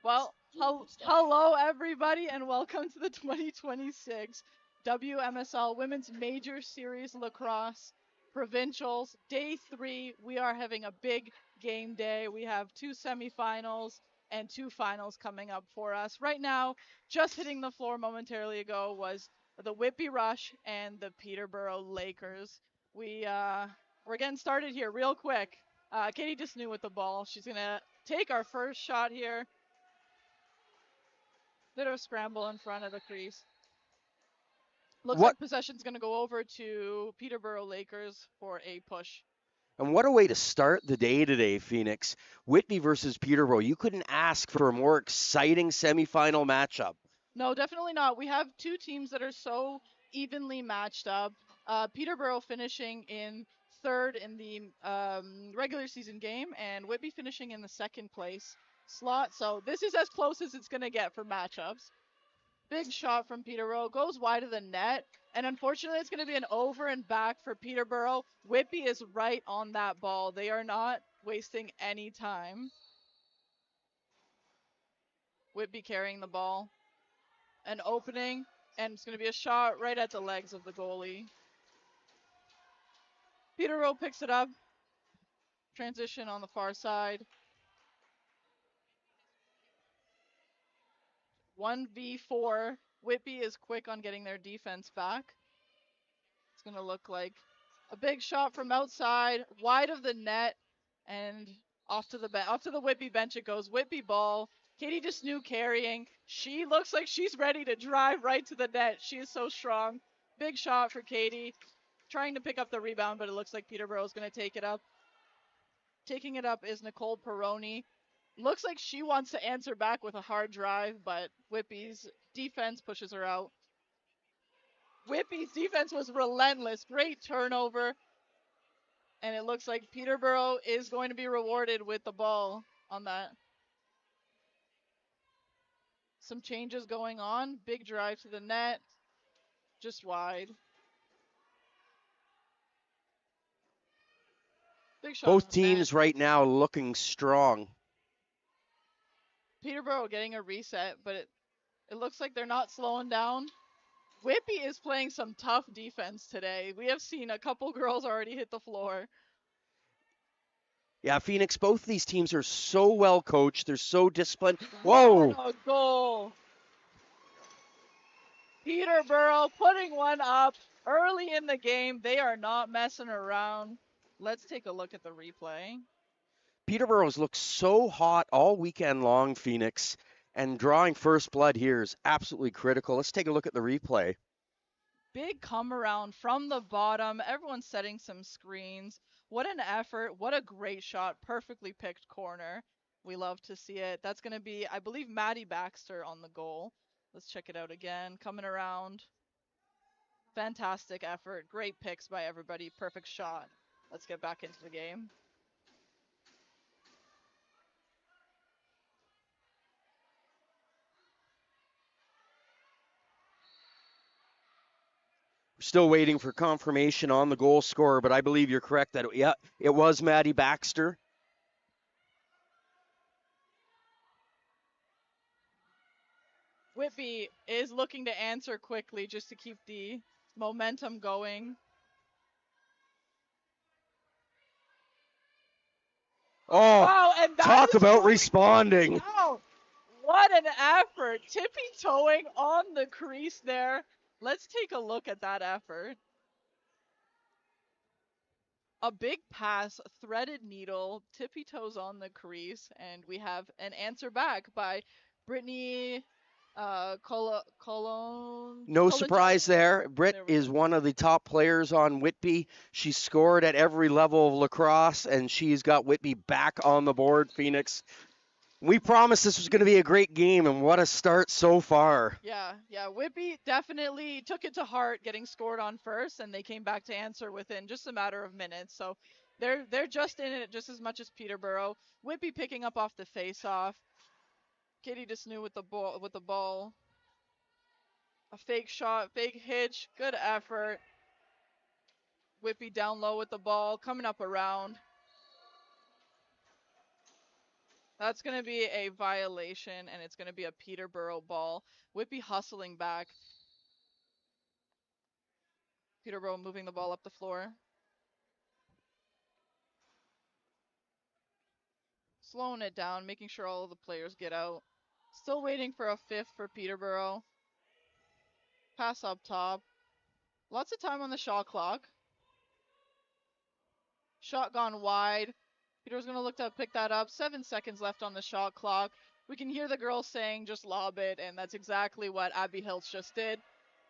Well, hello everybody, and welcome to the 2026 WMSL Women's Major Series Lacrosse Provincials Day 3. We are having a big game day. We have two semifinals and two finals coming up for us. Right now, just hitting the floor momentarily ago was the Whitby Rush and the Peterborough Lakers. We're getting started here real quick. Katie just knew with the ball. She's gonna take our first shot here. Bit of a scramble in front of the crease. Looks What like possession's going to go over to Peterborough Lakers for a push. and what a way to start the day today, Phoenix. Whitby versus Peterborough. You couldn't ask for a more exciting semifinal matchup. No, definitely not. We have two teams that are so evenly matched up. Peterborough finishing in third in the regular season game, and Whitby finishing in the second place slot. So this is as close as it's going to get for matchups. Big shot from Peterborough, goes wide of the net, and unfortunately it's going to be an over and back for Peterborough. Whitby is right on that ball. They are not wasting any time. Whitby carrying the ball. An opening, and it's going to be a shot right at the legs of the goalie. Peterborough picks it up. Transition on the far side. 1v4. Whitby is quick on getting their defense back. It's going to look like a big shot from outside, wide of the net, and off to the Whitby bench it goes. Whitby ball. Katie just knew carrying. She looks like she's ready to drive right to the net. She is so strong. Big shot for Katie. Trying to pick up the rebound, but it looks like Peterborough is going to take it up. Taking it up is Nicole Peroni. Looks like she wants to answer back with a hard drive, but Whitby's defense pushes her out. Whitby's defense was relentless. Great turnover. And it looks like Peterborough is going to be rewarded with the ball on that. Some changes going on. Big drive to the net. Just wide. Big shot Both on the net. teams right now looking strong. Peterborough getting a reset, but it looks like they're not slowing down. Whitby is playing some tough defense today. We have seen a couple girls already hit the floor. Yeah, Phoenix, both of these teams are so well coached. They're so disciplined. What Whoa! a goal! Peterborough putting one up early in the game. They are not messing around. Let's take a look at the replay. Peterborough's looked so hot all weekend long, Phoenix, and drawing first blood here is absolutely critical. Let's take a look at the replay. Big come around from the bottom. Everyone's setting some screens. What an effort. What a great shot. Perfectly picked corner. We love to see it. That's going to be, I believe, Maddie Baxter on the goal. Let's check it out again. Coming around. Fantastic effort. Great picks by everybody. Perfect shot. Let's get back into the game. We're still waiting for confirmation on the goal scorer, but I believe you're correct that, yeah, it was Maddie Baxter. Whitby is looking to answer quickly just to keep the momentum going. Oh, Wow, and that talk is about going responding. down. What an effort. Tippy toeing on the crease there. Let's take a look at that effort. A big pass, threaded needle, tippy toes on the crease, and we have an answer back by Brittany Colon. No surprise there. Britt There we is go. one of the top players on Whitby. She scored at every level of lacrosse, and she's got Whitby back on the board, Phoenix. We promised this was going to be a great game, and what a start so far. Yeah. Whitby definitely took it to heart getting scored on first, and they came back to answer within just a matter of minutes. So they're just in it just as much as Peterborough. Whitby picking up off the face-off. Katie just knew with the ball. A fake shot, fake hitch, good effort. Whitby down low with the ball, coming up around. That's going to be a violation, and it's going to be a Peterborough ball. Whitby hustling back. Peterborough moving the ball up the floor. Slowing it down, making sure all of the players get out. Still waiting for a fifth for Peterborough. Pass up top. Lots of time on the shot clock. Shot gone wide. Peter's going to look to pick that up. 7 seconds left on the shot clock. We can hear the girls saying, just lob it, and that's exactly what Abby Hiltz just did.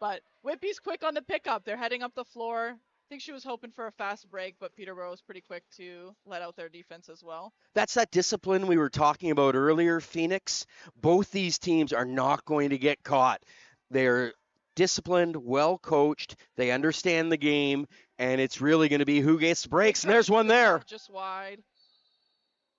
But Whitby's quick on the pickup. They're heading up the floor. I think she was hoping for a fast break, but Peterborough was pretty quick to let out their defense as well. That's that discipline we were talking about earlier, Phoenix. Both these teams are not going to get caught. They're disciplined, well coached, they understand the game, and it's really going to be who gets breaks. And there's one there. Just wide.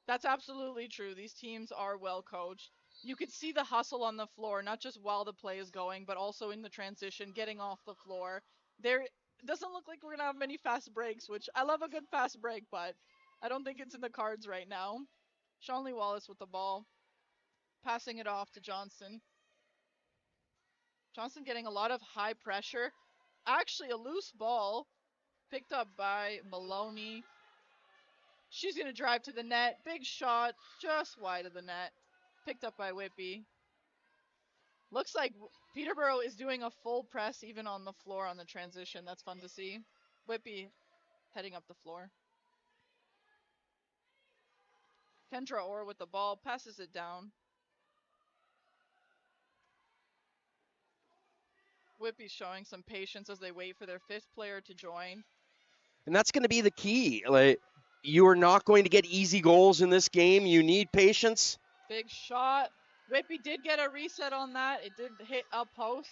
That's absolutely true. These teams are well coached. You could see the hustle on the floor, not just while the play is going, but also in the transition, getting off the floor. There doesn't look like we're going to have many fast breaks, which I love a good fast break, but I don't think it's in the cards right now. Shawnlee Wallace with the ball, passing it off to Johnson. Johnson getting a lot of high pressure. Actually, a loose ball picked up by Maloney. She's going to drive to the net. Big shot, just wide of the net. Picked up by Whitby. Looks like Peterborough is doing a full press even on the floor on the transition. That's fun to see. Whitby heading up the floor. Kendra Orr with the ball, passes it down. Whitby showing some patience as they wait for their fifth player to join. And that's going to be the key. Like, you are not going to get easy goals in this game. You need patience. Big shot. Whitby did get a reset on that. It did hit a post.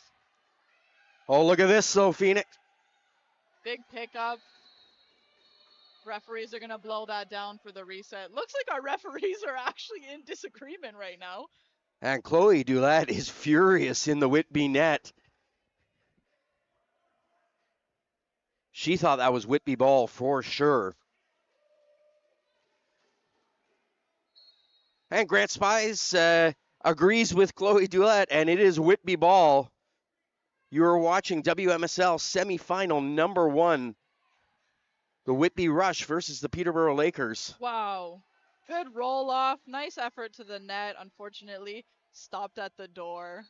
Oh, look at this, though, Phoenix. Big pickup. Referees are going to blow that down for the reset. Looks like our referees are actually in disagreement right now. And Chloe Dulette is furious in the Whitby net. She thought that was Whitby ball for sure. And Grant Spies agrees with Chloe Dulette, and it is Whitby ball. You are watching WMSL semifinal number 1. The Whitby Rush versus the Peterborough Lakers. Wow. Good roll off. Nice effort to the net. Unfortunately, stopped at the door.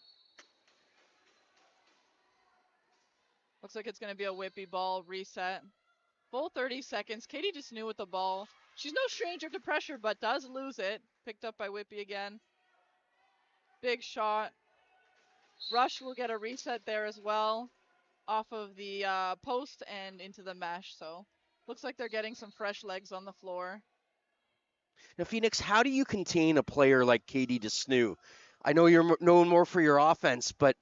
Looks like it's going to be a Whitby ball reset. Full 30 seconds. Katie just knew with the ball. She's no stranger to pressure, but does lose it. Picked up by Whitby again. Big shot. Rush will get a reset there as well. Off of the post and into the mesh. So looks like they're getting some fresh legs on the floor. Now, Phoenix, how do you contain a player like Katie DeSnew? I know you're known more for your offense, but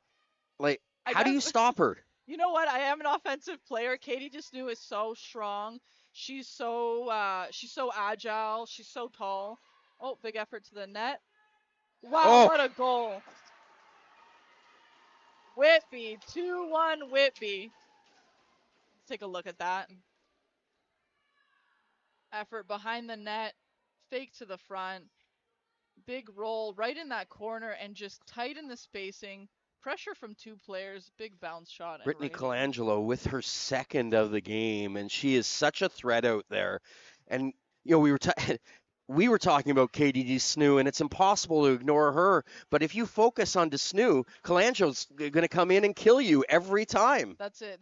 like, how do you stop her? You know what? I am an offensive player. Katie DeSnew is so strong. She's so agile. She's so tall. Oh, big effort to the net. Wow, what a goal. Whitby, 2-1 Whitby. Let's take a look at that. Effort behind the net. Fake to the front. Big roll right in that corner and just tight in the spacing. Pressure from two players, big bounce shot. Brittany Colangelo with her second of the game, and she is such a threat out there. And you know, we were talking about Katie DeSnew, and it's impossible to ignore her. But if you focus on DeSnew, Colangelo's going to come in and kill you every time. That's it.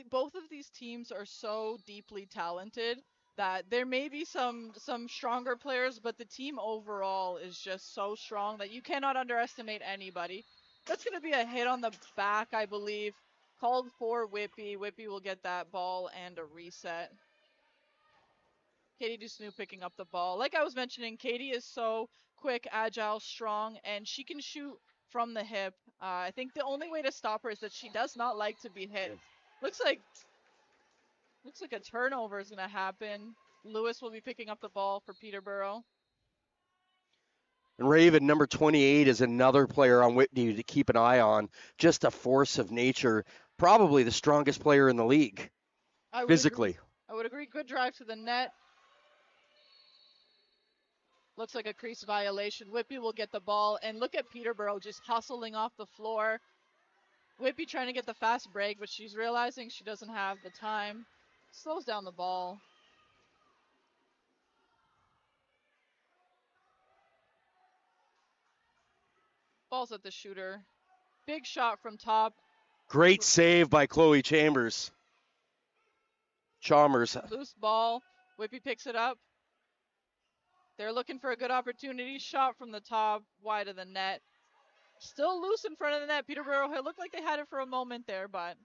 Both of these teams are so deeply talented that there may be some stronger players, but the team overall is just so strong that you cannot underestimate anybody. That's going to be a hit on the back, I believe. Called for Whitby. Whitby will get that ball and a reset. Katie DeSnew picking up the ball. Like I was mentioning, Katie is so quick, agile, strong, and she can shoot from the hip. I think the only way to stop her is that she does not like to be hit. Looks like a turnover is going to happen. Lewis will be picking up the ball for Peterborough. And Raven, number 28, is another player on Whitney to keep an eye on. Just a force of nature. Probably the strongest player in the league, physically. I would agree. Good drive to the net. Looks like a crease violation. Whitby will get the ball, and look at Peterborough just hustling off the floor. Whitby trying to get the fast break, but she's realizing she doesn't have the time. Slows down the ball. Ball's at the shooter. Big shot from top. Great save by Chloe Chalmers. Loose ball. Whitby picks it up. They're looking for a good opportunity. Shot from the top, wide of the net. Still loose in front of the net. Peterborough, it looked like they had it for a moment there, but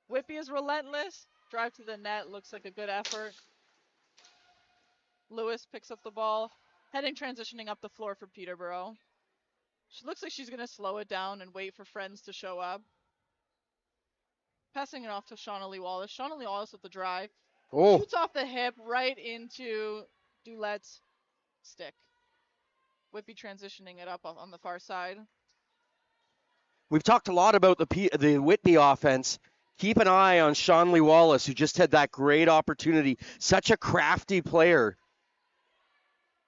Whitby is relentless. Drive to the net, looks like a good effort. Lewis picks up the ball, heading transitioning up the floor for Peterborough. She looks like she's going to slow it down and wait for friends to show up. Passing it off to Shawnee Wallace. Shawnee Wallace with the drive. Oh, Shoots off the hip right into Dulette's stick. Whitby transitioning it up on the far side. we've talked a lot about the Whitby offense. Keep an eye on Shawnee Wallace, who just had that great opportunity. Such a crafty player.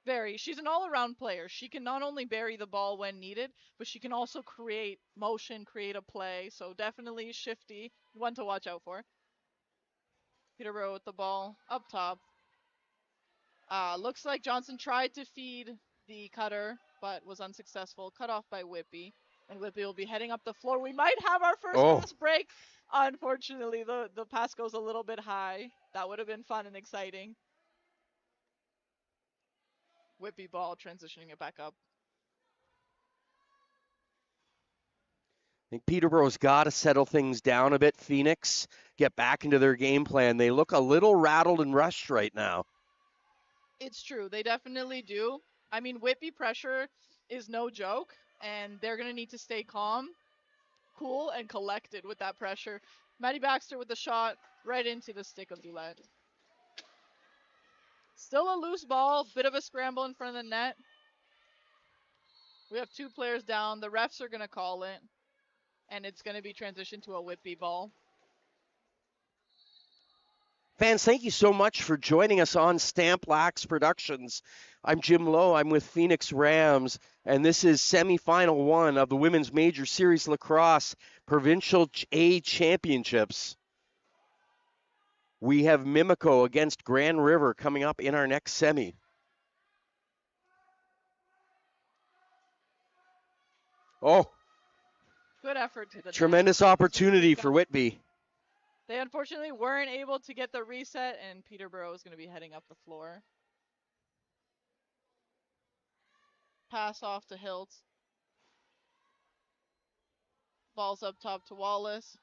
Very. She's an all-around player. She can not only bury the ball when needed, but she can also create motion, create a play. So definitely shifty. One to watch out for. Peterborough with the ball up top. Looks like Johnson tried to feed the cutter, but was unsuccessful. Cut off by Whitby. And Whitby will be heading up the floor. We might have our first fast break. Unfortunately, the pass goes a little bit high. That would have been fun and exciting. Whitby ball transitioning it back up. I think Peterborough's got to settle things down a bit. Phoenix, get back into their game plan. They look a little rattled and rushed right now. It's true. They definitely do. I mean, Whitby pressure is no joke, and they're going to need to stay calm, cool, and collected with that pressure. Maddie Baxter with the shot right into the stick of Dulette. Still a loose ball, bit of a scramble in front of the net. We have two players down. The refs are going to call it, and it's going to be transitioned to a Whitby ball. Fans, thank you so much for joining us on Stamp Lax Productions. I'm Jim Lowe. I'm with Phoenix Rams, and this is semifinal one of the Women's Major Series Lacrosse Provincial A Championships. We have Mimico against Grand River coming up in our next semi. Oh, good effort to the tremendous net. Opportunity for Whitby. They unfortunately weren't able to get the reset, and Peterborough is going to be heading up the floor. Pass off to Hiltz. Ball's up top to Wallace.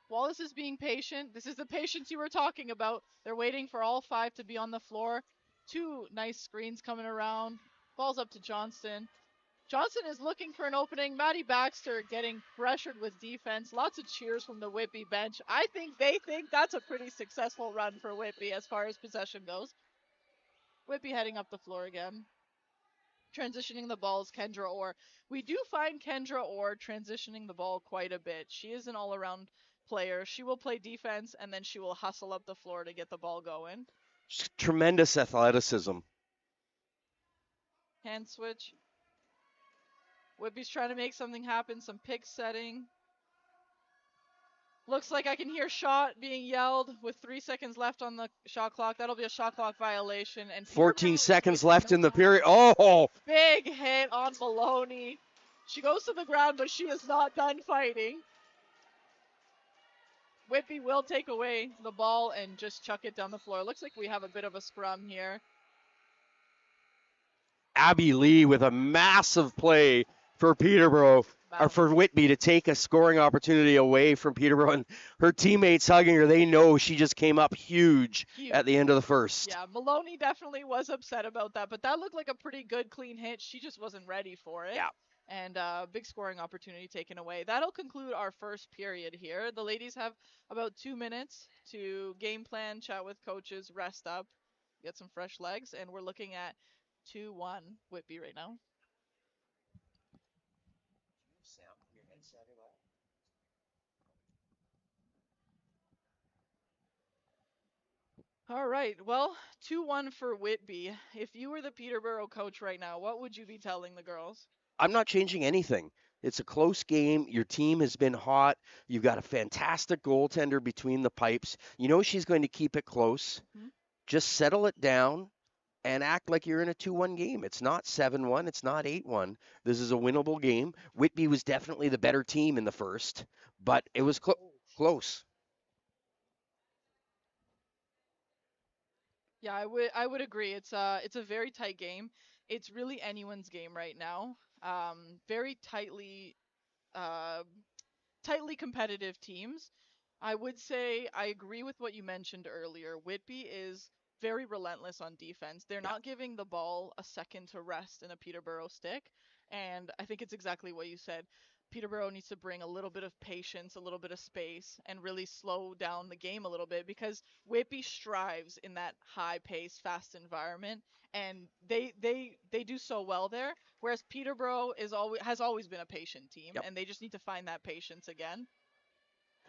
Wallace is being patient. This is the patience you were talking about. They're waiting for all five to be on the floor. Two nice screens coming around. Ball's up to Johnston. Johnson is looking for an opening. Maddie Baxter getting pressured with defense. Lots of cheers from the Whitby bench. I think they think that's a pretty successful run for Whitby as far as possession goes. Whitby heading up the floor again. Transitioning the ball is Kendra Orr. We do find Kendra Orr transitioning the ball quite a bit. She is an all-around player. She will play defense, and then she will hustle up the floor to get the ball going. Just tremendous athleticism. Hand switch. Whitby's trying to make something happen, some pick setting. Looks like I can hear shot being yelled with 3 seconds left on the shot clock. That'll be a shot clock violation. And 14 seconds left in the period. Oh! Big hit on Maloney. She goes to the ground, but she is not done fighting. Whitby will take away the ball and just chuck it down the floor. Looks like we have a bit of a scrum here. Abby Lee with a massive play for Peterborough, or for Whitby to take a scoring opportunity away from Peterborough. And her teammates hugging her, they know she just came up huge at the end of the first. Yeah, Maloney definitely was upset about that, but that looked like a pretty good clean hit. She just wasn't ready for it. Yeah. And big scoring opportunity taken away. That'll conclude our first period here. The ladies have about 2 minutes to game plan, chat with coaches, rest up, get some fresh legs, and we're looking at 2-1 Whitby right now. All right. Well, 2-1 for Whitby. If you were the Peterborough coach right now, what would you be telling the girls? I'm not changing anything. It's a close game. Your team has been hot. You've got a fantastic goaltender between the pipes. You know she's going to keep it close. Hmm? Just settle it down and act like you're in a 2-1 game. It's not 7-1, it's not 8-1. This is a winnable game. Whitby was definitely the better team in the first, but it was close. Yeah, I would agree. It's a very tight game. It's really anyone's game right now. Very uh, tightly competitive teams. I would say I agree with what you mentioned earlier. Whitby is very relentless on defense. They're Yeah. not giving the ball a second to rest in a Peterborough stick. And I think it's exactly what you said. Peterborough needs to bring a little bit of patience, a little bit of space, and really slow down the game a little bit because Whitby strives in that high pace, fast environment, and they do so well there. Whereas Peterborough has always been a patient team, Yep. and they just need to find that patience again.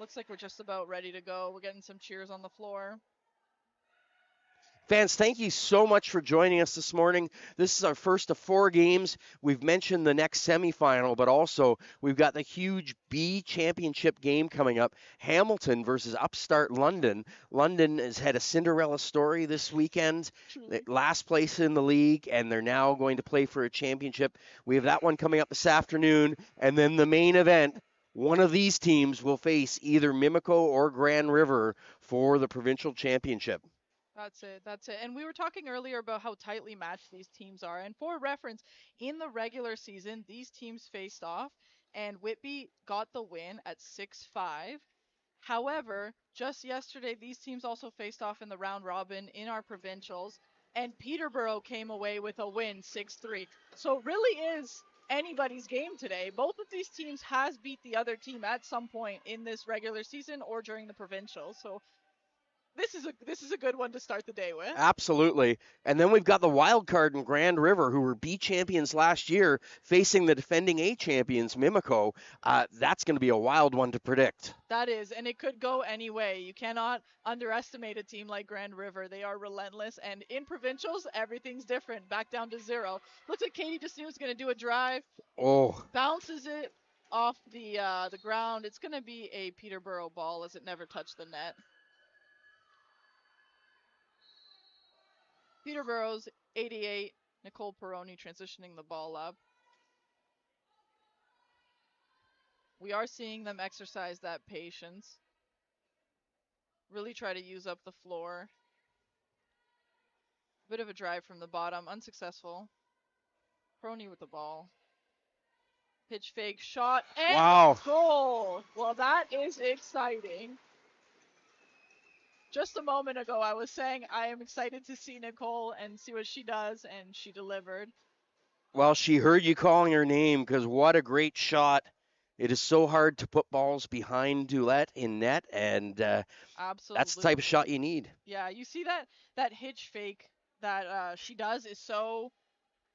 Looks like we're just about ready to go. We're getting some cheers on the floor. Fans, thank you so much for joining us this morning. This is our first of 4 games. We've mentioned the next semifinal, but also we've got the huge B championship game coming up. Hamilton versus upstart London. London has had a Cinderella story this weekend. Truly. Last place in the league, and they're now going to play for a championship. We have that one coming up this afternoon, and then the main event. One of these teams will face either Mimico or Grand River for the provincial championship. That's it. That's it. And we were talking earlier about how tightly matched these teams are. And for reference, in the regular season, these teams faced off, and Whitby got the win at 6-5. However, just yesterday, these teams also faced off in the round robin in our provincials, and Peterborough came away with a win 6-3. So it really is anybody's game today. Both of these teams has beat the other team at some point in this regular season or during the provincials. So this is a good one to start the day with. Absolutely. And then we've got the wild card in Grand River, who were B champions last year, facing the defending A champions, Mimico. That's going to be a wild one to predict. That is, and it could go any way. You cannot underestimate a team like Grand River. They are relentless, and in provincials, everything's different. Back down to 0. Looks like Katie Desnew is going to do a drive, Oh, bounces it off the ground. It's going to be a Peterborough ball as it never touched the net. Peterborough's 88. Nicole Peroni transitioning the ball up. We are seeing them exercise that patience. Really try to use up the floor. Bit of a drive from the bottom, unsuccessful. Peroni with the ball. Pitch fake shot and wow. goal. Well, that is exciting. Just a moment ago, I was saying I am excited to see Nicole and see what she does, and she delivered. Well, she heard you calling her name because what a great shot. It is so hard to put balls behind Dulette in net, and that's the type of shot Absolutely. you need. Yeah, you see that hitch fake that she does is so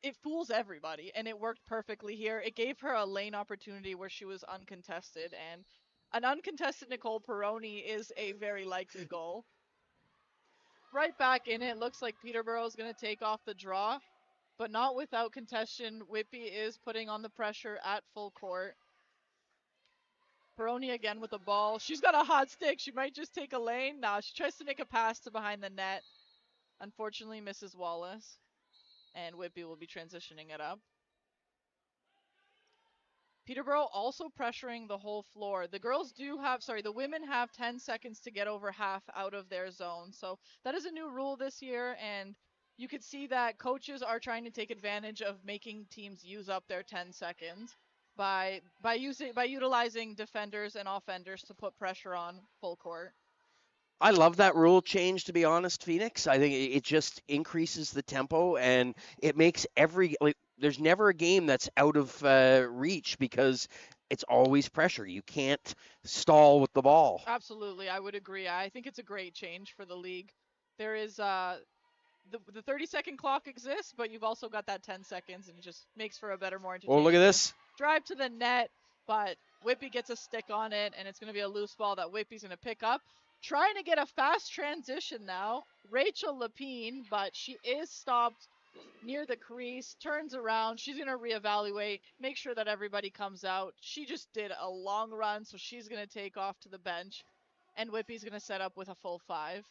it fools everybody, and it worked perfectly here. It gave her a lane opportunity where she was uncontested, and an uncontested Nicole Peroni is a very likely goal. Right back in it, looks like Peterborough is going to take off the draw, but not without contention. Whitby is putting on the pressure at full court. Peroni again with the ball. She's got a hot stick. She might just take a lane. Nah, she tries to make a pass to behind the net. Unfortunately, misses Wallace, and Whitby will be transitioning it up. Peterborough also pressuring the whole floor. The women have 10 seconds to get over half out of their zone. So that is a new rule this year, and you could see that coaches are trying to take advantage of making teams use up their 10 seconds by utilizing defenders and offenders to put pressure on full court. I love that rule change, to be honest, Phoenix. I think it just increases the tempo and it makes there's never a game that's out of reach because it's always pressure. You can't stall with the ball. Absolutely, I would agree. I think it's a great change for the league. There is the 30-second clock exists, but you've also got that 10 seconds, and it just makes for a better, more Oh, look entertaining at game. this. Drive to the net, but Whitby gets a stick on it, and it's going to be a loose ball that Whitby's going to pick up. Trying to get a fast transition now. Rachel Lapine, but she is stopped near the crease, turns around. She's going to reevaluate, make sure that everybody comes out. She just did a long run, so she's going to take off to the bench. And Whippy's going to set up with a full 5.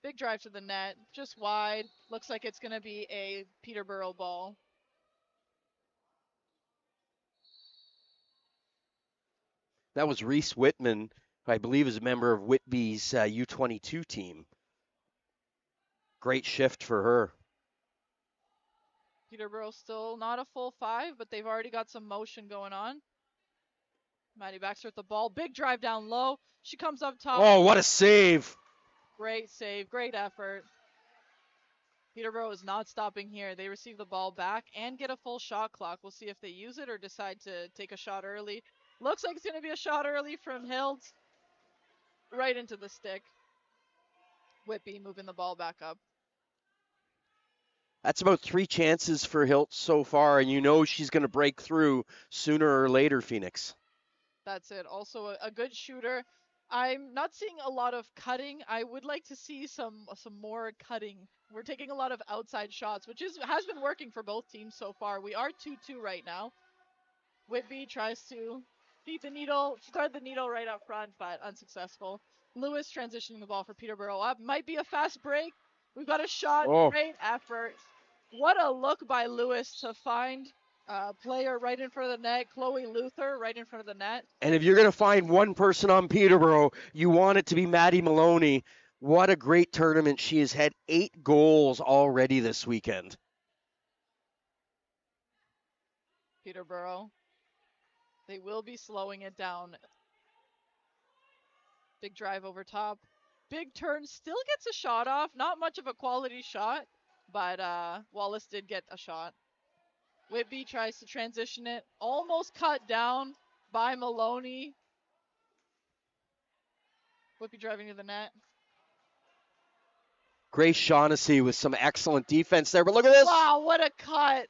Big drive to the net, just wide. Looks like it's going to be a Peterborough ball. That was Reese Whitman, who I believe is a member of Whitby's U22 team. Great shift for her. Peterborough still not a full 5, but they've already got some motion going on. Maddie Baxter with the ball. Big drive down low. She comes up top. Oh, what a save. Great save. Great effort. Peterborough is not stopping here. They receive the ball back and get a full shot clock. We'll see if they use it or decide to take a shot early. Looks like it's going to be a shot early from Hiltz. Right into the stick. Whippy moving the ball back up. That's about 3 chances for Hilt so far, and you know she's going to break through sooner or later, Phoenix. That's it. Also a good shooter. I'm not seeing a lot of cutting. I would like to see some more cutting. We're taking a lot of outside shots, which has been working for both teams so far. We are 2-2 right now. Whitby tries to feed the needle, thread the needle right up front, but unsuccessful. Lewis transitioning the ball for Peterborough up. Might be a fast break. We've got a shot. Oh. Great effort. What a look by Lewis to find a player right in front of the net. Chloe Luther right in front of the net. And if you're going to find one person on Peterborough, you want it to be Maddie Maloney. What a great tournament. She has had 8 goals already this weekend. Peterborough. They will be slowing it down. Big drive over top. Big turn. Still gets a shot off. Not much of a quality shot, but Wallace did get a shot. Whitby tries to transition it. Almost cut down by Maloney. Whitby driving to the net. Grace Shaughnessy with some excellent defense there, but look at this. Wow, what a cut.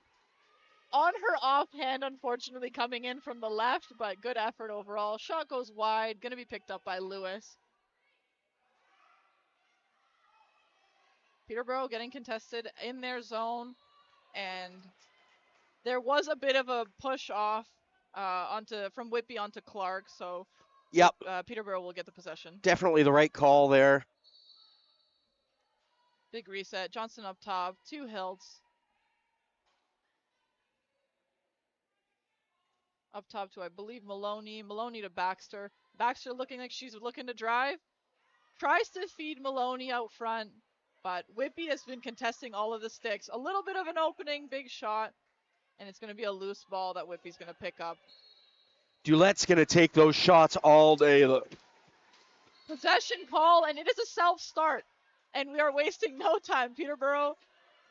On her offhand, unfortunately, coming in from the left, but good effort overall. Shot goes wide, going to be picked up by Lewis. Peterborough getting contested in their zone, and there was a bit of a push off from Whitby onto Clark, so yep. Peterborough will get the possession. Definitely the right call there. Big reset. Johnson up top. 2 Hiltz. Up top to, I believe, Maloney. Maloney to Baxter. Baxter looking like she's looking to drive. Tries to feed Maloney out front, but Whitby has been contesting all of the sticks. A little bit of an opening, big shot, and it's going to be a loose ball that Whitby's going to pick up. Dulette's going to take those shots all day. Possession call, and it is a self-start, and we are wasting no time. Peterborough,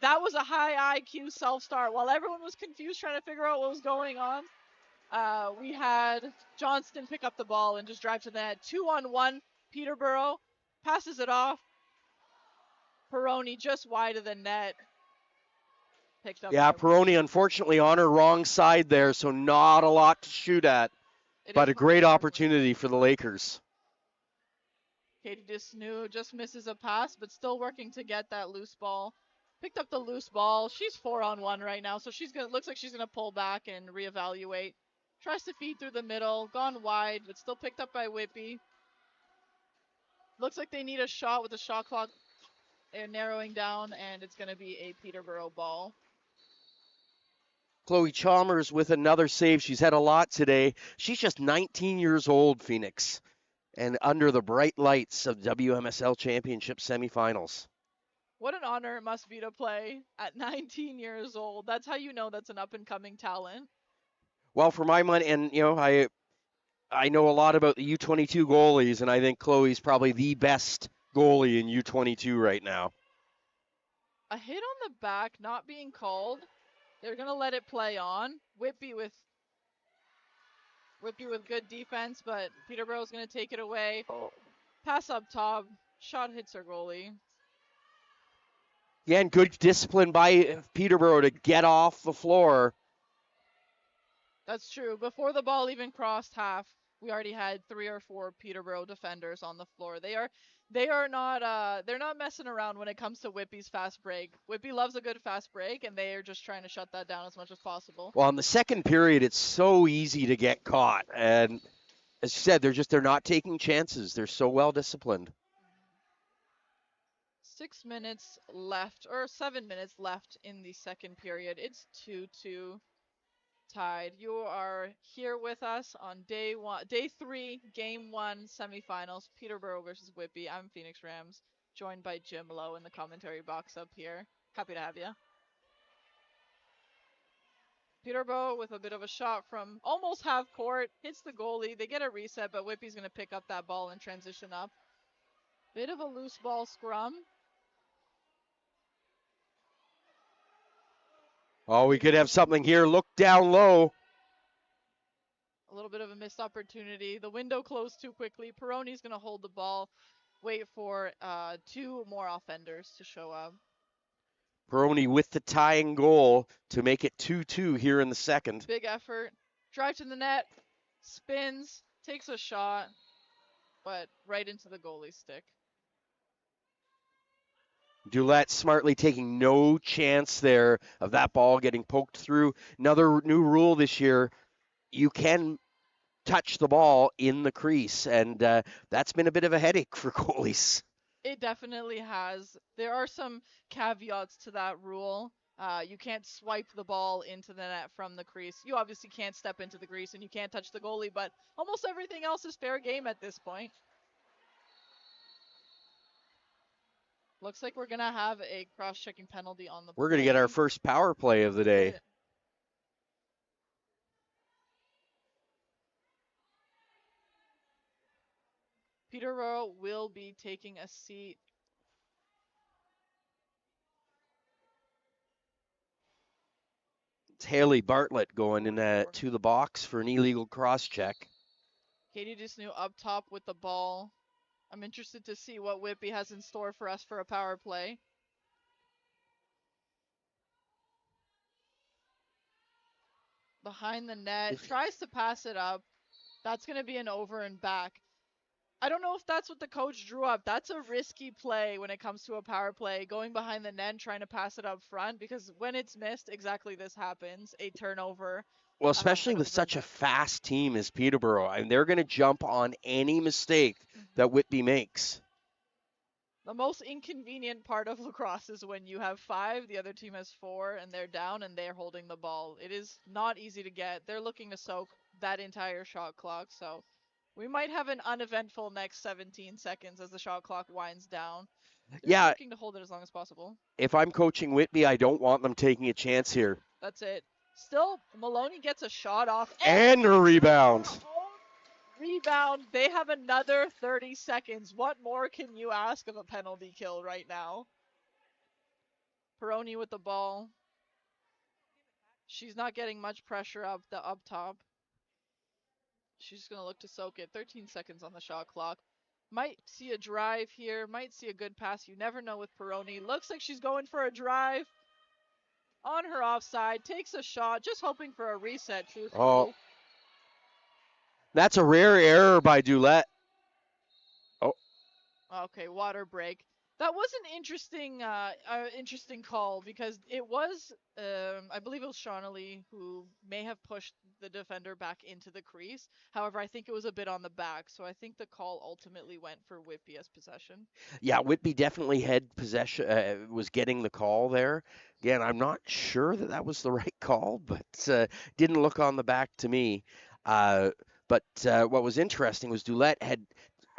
that was a high IQ self-start. While everyone was confused trying to figure out what was going on, we had Johnston pick up the ball and just drive to the net. 2-on-1, Peterborough passes it off. Peroni just wide of the net. Picked up. Yeah, Peroni unfortunately on her wrong side there, so not a lot to shoot at. But a great opportunity for the Lakers. Katie Disnew just misses a pass, but still working to get that loose ball. Picked up the loose ball. She's 4-on-1 right now, so looks like she's gonna pull back and reevaluate. Tries to feed through the middle, gone wide, but still picked up by Whitby. Looks like they need a shot with the shot clock narrowing down, and it's gonna be a Peterborough ball. Chloe Chalmers with another save. She's had a lot today. She's just 19 years old, Phoenix, and under the bright lights of WMSL Championship semifinals. What an honor it must be to play at 19 years old. That's how you know that's an up-and-coming talent. Well, for my money, and I know a lot about the U22 goalies, and I think Chloe's probably the best goalie in U22 right now. A hit on the back not being called. They're going to let it play on. Whitby with good defense, but Peterborough's going to take it away. Pass up top. Shot hits her goalie. Again, good discipline by Peterborough to get off the floor. That's true. Before the ball even crossed half, We already had 3 or 4 Peterborough defenders on the floor. They are not they're not messing around when it comes to Whitby's fast break. Whitby loves a good fast break, and they are just trying to shut that down as much as possible. Well, in the second period, it's so easy to get caught, and as you said, they're not taking chances. They're so well disciplined. 6 minutes left, or 7 minutes left in the second period. It's 2-2 tied. You are here with us on day 3, game 1, semifinals, Peterborough versus Whitby. I'm Phoenix Rams, joined by Jim Lowe in the commentary box up here. Happy to have you. Peterborough with a bit of a shot from almost half court, hits the goalie. They get a reset, but Whitby's going to pick up that ball and transition up. Bit of a loose ball scrum. Oh, we could have something here. Look down low. A little bit of a missed opportunity. The window closed too quickly. Peroni's going to hold the ball, wait for 2 more offenders to show up. Peroni with the tying goal to make it 2-2 here in the second. Big effort. Drive to the net. Spins. Takes a shot. But right into the goalie stick. Dulett smartly taking no chance there of that ball getting poked through. Another new rule this year, you can touch the ball in the crease, and that's been a bit of a headache for goalies. It definitely has. There are some caveats to that rule. You can't swipe the ball into the net from the crease. You obviously can't step into the crease and you can't touch the goalie, but almost everything else is fair game at this point. Looks like we're going to have a cross-checking penalty on the We're going to get our first power play of the day. Peterborough will be taking a seat. It's Haley Bartlett going in to the box for an illegal cross check. Katie Disnew up top with the ball. I'm interested to see what Whitby has in store for us for a power play. Behind the net, tries to pass it up. That's going to be an over and back. I don't know if that's what the coach drew up. That's a risky play when it comes to a power play, going behind the net, trying to pass it up front, because when it's missed, exactly this happens, a turnover. Well, especially with such a fast team as Peterborough, and they're going to jump on any mistake that Whitby makes. The most inconvenient part of lacrosse is when you have 5, the other team has 4, and they're down and they're holding the ball. It is not easy to get. They're looking to soak that entire shot clock, so we might have an uneventful next 17 seconds as the shot clock winds down. They're looking to hold it as long as possible. If I'm coaching Whitby, I don't want them taking a chance here. That's it. Still, Maloney gets a shot off. And a rebound. Rebound. They have another 30 seconds. What more can you ask of a penalty kill right now? Peroni with the ball. She's not getting much pressure up top. She's just going to look to soak it. 13 seconds on the shot clock. Might see a drive here. Might see a good pass. You never know with Peroni. Looks like she's going for a drive. On her offside. Takes a shot. Just hoping for a reset, truthfully. Oh. That's a rare error by Dulett. Oh. Okay, water break. That was an interesting call because it was, I believe it was Shawnee who may have pushed the defender back into the crease. However, I think it was a bit on the back, so I think the call ultimately went for Whitby as possession. Yeah, Whitby definitely had possession, was getting the call there. Again, I'm not sure that was the right call, but didn't look on the back to me. But what was interesting was Dulett had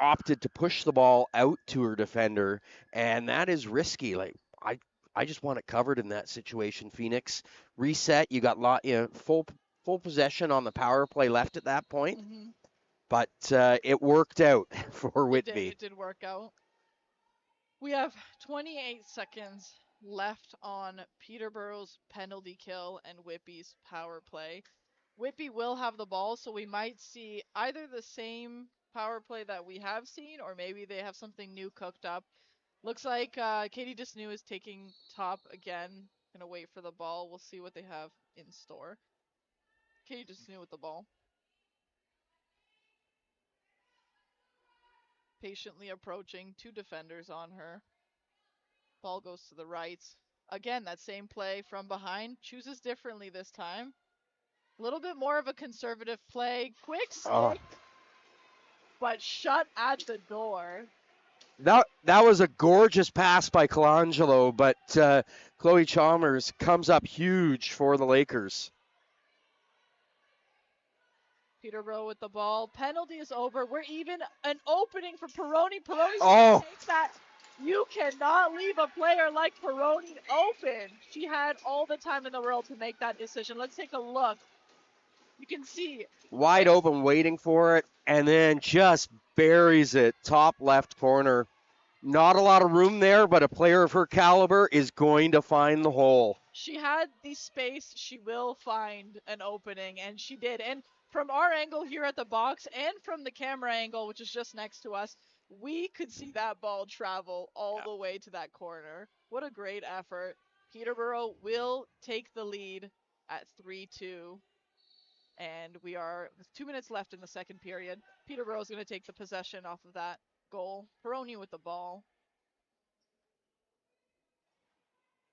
opted to push the ball out to her defender, and that is risky. Like I just want it covered in that situation. Phoenix reset. You got full possession on the power play left at that point, but it worked out for Whitby. It did work out. We have 28 seconds left on Peterborough's penalty kill and Whitby's power play. Whitby will have the ball, so we might see either the same power play that we have seen, or maybe they have something new cooked up. Looks like Katie Disnew is taking top again. Gonna wait for the ball. We'll see what they have in store. Katie Disnew with the ball. Patiently approaching, 2 defenders on her. Ball goes to the right. Again, that same play from behind. Chooses differently this time. A little bit more of a conservative play. Quick Oh, stick, but shut at the door. that was a gorgeous pass by Colangelo, but Chloe Chalmers comes up huge for the Lakers. Peterborough with the ball. Penalty is over. We're even an opening for Peroni. Peroni's Oh, gonna take that. You cannot leave a player like Peroni open. She had all the time in the world to make that decision. Let's take a look. You can see wide quick. open, waiting for it, and then just buries it top left corner. Not a lot of room there, but a player of her caliber is going to find the hole. She had the space. She will find an opening, and she did. And from our angle here at the box and from the camera angle, which is just next to us, we could see that ball travel all the way to that corner. What a great effort. Peterborough will take the lead at 3-2. And we are with 2 minutes left in the second period. Peterborough is going to take the possession off of that goal. Peroni with the ball.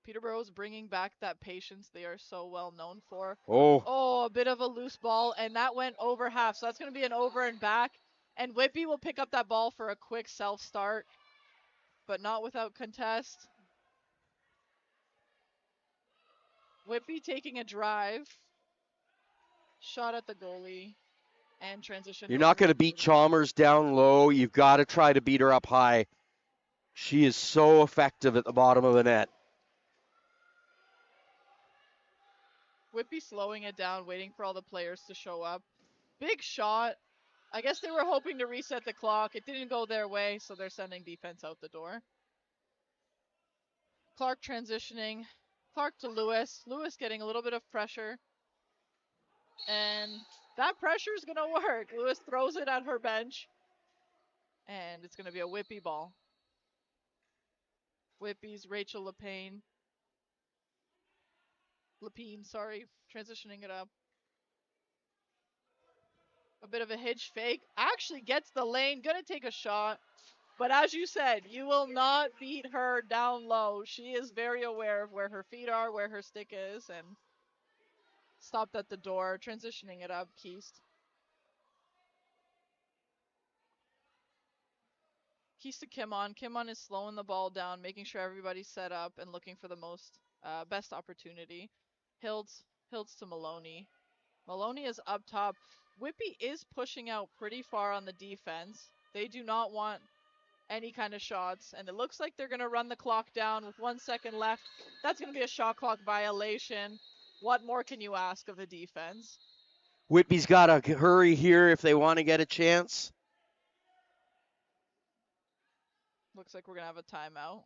Peterborough's bringing back that patience they are so well known for. Oh, Oh, a bit of a loose ball, and that went over half. So that's going to be an over and back. And Whitby will pick up that ball for a quick self-start, but not without contest. Whitby taking a drive. Shot at the goalie. And transition you're not over going to to beat the Chalmers down low. You've got to try to beat her up high. She is so effective at the bottom of the net. Whitby slowing it down, waiting for all the players to show up. Big shot. I guess they were hoping to reset the clock. It didn't go their way, so they're sending defense out the door. Clark transitioning. Clark to Lewis. Lewis getting a little bit of pressure. And that pressure is going to work. Lewis throws it at her bench. And it's going to be a Whitby ball. Whitby's Rachel Lapine. Transitioning it up. A bit of a hitch fake. Actually gets the lane. Going to take a shot. But as you said, you will not beat her down low. She is very aware of where her feet are, where her stick is, and stopped at the door, transitioning it up, Keast. Keast to Kimon. Kimon is slowing the ball down, making sure everybody's set up and looking for the best opportunity. Hiltz to Maloney. Maloney is up top. Whitby is pushing out pretty far on the defense. They do not want any kind of shots, and it looks like they're going to run the clock down with 1 second left. That's going to be a shot clock violation. What more can you ask of the defense? Whitby's got to hurry here if they want to get a chance. Looks like we're going to have a timeout.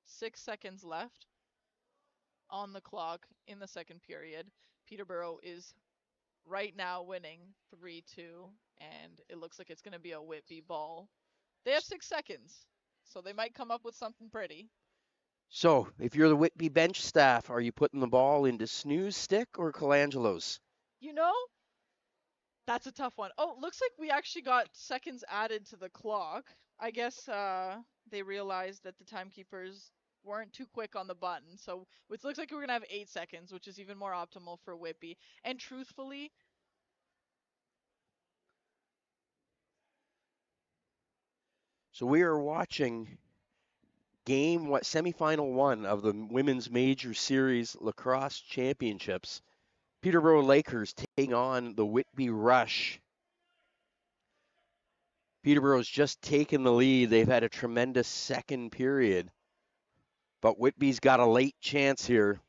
6 seconds left on the clock in the second period. Peterborough is right now winning 3-2, and it looks like it's going to be a Whitby ball. They have 6 seconds, so they might come up with something pretty. So, if you're the Whitby bench staff, are you putting the ball into Snooze stick or Colangelo's? You know, that's a tough one. Oh, looks like we actually got seconds added to the clock. I guess they realized that the timekeepers weren't too quick on the button. So it looks like we're going to have 8 seconds, which is even more optimal for Whitby. And truthfully, So we are watching semifinal 1 of the Women's Major Series Lacrosse Championships. Peterborough Lakers taking on the Whitby Rush. Peterborough's just taken the lead. They've had a tremendous second period. But Whitby's got a late chance here.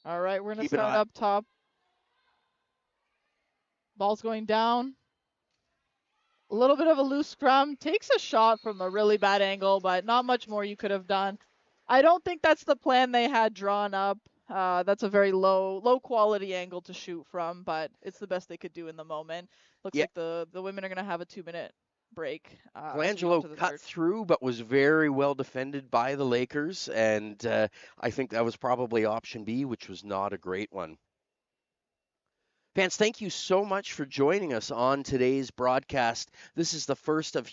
all right, we're going to Keep an start eye. up top. Ball's going down. A little bit of a loose scrum. Takes a shot from a really bad angle, but not much more you could have done. I don't think that's the plan they had drawn up. That's a very low quality angle to shoot from, but it's the best they could do in the moment. Looks Yeah, like the women are going to have a 2-minute break as we go Colangelo into the cut third. through, but was very well defended by the Lakers, and I think that was probably option B, which was not a great one. Fans, thank you so much for joining us on today's broadcast. This is the first of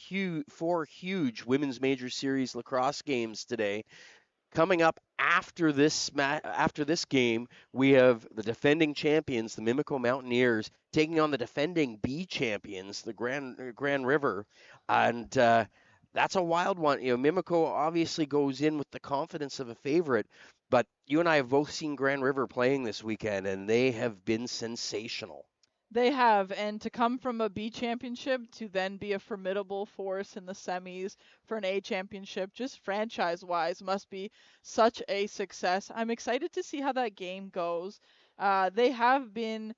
four huge Women's Major Series lacrosse games today. Coming up after this game, we have the defending champions, the Mimico Mountaineers, taking on the defending B champions, the Grand River, and that's a wild one. You know, Mimico obviously goes in with the confidence of a favorite, but you and I have both seen Grand River playing this weekend, and they have been sensational. They have, and to come from a B championship to then be a formidable force in the semis for an A championship, just franchise wise, must be such a success. I'm excited to see how that game goes. They have been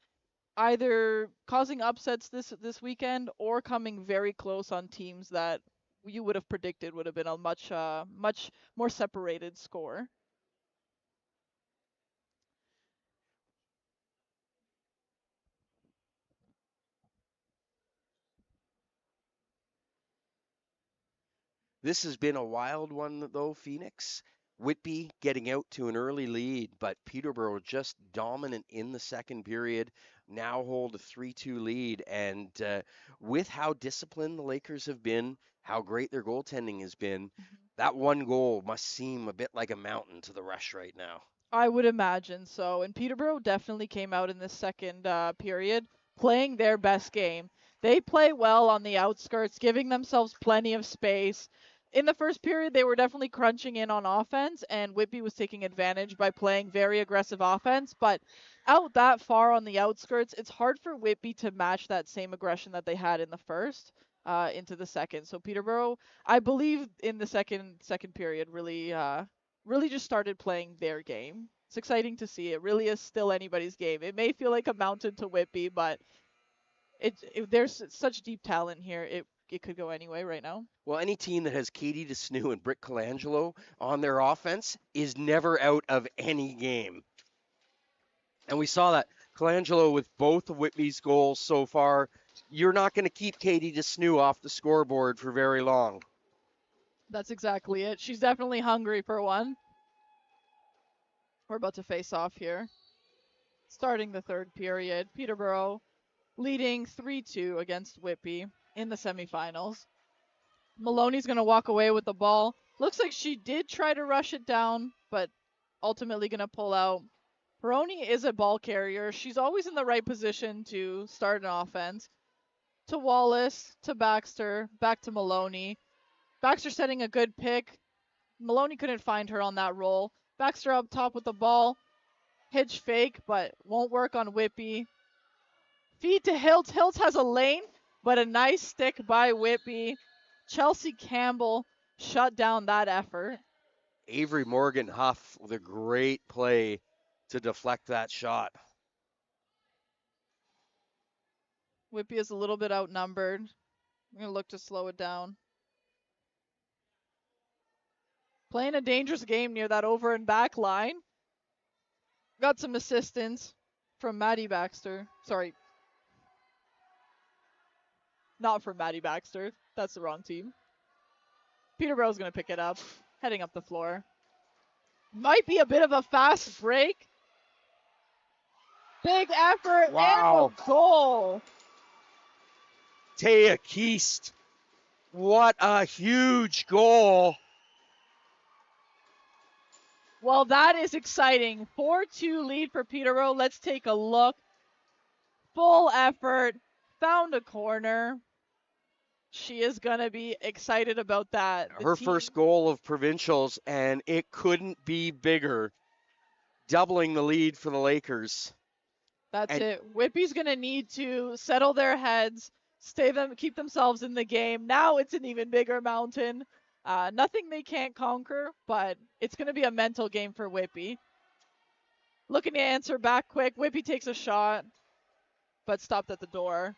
either causing upsets this weekend or coming very close on teams that you would have predicted would have been a much more separated score. This has been a wild one, though, Phoenix. Whitby getting out to an early lead, but Peterborough just dominant in the second period, now hold a 3-2 lead. And with how disciplined the Lakers have been, how great their goaltending has been, Mhm. that one goal must seem a bit like a mountain to the Rush right now. I would imagine so. And Peterborough definitely came out in the second period playing their best game. They play well on the outskirts, giving themselves plenty of space. In the first period, they were definitely crunching in on offense, and Whitby was taking advantage by playing very aggressive offense. But out that far on the outskirts, it's hard for Whitby to match that same aggression that they had in the first into the second. So Peterborough, I believe, in the second period, really just started playing their game. It's exciting to see. It really is still anybody's game. It may feel like a mountain to Whitby, but there's such deep talent here. It could go anyway right now. Well, any team that has Katie DeSnew and Britt Colangelo on their offense is never out of any game. And we saw that Colangelo with both of Whitby's goals so far. You're not going to keep Katie DeSnew off the scoreboard for very long. That's exactly it. She's definitely hungry for one. We're about to face off here. Starting the third period, Peterborough leading 3-2 against Whitby in the semifinals. Maloney's going to walk away with the ball. Looks like she did try to rush it down, but ultimately going to pull out. Peroni is a ball carrier. She's always in the right position to start an offense. To Wallace, to Baxter, back to Maloney. Baxter setting a good pick. Maloney couldn't find her on that roll. Baxter up top with the ball. Hitch fake, but won't work on Whitby. Feed to Hiltz. Hiltz has a lane, but a nice stick by Whitby. Chelsea Campbell shut down that effort. Avery Morgan Huff with a great play to deflect that shot. Whitby is a little bit outnumbered. I'm going to look to slow it down. Playing a dangerous game near that over and back line. Got some assistance from Maddie Baxter. Sorry. Not from Maddie Baxter. That's the wrong team. Peterborough's going to pick it up. Heading up the floor. Might be a bit of a fast break. Big effort Wow. and a goal. Taya Keast. What a huge goal. Well, that is exciting. 4-2 lead for Peterborough. Let's take a look. Full effort. Found a corner. She is going to be excited about that. Her first goal of provincials, and it couldn't be bigger. Doubling the lead for the Lakers. That's it. Whitby's going to need to settle their heads, keep themselves in the game. Now it's an even bigger mountain. Nothing they can't conquer, but it's going to be a mental game for Whitby. Looking to answer back quick. Whitby takes a shot, but stopped at the door.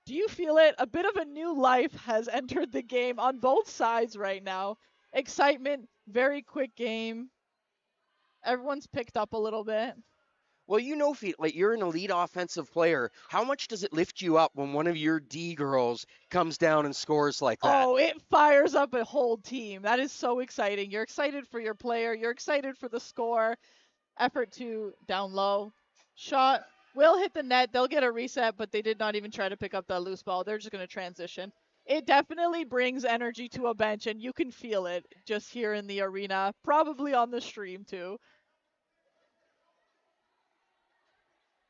Do you feel it? A bit of a new life has entered the game on both sides right now. Excitement, very quick game. Everyone's picked up a little bit. Well, like you're an elite offensive player. How much does it lift you up when one of your D girls comes down and scores like that? Oh, it fires up a whole team. That is so exciting. You're excited for your player. You're excited for the score. Effort to down low. Shot will hit the net. They'll get a reset, but they did not even try to pick up that loose ball. They're just going to transition. It definitely brings energy to a bench, and you can feel it just here in the arena, probably on the stream too.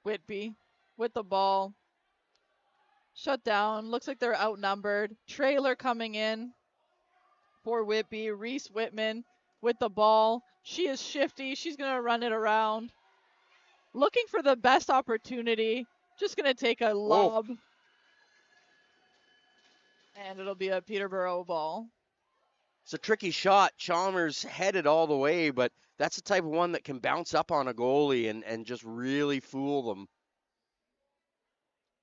Whitby with the ball. Shut down. Looks like they're outnumbered. Trailer coming in for Whitby. Reese Whitman with the ball. She is shifty. She's going to run it around. Looking for the best opportunity. Just going to take a Whoa. lob. And it'll be a Peterborough ball. It's a tricky shot. Chalmers headed all the way, but that's the type of one that can bounce up on a goalie and just really fool them.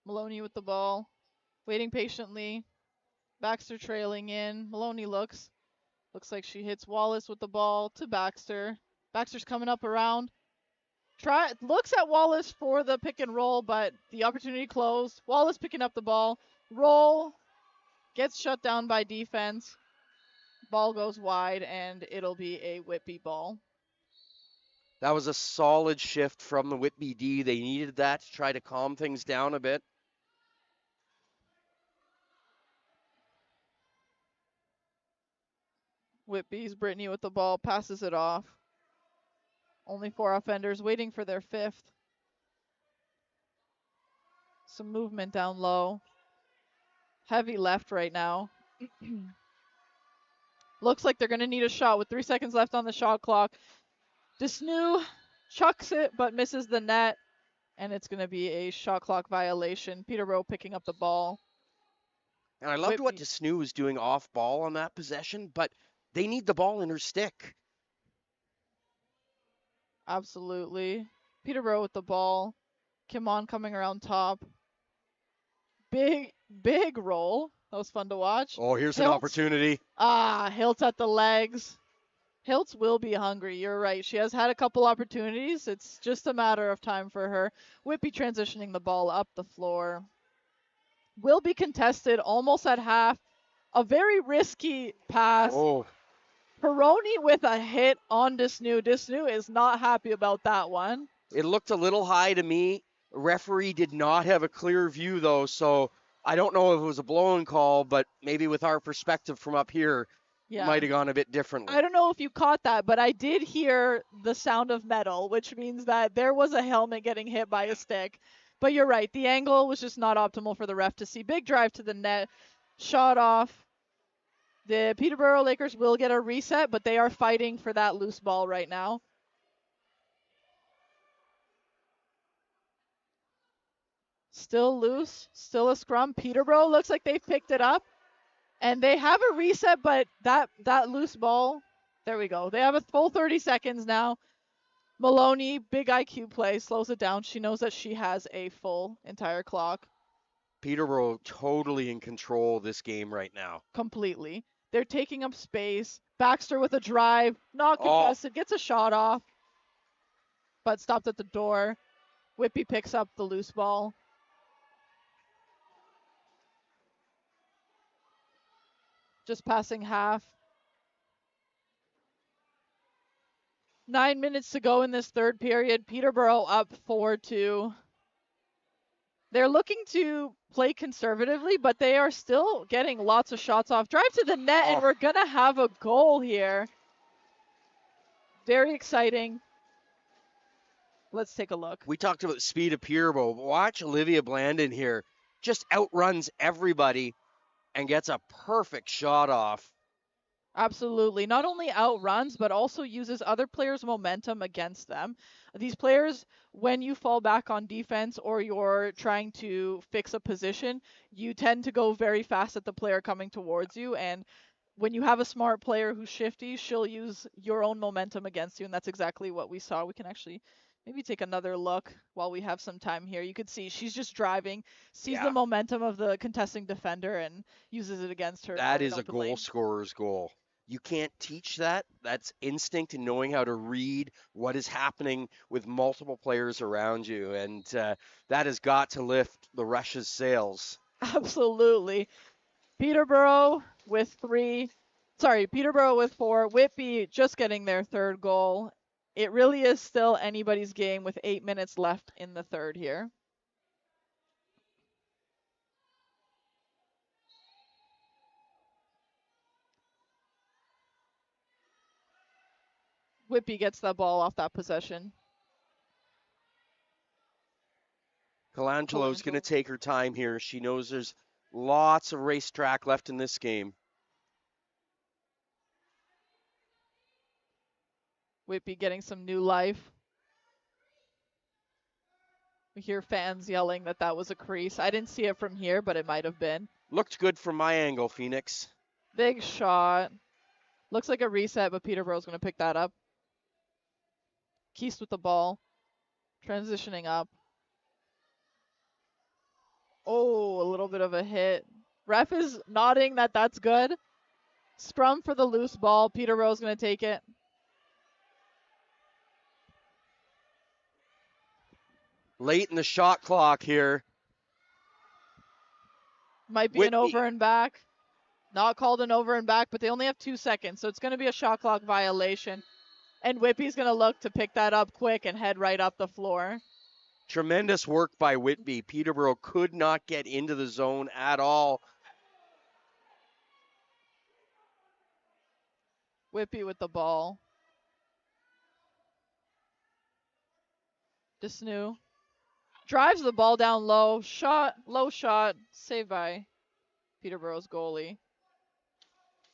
Maloney with the ball. Waiting patiently. Baxter trailing in. Maloney looks. Looks like she hits Wallace with the ball to Baxter. Baxter's coming up around. Looks at Wallace for the pick and roll, but the opportunity closed. Wallace picking up the ball. Roll. Gets shut down by defense. Ball goes wide, and it'll be a Whitby ball. That was a solid shift from the Whitby D. They needed that to try to calm things down a bit. Whitby's Brittany with the ball, passes it off. Only 4 offenders waiting for their 5th. Some movement down low. Heavy left right now. Looks like they're going to need a shot with 3 seconds left on the shot clock. Desnu chucks it but misses the net, and it's going to be a shot clock violation. Peterborough picking up the ball. And I loved what Desnu was doing off ball on that possession, but they need the ball in her stick. Absolutely. Peterborough with the ball. Kimon coming around top. Big roll. That was fun to watch. Oh, here's an opportunity. Hiltz at the legs. Hiltz will be hungry. You're right. She has had a couple opportunities. It's just a matter of time for her. Whitby transitioning the ball up the floor. Will be contested almost at half. A very risky pass. Oh. Peroni with a hit on Desnu. Desnu is not happy about that one. It looked a little high to me. Referee did not have a clear view, though, so I don't know if it was a blown call, but maybe with our perspective from up here, it might have gone a bit differently. I don't know if you caught that, but I did hear the sound of metal, which means that there was a helmet getting hit by a stick. But you're right, the angle was just not optimal for the ref to see. Big drive to the net, shot off. The Peterborough Lakers will get a reset, but they are fighting for that loose ball right now. Still loose, still a scrum. Peterborough looks like they've picked it up. And they have a reset, but that loose ball, there we go. They have a full 30 seconds now. Maloney, big IQ play, slows it down. She knows that she has a full entire clock. Peterborough totally in control of this game right now. Completely. They're taking up space. Baxter with a drive, not contested, gets a shot off, but stopped at the door. Whitby picks up the loose ball. Just passing half. 9 minutes to go in this third period. Peterborough up 4-2. They're looking to play conservatively, but they are still getting lots of shots off. Drive to the net, and we're going to have a goal here. Very exciting. Let's take a look. We talked about the speed of Peterborough. Watch Olivia Blandon here. Just outruns everybody and gets a perfect shot off. Absolutely. Not only outruns, but also uses other players' momentum against them. These players, when you fall back on defense or you're trying to fix a position, you tend to go very fast at the player coming towards you. And when you have a smart player who's shifty, she'll use your own momentum against you. And that's exactly what we saw. We can actually maybe take another look while we have some time here. You could see she's just driving, sees the momentum of the contesting defender, and uses it against her. That is a goal scorer's goal. You can't teach that. That's instinct and knowing how to read what is happening with multiple players around you. And that has got to lift the Rush's sails. Absolutely. Peterborough with 3. Sorry, Peterborough with 4. Whitby just getting their third goal. It really is still anybody's game with 8 minutes left in the third here. Whitby gets that ball off that possession. Colangelo's going to take her time here. She knows there's lots of racetrack left in this game. Whitby getting some new life. We hear fans yelling that was a crease. I didn't see it from here, but it might have been. Looked good from my angle, Phoenix. Big shot. Looks like a reset, but Peterborough's going to pick that up. Keast with the ball. Transitioning up. Oh, a little bit of a hit. Ref is nodding that's good. Scrum for the loose ball. Peterborough's going to take it. Late in the shot clock here. Might be an over and back. Not called an over and back, but they only have 2 seconds, so it's going to be a shot clock violation. And Whitby's going to look to pick that up quick and head right up the floor. Tremendous work by Whitby. Peterborough could not get into the zone at all. Whitby with the ball. Desnu drives the ball down low. Low shot. Saved by Peterborough's goalie.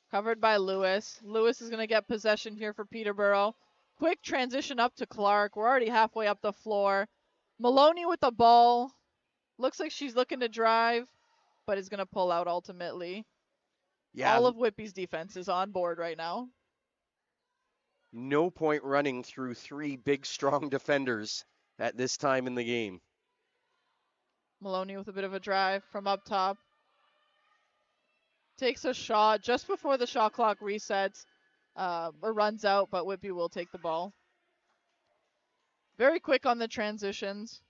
Covered by Lewis. Lewis is going to get possession here for Peterborough. Quick transition up to Clark. We're already halfway up the floor. Maloney with the ball. Looks like she's looking to drive, but is going to pull out ultimately. Yeah. All of Whitby's defense is on board right now. No point running through 3 big, strong defenders at this time in the game. Maloney with a bit of a drive from up top. Takes a shot just before the shot clock resets or runs out, but Whitby will take the ball. Very quick on the transitions.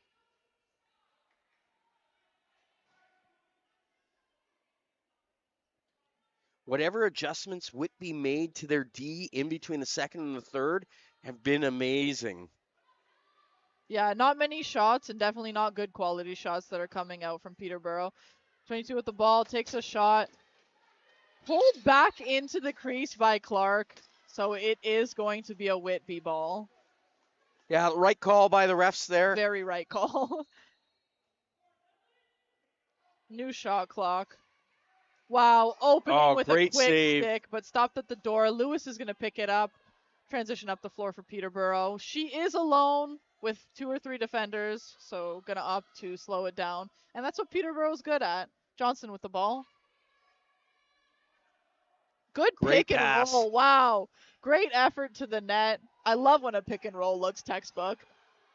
Whatever adjustments Whitby made to their D in between the second and the third have been amazing. Yeah, not many shots and definitely not good quality shots that are coming out from Peterborough. 22 with the ball, takes a shot. Pulled back into the crease by Clark, so it is going to be a Whitby ball. Yeah, right call by the refs there. Very right call. New shot clock. Wow, opening with a quick save. stick, but stopped at the door. Lewis is going to pick it up. Transition up the floor for Peterborough. She is alone with 2 or 3 defenders, so going to opt to slow it down. And that's what Peterborough's good at. Johnson with the ball. Good pick and roll. Wow. Great effort to the net. I love when a pick and roll looks textbook.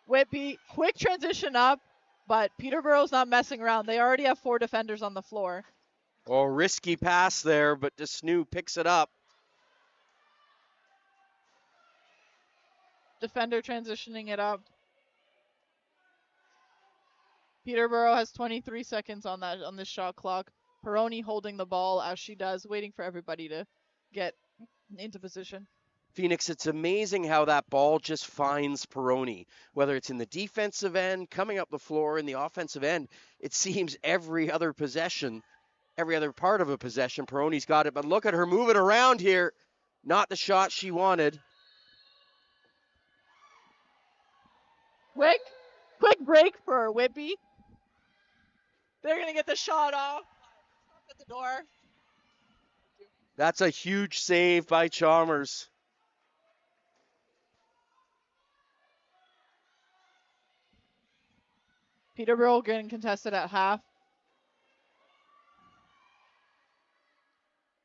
Whitby, quick transition up, but Peterborough's not messing around. They already have 4 defenders on the floor. Oh, risky pass there, but Desnu picks it up. Defender transitioning it up. Peterborough has 23 seconds on this shot clock. Peroni holding the ball as she does, waiting for everybody to get into position. Phoenix, it's amazing how that ball just finds Peroni. Whether it's in the defensive end, coming up the floor, in the offensive end, it seems every other possession, every other part of a possession, Peroni's got it. But look at her moving around here. Not the shot she wanted. Quick break for Whitby. They're going to get the shot off. At the door. That's a huge save by Chalmers. Peterborough getting contested at half.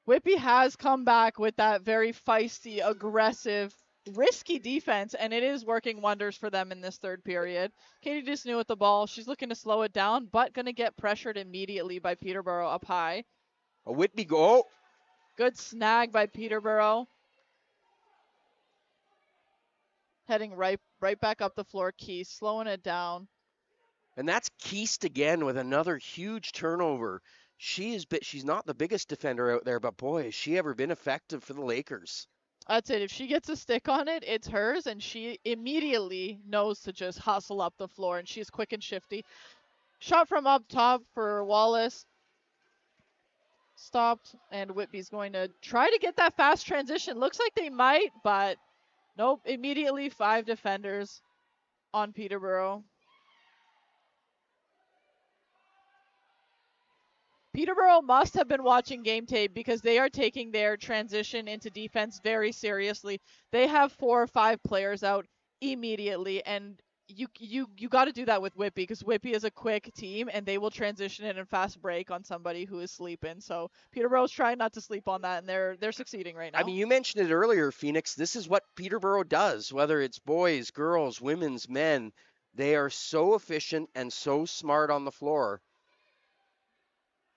Whitby has come back with that very feisty, aggressive, risky defense, and it is working wonders for them in this third period. Katie Desnu with the ball. She's looking to slow it down, but going to get pressured immediately by Peterborough up high. A Whitby goal. Good snag by Peterborough. Heading right back up the floor. Keys slowing it down. And that's Keast again with another huge turnover. She's not the biggest defender out there, but boy, has she ever been effective for the Lakers. That's it. If she gets a stick on it, it's hers, and she immediately knows to just hustle up the floor, and she's quick and shifty. Shot from up top for Wallace. Stopped, and Whitby's going to try to get that fast transition. Looks like they might, but nope. Immediately 5 defenders on Peterborough. Peterborough must have been watching game tape because they are taking their transition into defense very seriously. They have 4 or 5 players out immediately, and you got to do that with Whitby because Whitby is a quick team and they will transition in a fast break on somebody who is sleeping. So Peterborough's trying not to sleep on that, and they're succeeding right now. I mean, you mentioned it earlier, Phoenix. This is what Peterborough does, whether it's boys, girls, women's, men. They are so efficient and so smart on the floor.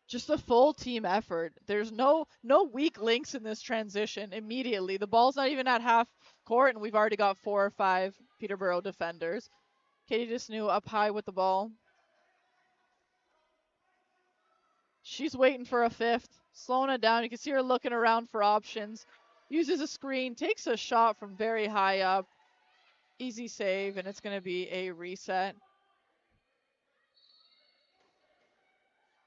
Just a full team effort. There's no weak links in this transition immediately. The ball's not even at half court, and we've already got 4 or 5 Peterborough defenders. Katie Disnew up high with the ball. She's waiting for a 5th, slowing it down. You can see her looking around for options. Uses a screen, takes a shot from very high up. Easy save, and it's going to be a reset.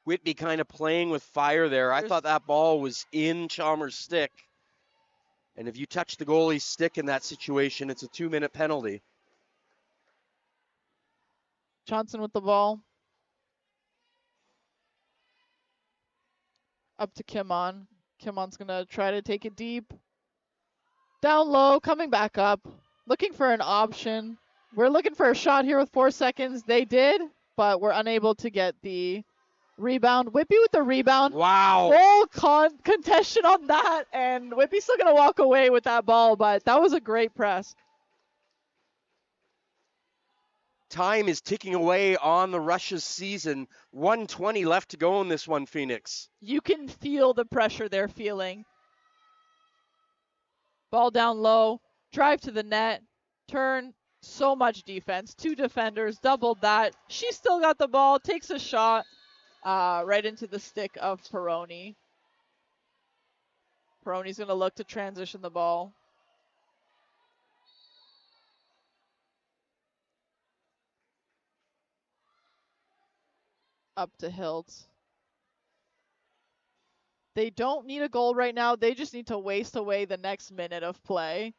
Whitby kind of playing with fire there. I thought that ball was in Chalmers' stick. And if you touch the goalie's stick in that situation, it's a 2-minute penalty. Johnson with the ball. Up to Kimon. Kimon's going to try to take it deep. Down low, coming back up. Looking for an option. We're looking for a shot here with 4 seconds. They did, but we're unable to get the rebound. Whitby with the rebound. Wow. Full contention on that, and Whitby's still going to walk away with that ball, but that was a great press. Time is ticking away on the Russia's season. 1:20 left to go in this one, Phoenix. You can feel the pressure they're feeling. Ball down low, drive to the net, turn, so much defense. 2 defenders, doubled that. She still got the ball, takes a shot right into the stick of Peroni. Peroni's going to look to transition the ball. Up to Hiltz. They don't need a goal right now. They just need to waste away the next minute of play.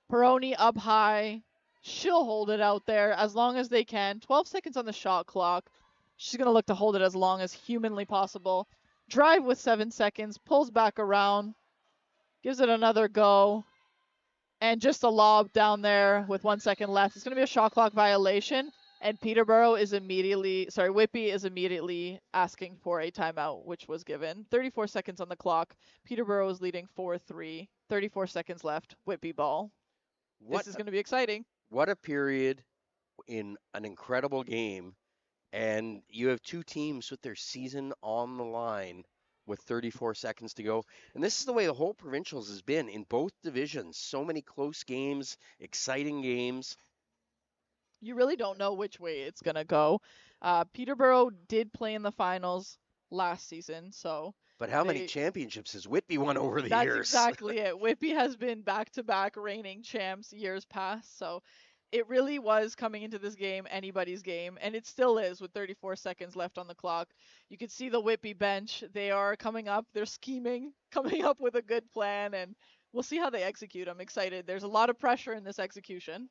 Peroni up high. She'll hold it out there as long as they can. 12 seconds on the shot clock. She's going to look to hold it as long as humanly possible. Drive with 7 seconds. Pulls back around. Gives it another go. And just a lob down there with 1 second left. It's going to be a shot clock violation. And Whitby is immediately asking for a timeout, which was given. 34 seconds on the clock. Peterborough is leading 4-3. 34 seconds left. Whitby ball. This is going to be exciting. What a period in an incredible game. And you have 2 teams with their season on the line with 34 seconds to go. And this is the way the whole Provincials has been in both divisions. So many close games, exciting games. You really don't know which way it's going to go. Peterborough did play in the finals last season, so. But how many championships has Whitby won over the years? That's exactly it. Whitby has been back-to-back reigning champs years past, so it really was coming into this game anybody's game, and it still is with 34 seconds left on the clock. You can see the Whitby bench. They are coming up. They're scheming, coming up with a good plan, and we'll see how they execute. I'm excited. There's a lot of pressure in this execution.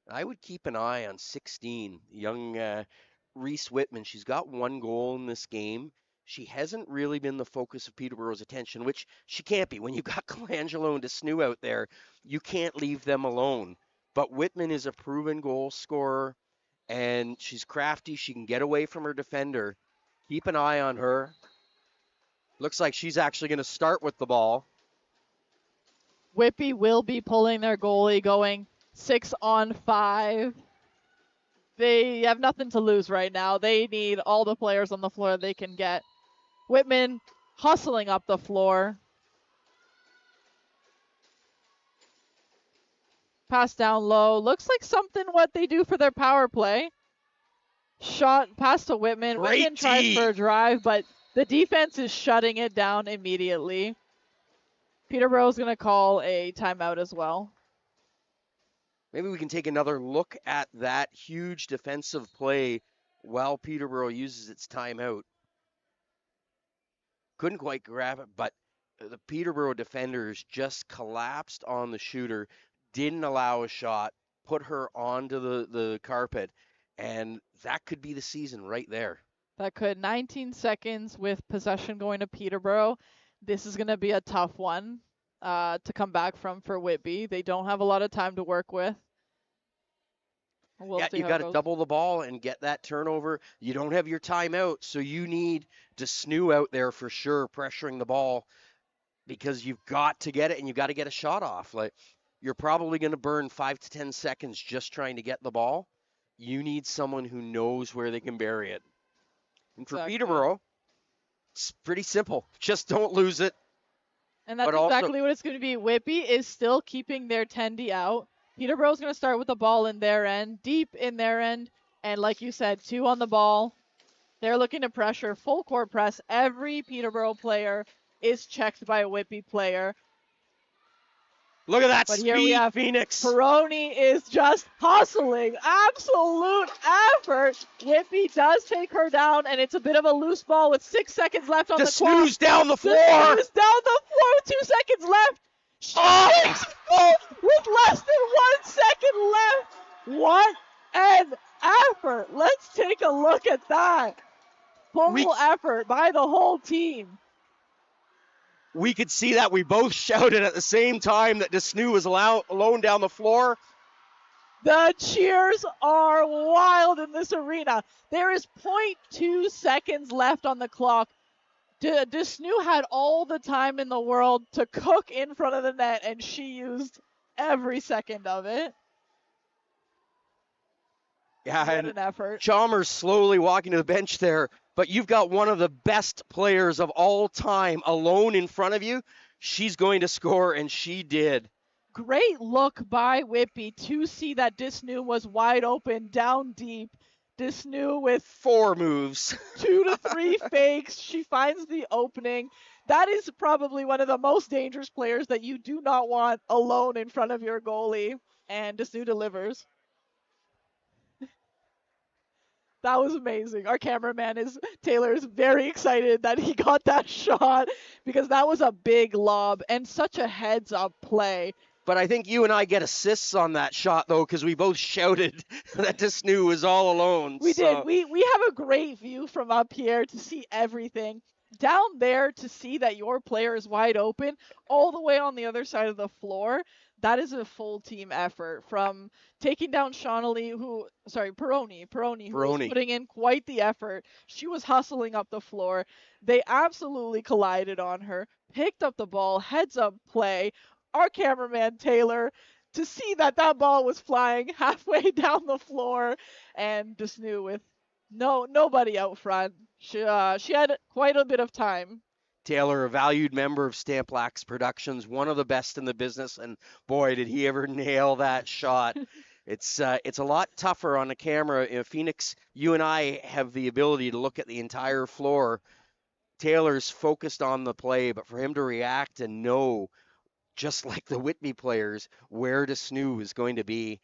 I would keep an eye on 16, young Reese Whitman. She's got 1 goal in this game. She hasn't really been the focus of Peterborough's attention, which she can't be. When you've got Colangelo and Disnew out there, you can't leave them alone. But Whitman is a proven goal scorer, and she's crafty. She can get away from her defender. Keep an eye on her. Looks like she's actually going to start with the ball. Whitby will be pulling their goalie, going 6-on-5. They have nothing to lose right now. They need all the players on the floor they can get. Whitman hustling up the floor. Pass down low. Looks like something what they do for their power play. Shot pass to Whitman. Great Whitman tries for D. a drive, but the defense is shutting it down immediately. Peterborough's going to call a timeout as well. Maybe we can take another look at that huge defensive play while Peterborough uses its timeout. Couldn't quite grab it, but the Peterborough defenders just collapsed on the shooter, didn't allow a shot, put her onto the carpet, and that could be the season right there. That could 19 seconds with possession going to Peterborough. This is going to be a tough one to come back from for Whitby. They don't have a lot of time to work with. We'll see You how got it to goes. double the ball and get that turnover. You don't have your timeout, so you need to snoo out there for sure, pressuring the ball because you've got to get it and you've got to get a shot off. Like you're probably going to burn 5 to 10 seconds just trying to get the ball. You need someone who knows where they can bury it. And for Exactly. Peterborough, it's pretty simple. Just don't lose it. And that's But also- exactly what it's going to be. Whitby is still keeping their 10D out. Peterborough's going to start with the ball in their end, deep in their end. And like you said, 2 on the ball. They're looking to pressure, full court press. Every Peterborough player is checked by a Whitby player. Look at that But speed, here we have Phoenix. Peroni is just hustling. Absolute effort. Whitby does take her down, and it's a bit of a loose ball with 6 seconds left on The the clock. snooze down the floor. Snooze down the floor with 2 seconds left. She makes it with less than 1 second left. What an effort. Let's take a look at that. Full effort by the whole team. We could see that. We both shouted at the same time that Desnu was alone down the floor. The cheers are wild in this arena. There is 0.2 seconds left on the clock. Desnu had all the time in the world to cook in front of the net, and she used every second of it. Yeah, What and an effort. Chalmers slowly walking to the bench there, but you've got one of the best players of all time alone in front of you. She's going to score, and she did. Great look by Whitby to see that Desnu was wide open, down deep. Desnu with 4 moves. 2 to 3 fakes. She finds the opening. That is probably one of the most dangerous players that you do not want alone in front of your goalie. And Desnu delivers. That was amazing. Our cameraman Taylor is very excited that he got that shot because that was a big lob and such a heads up play. But I think you and I get assists on that shot, though, because we both shouted that Desnu was all alone. We did. We have a great view from up here to see everything. Down there to see that your player is wide open all the way on the other side of the floor. That is a full team effort from taking down Peroni, who was putting in quite the effort. She was hustling up the floor. They absolutely collided on her, picked up the ball, heads up play. Our cameraman Taylor to see that ball was flying halfway down the floor, and Desnu with nobody out front. She had quite a bit of time. Taylor, a valued member of Stamplax Productions, one of the best in the business, and boy, did he ever nail that shot. It's a lot tougher on the camera. You know, Phoenix, you and I have the ability to look at the entire floor. Taylor's focused on the play, but for him to react and know, just like the Whitby players, where Desnu is going to be.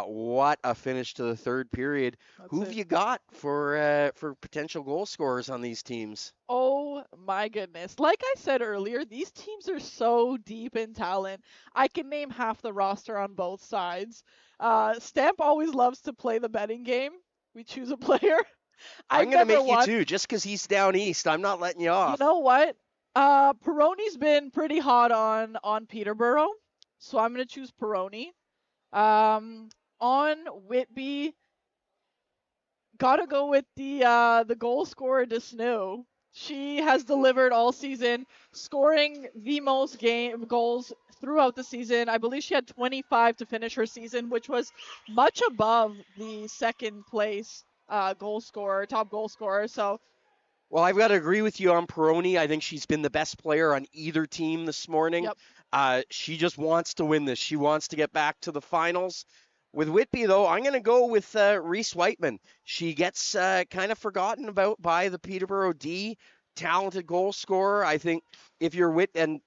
What a finish to the third period. Who have you got for potential goal scorers on these teams? Oh my goodness. Like I said earlier, these teams are so deep in talent. I can name half the roster on both sides. Stamp always loves to play the betting game. We choose a player. I'm going to make you too, just because he's down east. I'm not letting you off. You know what? Peroni's been pretty hot on Peterborough, so I'm going to choose Peroni. On Whitby, gotta go with the goal scorer Desnu. She has delivered all season, scoring the most goals throughout the season. I believe she had 25 to finish her season, which was much above the second place goal scorer, top goal scorer. So, Well, I've got to agree with you on Peroni. I think she's been the best player on either team this morning. yep, She just wants to win this. She wants to get back to the finals. With Whitby, though, I'm going to go with Reese Whiteman. She gets kind of forgotten about by the Peterborough D. Talented goal scorer. I think if you're and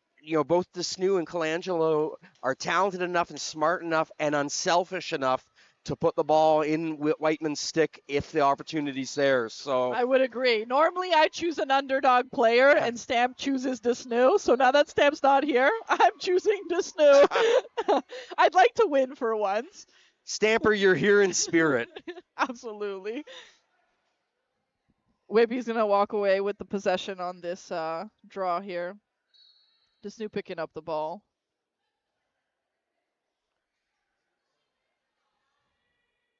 both Desnu and Colangelo are talented enough and smart enough and unselfish enough to put the ball in Whiteman's stick if the opportunity's there. So I would agree. Normally, I choose an underdog player, and Stamp chooses Desnu. So now that Stamp's not here, I'm choosing Desnu. I'd like to win for once. Stamper, you're here in spirit. Absolutely. Whitby's going to walk away with the possession on this draw here. Desnu picking up the ball.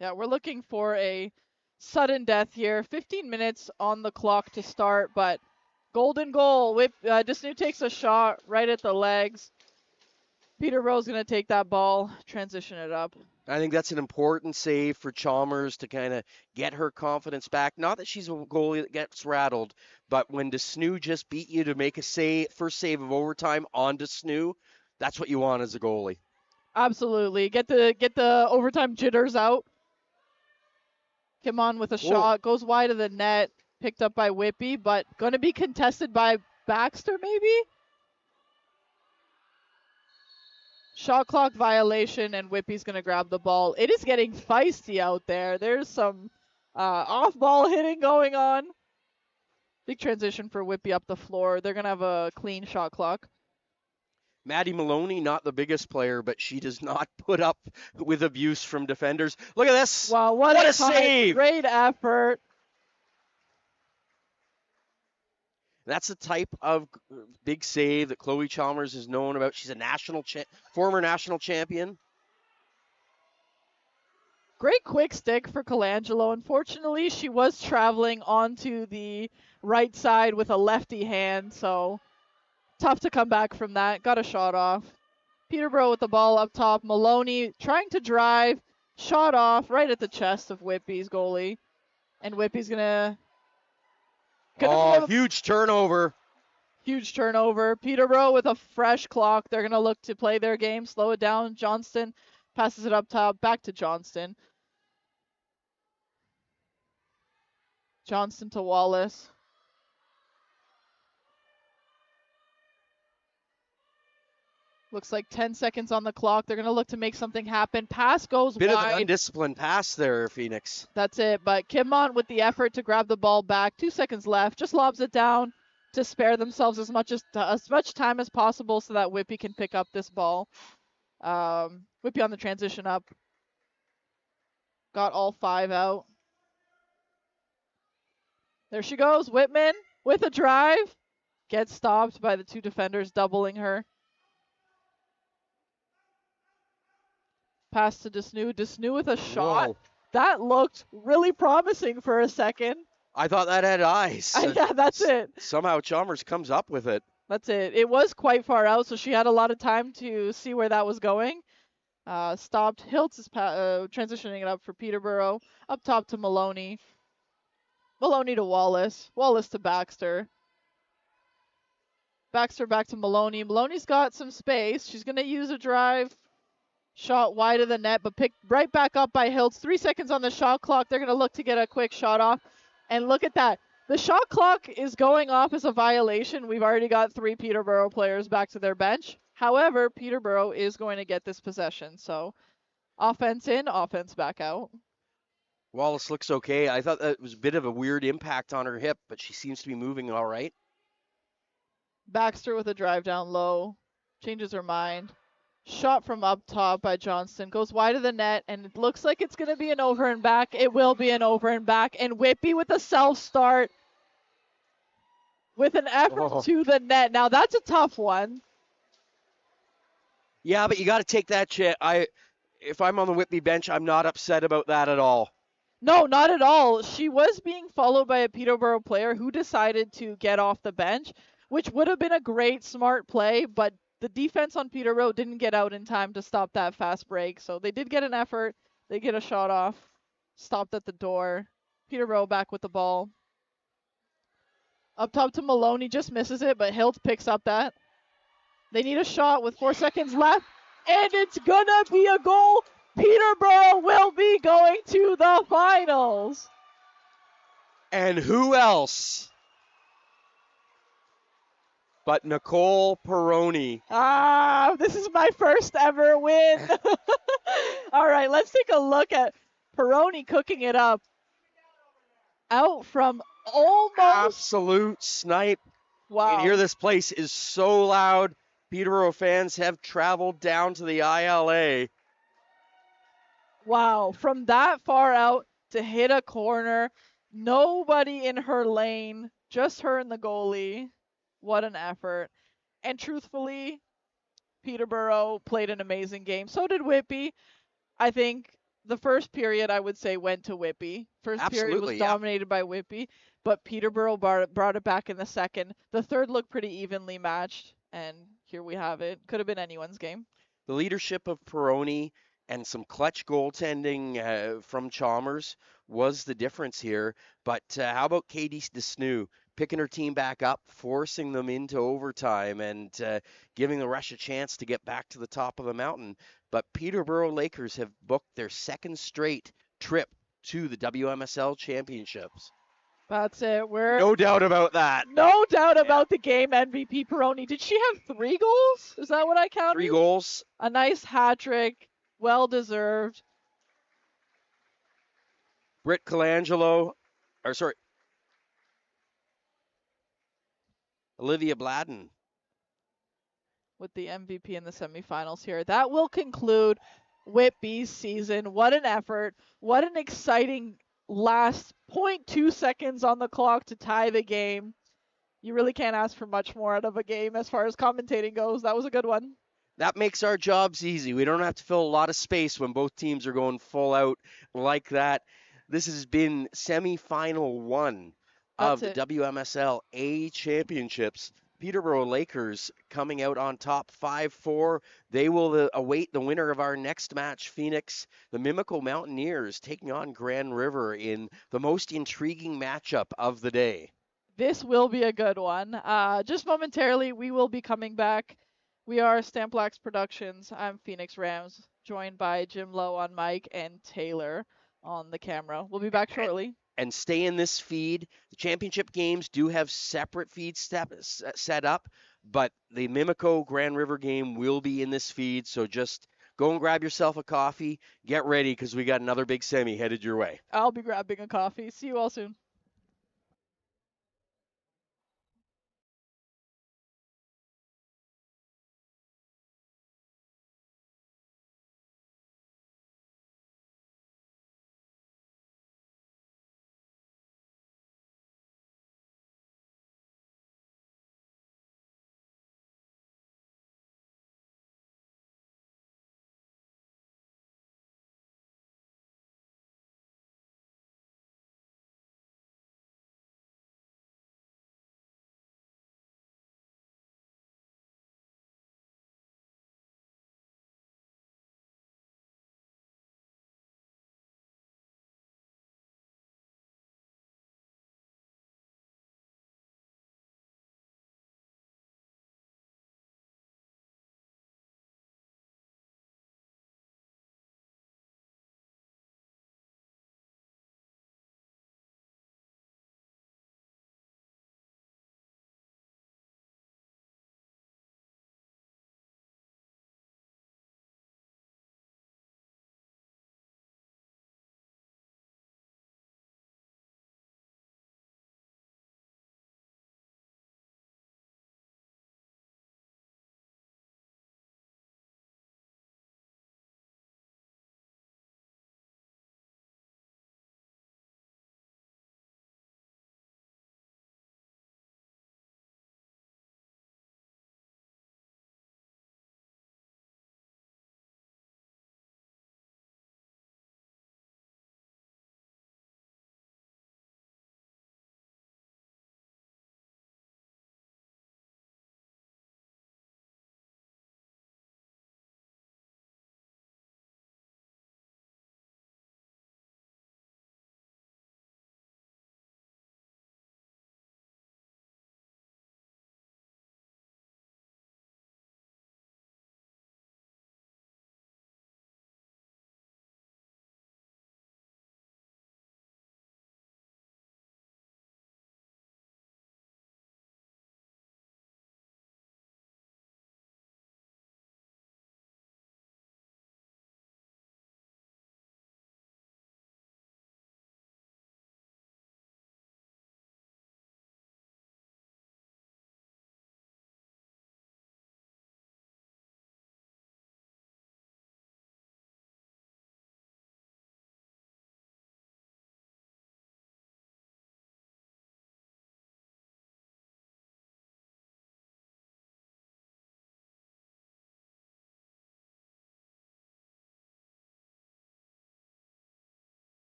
Yeah, we're looking for a sudden death here. 15 minutes on the clock to start, but golden goal. Desnu takes a shot right at the legs. Peterborough's going to take that ball, transition it up. I think that's an important save for Chalmers to kind of get her confidence back. Not that she's a goalie that gets rattled, but when Desnu just beat you to make a first save of overtime on Desnu, that's what you want as a goalie. Absolutely. Get the overtime jitters out. Come on with a shot. Goes wide of the net. Picked up by Whitby, but going to be contested by Baxter maybe? Shot clock violation, and Whitby's going to grab the ball. It is getting feisty out there. There's some off-ball hitting going on. Big transition for Whitby up the floor. They're going to have a clean shot clock. Maddie Maloney, not the biggest player, but she does not put up with abuse from defenders. Look at this. Wow, what a save. Great effort. That's the type of big save that Chloe Chalmers is known about. She's a former national champion. Great quick stick for Colangelo. Unfortunately, she was traveling onto the right side with a lefty hand, so tough to come back from that. Got a shot off. Peterborough with the ball up top. Maloney trying to drive. Shot off right at the chest of Whitby's goalie. And Whitby's gonna huge turnover. Huge turnover. Peterborough with a fresh clock. They're going to look to play their game, slow it down. Johnston passes it up top, back to Johnston. Johnston to Wallace. Looks like 10 seconds on the clock. They're going to look to make something happen. Pass goes Bit wide. of an undisciplined pass there, Phoenix. That's it. But Kimmon with the effort to grab the ball back. 2 seconds left. Just lobs it down to spare themselves as much time as possible so that Whitby can pick up this ball. Whitby on the transition up. Got all 5 out. There she goes. Whitman with a drive. Gets stopped by the 2 defenders doubling her. Pass to Desnu. Desnu with a shot. Whoa. That looked really promising for a second. I thought that had eyes. Yeah, that's it. Somehow Chalmers comes up with it. That's it. It was quite far out, so she had a lot of time to see where that was going. Stopped. Hiltz is transitioning it up for Peterborough. Up top to Maloney. Maloney to Wallace. Wallace to Baxter. Baxter back to Maloney. Maloney's got some space. She's going to use a drive. Shot wide of the net, but picked right back up by Hiltz. 3 seconds on the shot clock. They're going to look to get a quick shot off. And look at that. The shot clock is going off as a violation. We've already got 3 Peterborough players back to their bench. However, Peterborough is going to get this possession. So offense in, offense back out. Wallace looks okay. I thought that was a bit of a weird impact on her hip, but she seems to be moving all right. Baxter with a drive down low. Changes her mind. Shot from up top by Johnston. Goes wide of the net, and it looks like it's going to be an over and back. It will be an over and back. And Whitby with a self-start with an effort to the net. Now, that's a tough one. Yeah, but you got to take that chance. If I'm on the Whitby bench, I'm not upset about that at all. No, not at all. She was being followed by a Peterborough player who decided to get off the bench, which would have been a great, smart play, but the defense on Peterborough didn't get out in time to stop that fast break. So they did get an effort. They get a shot off, stopped at the door. Peterborough back with the ball. Up top to Maloney, just misses it, but Hilt picks up that. They need a shot with 4 seconds left, and it's gonna be a goal. Peterborough will be going to the finals. And who else but Nicole Peroni? Ah, this is my first ever win. All right, let's take a look at Peroni cooking it up. Out from almost. Absolute snipe. Wow. You can hear this place is so loud. Peterborough fans have traveled down to the ILA. Wow, from that far out to hit a corner, nobody in her lane, just her and the goalie. What an effort. And truthfully, Peterborough played an amazing game. So did Whitby. I think the first period, I would say, went to Whitby. First period was Absolutely, yeah. dominated by Whitby, but Peterborough brought it back in the second. The third looked pretty evenly matched, and here we have it. Could have been anyone's game. The leadership of Peroni and some clutch goaltending from Chalmers was the difference here. But how about Katie DeSnew picking her team back up, forcing them into overtime, and giving the Rush a chance to get back to the top of the mountain? But Peterborough Lakers have booked their second straight trip to the WMSL Championships. That's it. We're No doubt about that. no doubt about the game MVP Peroni. Did she have 3 goals? Is that what I counted? 3 goals. A nice hat trick, well deserved. Britt Colangelo, or sorry, Olivia Bladden. With the MVP in the semifinals here. That will conclude Whitby's season. What an effort. What an exciting last 0.2 seconds on the clock to tie the game. You really can't ask for much more out of a game as far as commentating goes. That was a good one. That makes our jobs easy. We don't have to fill a lot of space when both teams are going full out like that. This has been semifinal 1 of the WMSL A Championships. Peterborough Lakers coming out on top 5-4. They will await the winner of our next match, Phoenix. The Mimico Mountaineers taking on Grand River in the most intriguing matchup of the day. This will be a good one. Just momentarily, we will be coming back. We are Stamplax Productions. I'm Phoenix Rams, joined by Jim Lowe on mic and Taylor on the camera. We'll be back shortly. And stay in this feed. The championship games do have separate feeds set up, but the Mimico Grand River game will be in this feed. So just go and grab yourself a coffee. Get ready because we got another big semi headed your way. I'll be grabbing a coffee. See you all soon.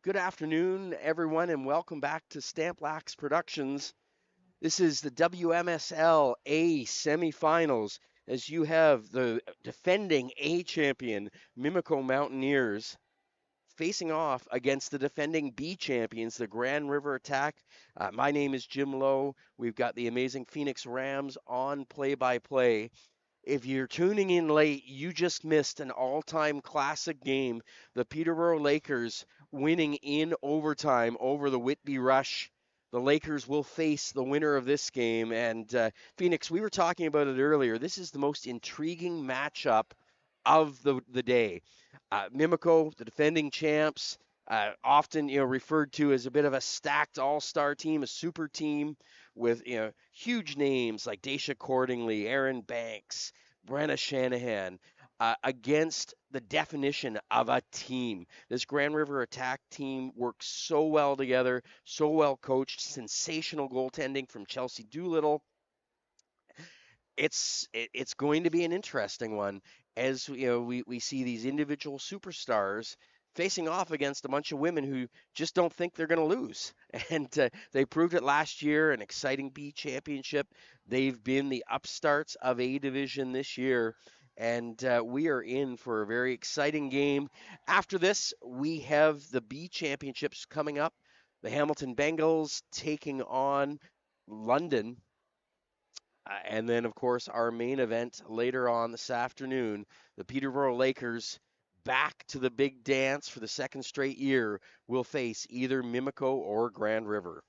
Good afternoon, everyone, and welcome back to Stamp Lax Productions. This is the WMSL A Semifinals as you have the defending A champion, Mimico Mountaineers, facing off against the defending B champions, the Grand River Attack. My name is Jim Lowe. We've got the amazing Phoenix Rams on play by play. If you're tuning in late, you just missed an all time classic game. The Peterborough Lakers winning in overtime over the Whitby Rush. The Lakers will face the winner of this game. And Phoenix, we were talking about it earlier. This is the most intriguing matchup of the day. Mimico, the defending champs, often referred to as a bit of a stacked all-star team, a super team with huge names like Daisha Cordingley, Aaron Banks, Brenna Shanahan, against the definition of a team. This Grand River Attack team works so well together, so well coached, sensational goaltending from Chelsea Doolittle. It's going to be an interesting one as we see these individual superstars facing off against a bunch of women who just don't think they're going to lose. And they proved it last year, an exciting B championship. They've been the upstarts of A division this year. And we are in for a very exciting game. After this, we have the B championships coming up. The Hamilton Bengals taking on London, and then, of course, our main event later on this afternoon, the Peterborough Lakers, back to the big dance for the second straight year, will face either Mimico or Grand River.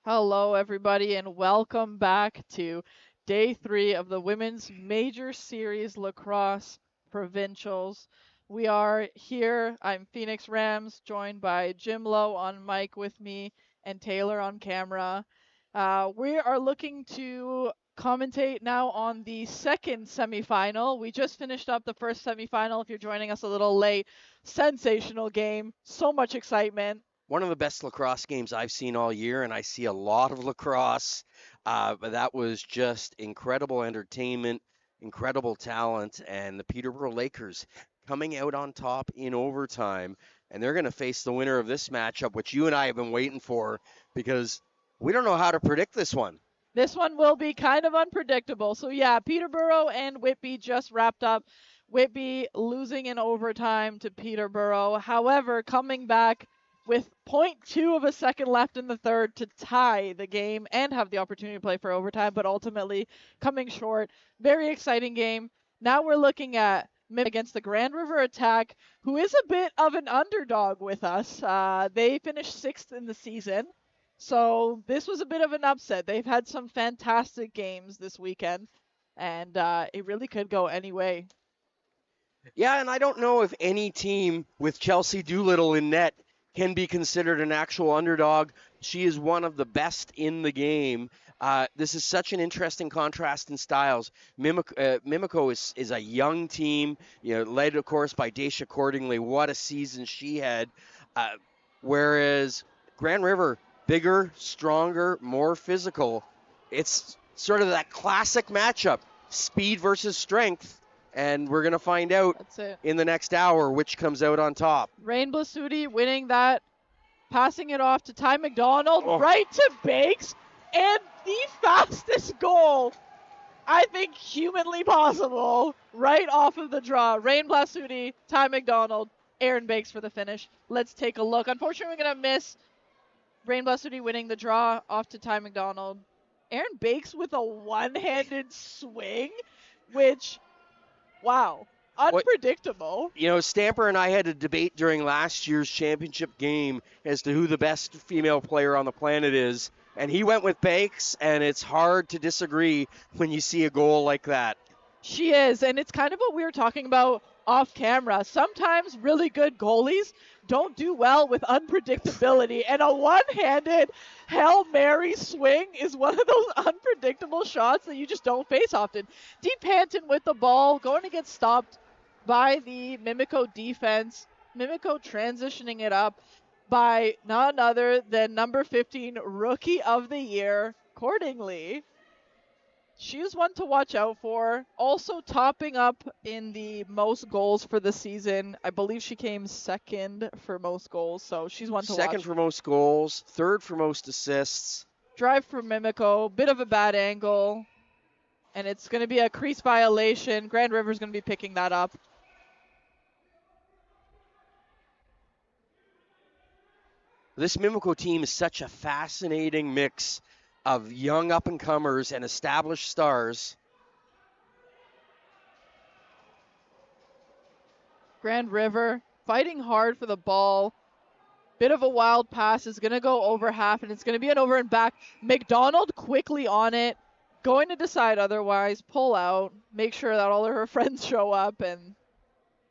Hello, everybody, and welcome back to day 3 of the Women's Major Series Lacrosse Provincials. We are here. I'm Phoenix Rams, joined by Jim Lowe on mic with me and Taylor on camera. We are looking to commentate now on the second semifinal. We just finished up the first semifinal. If you're joining us a little late, sensational game, so much excitement. One of the best lacrosse games I've seen all year, and I see a lot of lacrosse. But that was just incredible entertainment, incredible talent, and the Peterborough Lakers coming out on top in overtime. And they're going to face the winner of this matchup, which you and I have been waiting for because we don't know how to predict this one. This one will be kind of unpredictable. So yeah, Peterborough and Whitby just wrapped up. Whitby losing in overtime to Peterborough. However, coming back with 0.2 of a second left in the third to tie the game and have the opportunity to play for overtime, but ultimately coming short. Very exciting game. Now we're looking at against the Grand River Attack, who is a bit of an underdog with us. They finished 6th in the season. So this was a bit of an upset. They've had some fantastic games this weekend, and it really could go any way. Yeah, and I don't know if any team with Chelsea Doolittle in net can be considered an actual underdog. She is one of the best in the game. This is such an interesting contrast in styles. Mimico is a young team, led of course by Dacia Cordingley. What a season she had. Whereas Grand River, bigger, stronger, more physical. It's sort of that classic matchup, speed versus strength. And we're going to find out in the next hour which comes out on top. Rain Blasuti winning that, passing it off to Ty McDonald, right to Bakes, and the fastest goal, I think humanly possible, right off of the draw. Rain Blasuti, Ty McDonald, Aaron Bakes for the finish. Let's take a look. Unfortunately, we're going to miss Rain Blasuti winning the draw off to Ty McDonald. Aaron Bakes with a one-handed swing, which... wow. Unpredictable. Stamper and I had a debate during last year's championship game as to who the best female player on the planet is. And he went with Bakes, and it's hard to disagree when you see a goal like that. She is, and it's kind of what we were talking about off camera. Sometimes really good goalies don't do well with unpredictability, and a one-handed Hail Mary swing is one of those unpredictable shots that you just don't face often. Deep Panton with the ball, going to get stopped by the Mimico defense. Mimico transitioning it up by none other than number 15 Rookie of the Year, Cordingley. She's one to watch out for. Also topping up in the most goals for the season. I believe she came second for most goals, so she's one to watch. Second for most goals, third for most assists. Drive for Mimico, bit of a bad angle, and it's going to be a crease violation. Grand River's going to be picking that up. This Mimico team is such a fascinating mix of young up-and-comers and established stars. Grand River fighting hard for the ball. Bit of a wild pass is going to go over half, and it's going to be an over and back. McDonald quickly on it, going to decide otherwise, pull out, make sure that all of her friends show up, and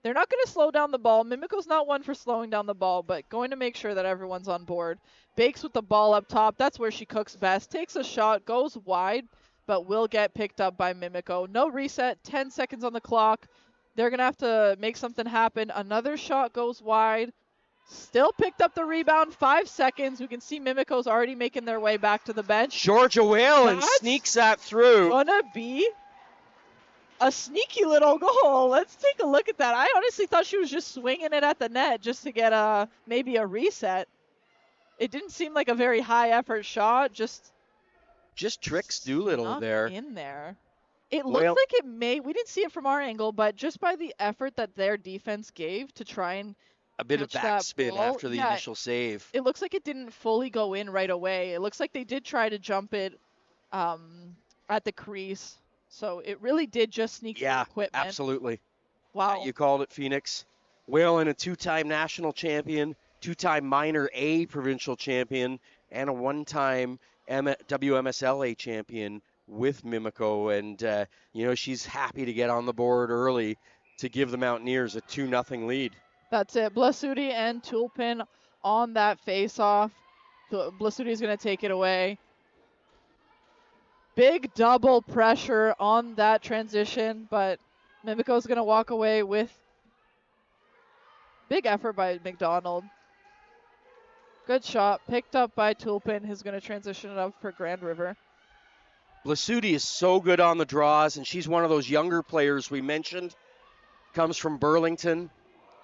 they're not going to slow down the ball. Mimico's not one for slowing down the ball, but going to make sure that everyone's on board. Bakes with the ball up top. That's where she cooks best. Takes a shot, goes wide, but will get picked up by Mimico. No reset, 10 seconds on the clock. They're going to have to make something happen. Another shot goes wide. Still picked up the rebound, 5 seconds. We can see Mimico's already making their way back to the bench. Georgia Whalen sneaks that through. Gonna be a sneaky little goal. Let's take a look at that. I honestly thought she was just swinging it at the net just to get maybe a reset. It didn't seem like a very high effort shot. Just tricks Doolittle there. In there. It looked like it may. We didn't see it from our angle, but just by the effort that their defense gave to try and a bit of backspin after the initial save. It looks like it didn't fully go in right away. It looks like they did try to jump it at the crease. So it really did just sneak through equipment. Yeah, absolutely. Wow. You called it, Phoenix. Whalen, a two-time national champion, two-time minor A provincial champion, and a one-time WMSLA champion with Mimico. And, she's happy to get on the board early to give the Mountaineers a 2-0 lead. That's it. Blasuti and Tulpin on that face-off. Blasuti is going to take it away. Big double pressure on that transition, but Mimico is going to walk away with big effort by McDonald. Good shot, picked up by Tulpin, who's going to transition it up for Grand River. Blasuti is so good on the draws, and she's one of those younger players we mentioned. Comes from Burlington.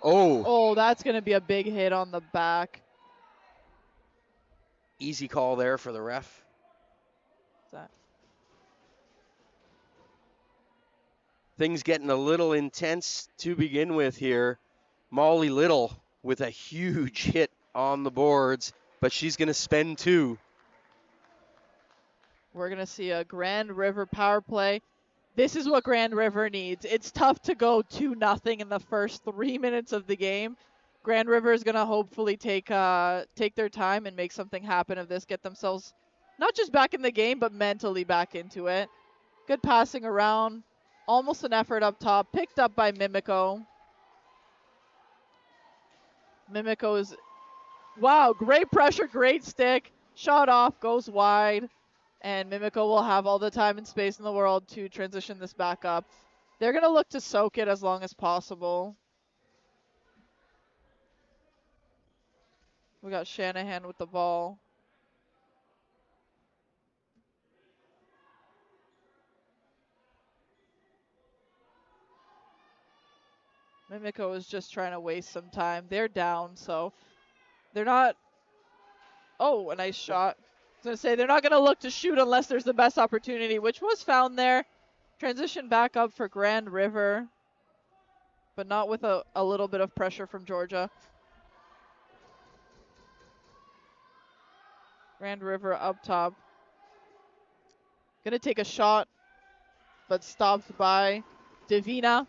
Oh, that's going to be a big hit on the back. Easy call there for the ref. That. Things getting a little intense to begin with here. Molly Little with a huge hit on the boards, but she's going to spend 2. We're going to see a Grand River power play. This is what Grand River needs. It's tough to go 2-0 in the first 3 minutes of the game. Grand River is going to hopefully take their time and make something happen of this, get themselves not just back in the game, but mentally back into it. Good passing around. Almost an effort up top. Picked up by Mimico. Mimico is, wow, great pressure, great stick. Shot off, goes wide. And Mimico will have all the time and space in the world to transition this back up. They're going to look to soak it as long as possible. We got Shanahan with the ball. Mimico is just trying to waste some time. They're down, so they're not. Oh, a nice shot. I was going to say, they're not going to look to shoot unless there's the best opportunity, which was found there. Transition back up for Grand River, but not with a little bit of pressure from Georgia. Grand River up top. Going to take a shot, but stopped by Divina.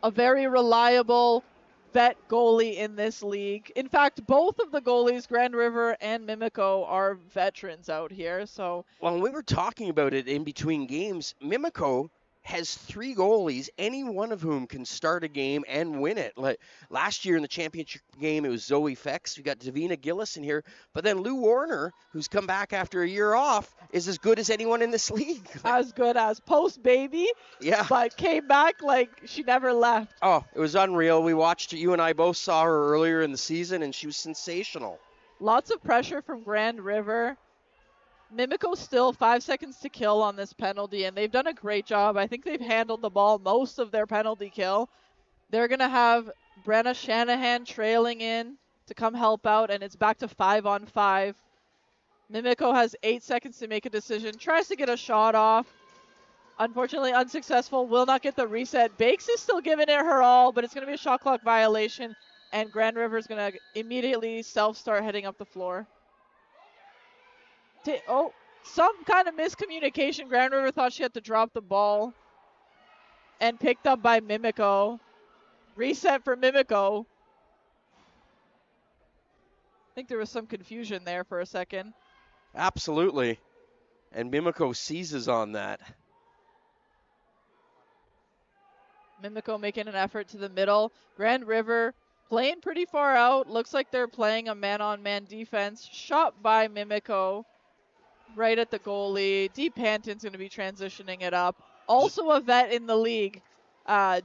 A very reliable vet goalie in this league. In fact, both of the goalies, Grand River and Mimico, are veterans out here. So, well, we were talking about it in between games. Mimico has 3 goalies, any one of whom can start a game and win it. Like last year in the championship game, it was Zoe Fex. We got Davina Gillis in here, but then Lou Warner, who's come back after a year off, is as good as anyone in this league. As good as post baby, yeah, but came back like she never left. Oh, it was unreal. We watched her. You and I both saw her earlier in the season, and she was sensational. Lots of pressure from Grand River. Mimico still 5 seconds to kill on this penalty, and they've done a great job. I think they've handled the ball most of their penalty kill. They're going to have Brenna Shanahan trailing in to come help out, and it's back to 5-on-5. Mimico has 8 seconds to make a decision. Tries to get a shot off. Unfortunately unsuccessful. Will not get the reset. Bakes is still giving it her all, but it's going to be a shot clock violation, and Grand River is going to immediately self-start heading up the floor. Some kind of miscommunication. Grand River thought she had to drop the ball, and picked up by Mimico. Reset for Mimico. I think there was some confusion there for a second. Absolutely. And Mimico seizes on that. Mimico making an effort to the middle. Grand River playing pretty far out. Looks like they're playing a man-on-man defense. Shot by Mimico right at the goalie. Dee Panton's going to be transitioning it up. Also a vet in the league.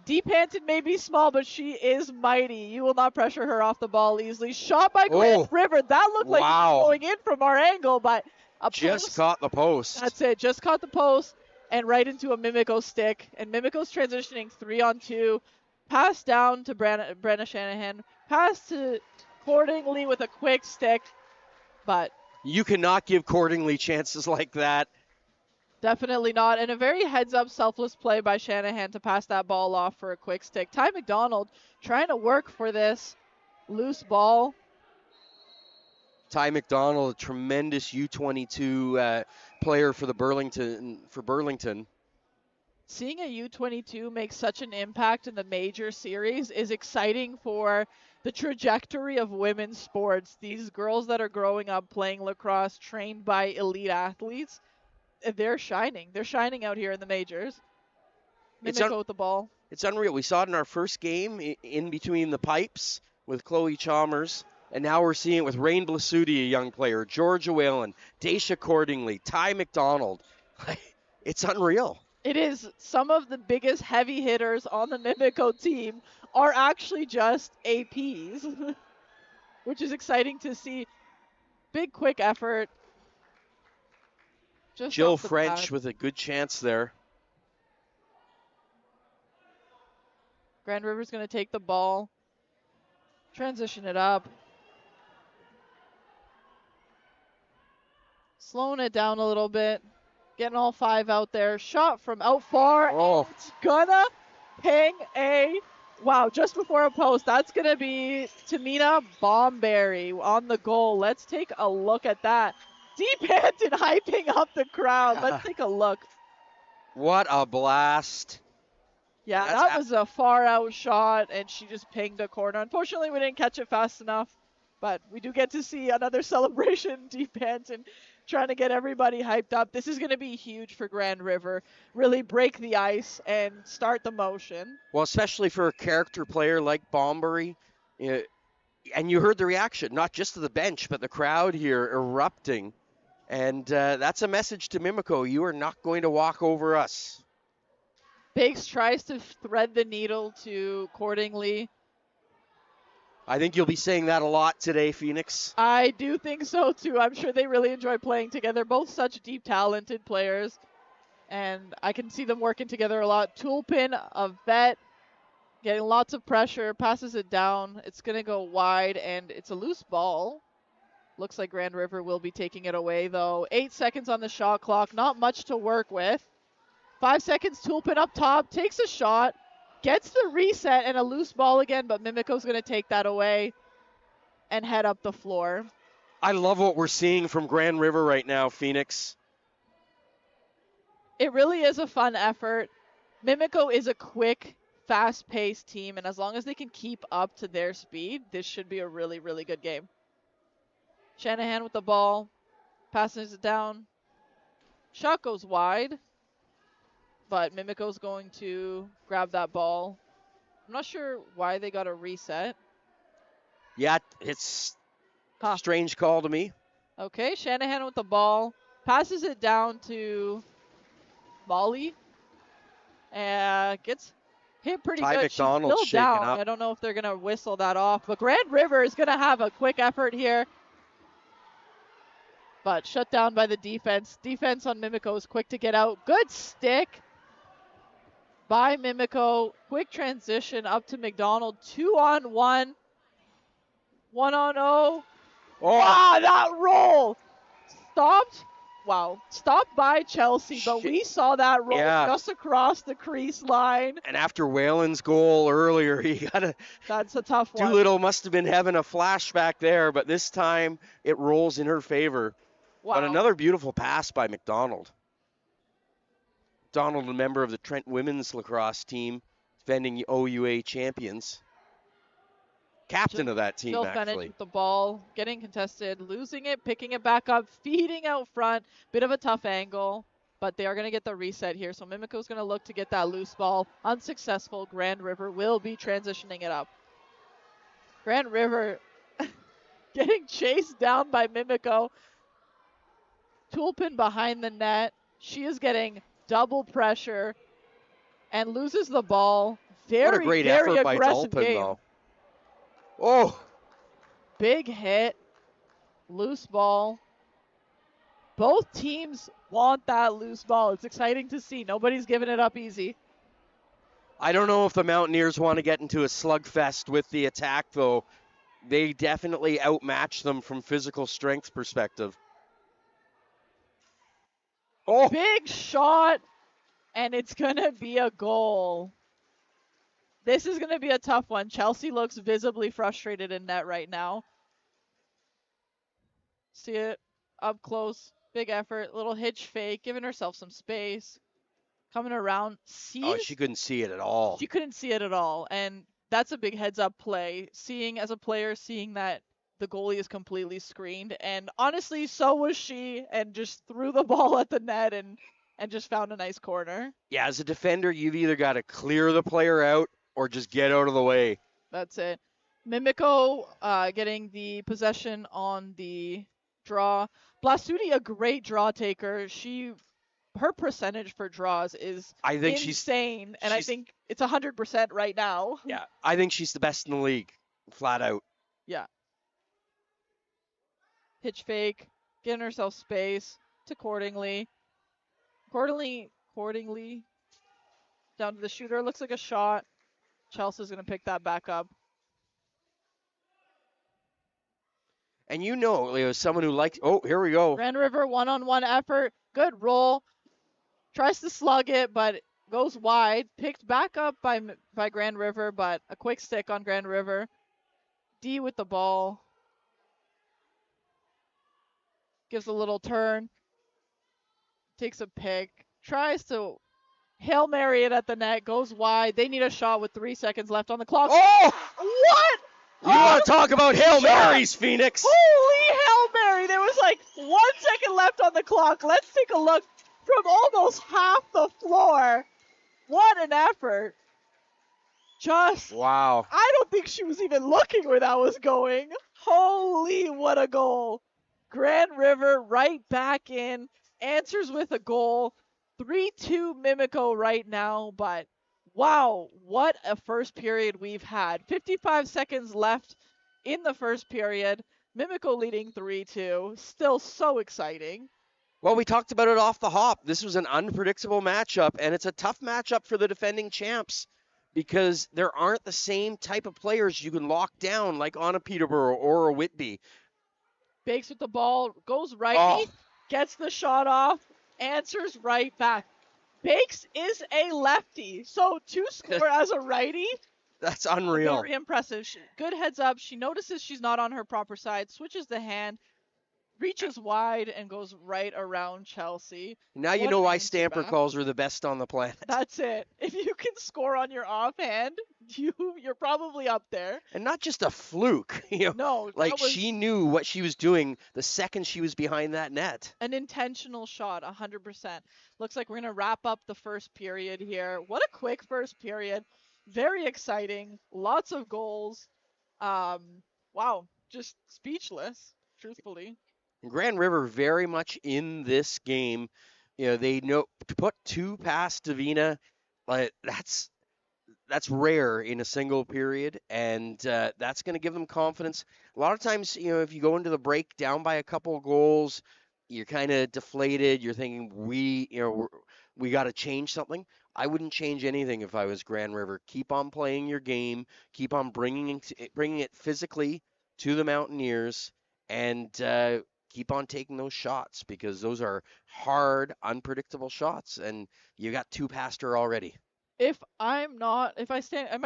Dee Panton may be small, but she is mighty. You will not pressure her off the ball easily. Shot by Grand River. That looked like it was going in from our angle, but just caught the post. That's it. Just caught the post and right into a Mimico stick. And Mimico's transitioning 3-on-2. Pass down to Brenna Shanahan. Pass to Cordingley with a quick stick. But you cannot give Cordingley chances like that. Definitely not. And a very heads-up, selfless play by Shanahan to pass that ball off for a quick stick. Ty McDonald trying to work for this loose ball. Ty McDonald, a tremendous U22 player for Burlington. seeing a U22 make such an impact in the major series is exciting for the trajectory of women's sports. These girls that are growing up playing lacrosse, trained by elite athletes, they're shining. They're shining out here in the majors. It's un- Mimico with the ball. it's unreal. We saw it in our first game in between the pipes with Chloe Chalmers, and now we're seeing it with Rain Blasuti, a young player, Georgia Whalen, Daisha Cordingley, Ty McDonald. It's unreal. It is. Some of the biggest heavy hitters on the Mimico team are actually just APs, which is exciting to see. Big quick effort just Jill off the pad. French with a good chance there. Grand River's going to take the ball, transition it up, slowing it down a little bit, getting all 5 out there. Shot from out far. Oh, It's gonna ping a, wow, just before a post. That's gonna be Tamina Bomberry on the goal. Let's take a look at that. Deep handed hyping up the crowd. Let's take a look. what a blast. Yeah, That's that was a far out shot, and she just pinged a corner. Unfortunately, we didn't catch it fast enough, but we do get to see another celebration. Deep and trying to get everybody hyped up. This is going to be huge for Grand River. Really break the ice and start the motion. well, especially for a character player like Bomberry. And you heard the reaction, not just to the bench, but the crowd here erupting. And that's a message to Mimico. You are not going to walk over us. Biggs tries to thread the needle to Cordingley. I think you'll be saying that a lot today, Phoenix. I do think so too. I'm sure they really enjoy playing together. Both such deep, talented players. And I can see them working together a lot. Tulpin, a vet, getting lots of pressure, passes it down. It's going to go wide, and it's a loose ball. Looks like Grand River will be taking it away, though. 8 seconds on the shot clock. Not much to work with. 5 seconds, Tulpin up top, takes a shot, gets the reset, and a loose ball again, but Mimico's going to take that away and head up the floor. I love what we're seeing from Grand River right now, Phoenix. It really is a fun effort. Mimico is a quick, fast-paced team, and as long as they can keep up to their speed, this should be a really, really good game. Shanahan with the ball, passes it down. Shot goes wide, but Mimico's going to grab that ball. I'm not sure why they got a reset. Yeah, it's a strange call to me. Okay, Shanahan with the ball, passes it down to Molly, and gets hit pretty Ty good. McDonald's She's still shaken down. up. I don't know if they're going to whistle that off, but Grand River is going to have a quick effort here. But shut down by the defense. Defense on Mimico is quick to get out. Good stick by Mimico. Quick transition up to McDonald. 2-on-1. 1-on-0. Oh, Wow, that roll. Stopped. Wow. Stopped by Chelsea, but we saw that roll just across the crease line. And after Whalen's goal earlier, he got a. That's a tough one. Doolittle must have been having a flashback there, but this time it rolls in her favor. Wow. But another beautiful pass by McDonald. McDonald, a member of the Trent women's lacrosse team, defending OUA champions. Captain of that team, Jill actually. Fenech with the ball, getting contested, losing it, picking it back up, feeding out front. Bit of a tough angle, but they are going to get the reset here. So Mimico's going to look to get that loose ball. Unsuccessful. Grand River will be transitioning it up. Grand River getting chased down by Mimico. Tulpin behind the net. She is getting double pressure and loses the ball. What a great very effort by aggressive Tulpin, game. though. Oh, Big hit, loose ball. Both teams want that loose ball. It's exciting to see. Nobody's giving it up easy. I don't know if the Mountaineers want to get into a slugfest with the attack, though. They definitely outmatch them from physical strength perspective. Oh, Big shot, and it's going to be a goal. This is going to be a tough one. Chelsea looks visibly frustrated in net right now. See it up close. Big effort. Little hitch fake, giving herself some space. coming around, Oh, she sees couldn't see it at all. she couldn't see it at all. And that's a big heads up play. Seeing as a player, seeing that the goalie is completely screened. And honestly, so was she, and just threw the ball at the net and just found a nice corner. Yeah, as a defender, you've either got to clear the player out or just get out of the way. That's it. Mimico getting the possession on the draw. Blasuti, a great draw taker. Her percentage for draws is I think insane, and I she's think it's 100% right now. yeah, I think she's the best in the league, flat out. Yeah. Pitch fake, getting herself space to Cordingly. Cordingly down to the shooter. Looks like a shot. Chelsea's gonna pick that back up. And someone who likes. Oh, here we go. Grand River one-on-one effort. Good roll. Tries to slug it, but goes wide. Picked back up by Grand River, but a quick stick on Grand River. D with the ball. Gives a little turn. Takes a pick. Tries to Hail Mary it at the net. Goes wide. They need a shot with 3 seconds left on the clock. Oh! What? You want to talk about Hail shot. Marys, Phoenix? Holy Hail Mary. There was like 1 second left on the clock. Let's take a look from almost half the floor. What an effort. Just, Wow. I don't think she was even looking where that was going. Holy, what a goal. Grand River right back in, answers with a goal. 3-2 Mimico right now, but wow, what a first period we've had. 55 seconds left in the first period. Mimico leading 3-2. Still so exciting. Well, we talked about it off the hop. This was an unpredictable matchup, and it's a tough matchup for the defending champs because there aren't the same type of players you can lock down like on a Peterborough or a Whitby. Bakes with the ball, goes righty, gets the shot off, answers right back. Bakes is a lefty, so to score as a righty, That's unreal. very impressive. Good heads up. She notices she's not on her proper side, switches the hand, reaches wide, and goes right around Chelsea. Now you What know an why answer Stamper back. calls her the best on the planet. That's it. If you can score on your offhand, you're probably up there. And not just a fluke, No, like that was she knew what she was doing the second she was behind that net. an intentional shot, 100%. Looks like we're going to wrap up the first period here. What a quick first period. Very exciting. Lots of goals. Wow, just speechless, truthfully. Grand River very much in this game. They know to put two past Davina, like that's rare in a single period, and that's going to give them confidence. A lot of times, if you go into the break down by a couple of goals, you're kind of deflated. You're thinking we got to change something. I wouldn't change anything if I was Grand River. Keep on playing your game. Keep on bringing it physically to the Mountaineers, and keep on taking those shots because those are hard, unpredictable shots, and you got two past her already. If I might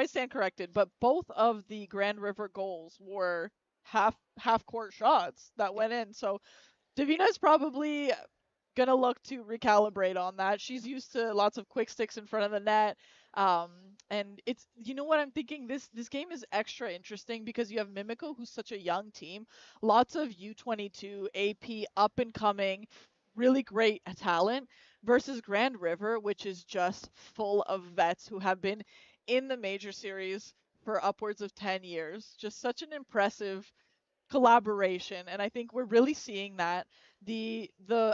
stand corrected, but both of the Grand River goals were half court shots that went in. So Davina's probably gonna look to recalibrate on that. She's used to lots of quick sticks in front of the net. Um, and it's what I'm thinking, this game is extra interesting because you have Mimico, who's such a young team, lots of U22 AP up and coming, really great talent, versus Grand River, which is just full of vets who have been in the major series for upwards of 10 years. Just such an impressive collaboration, and I think we're really seeing that the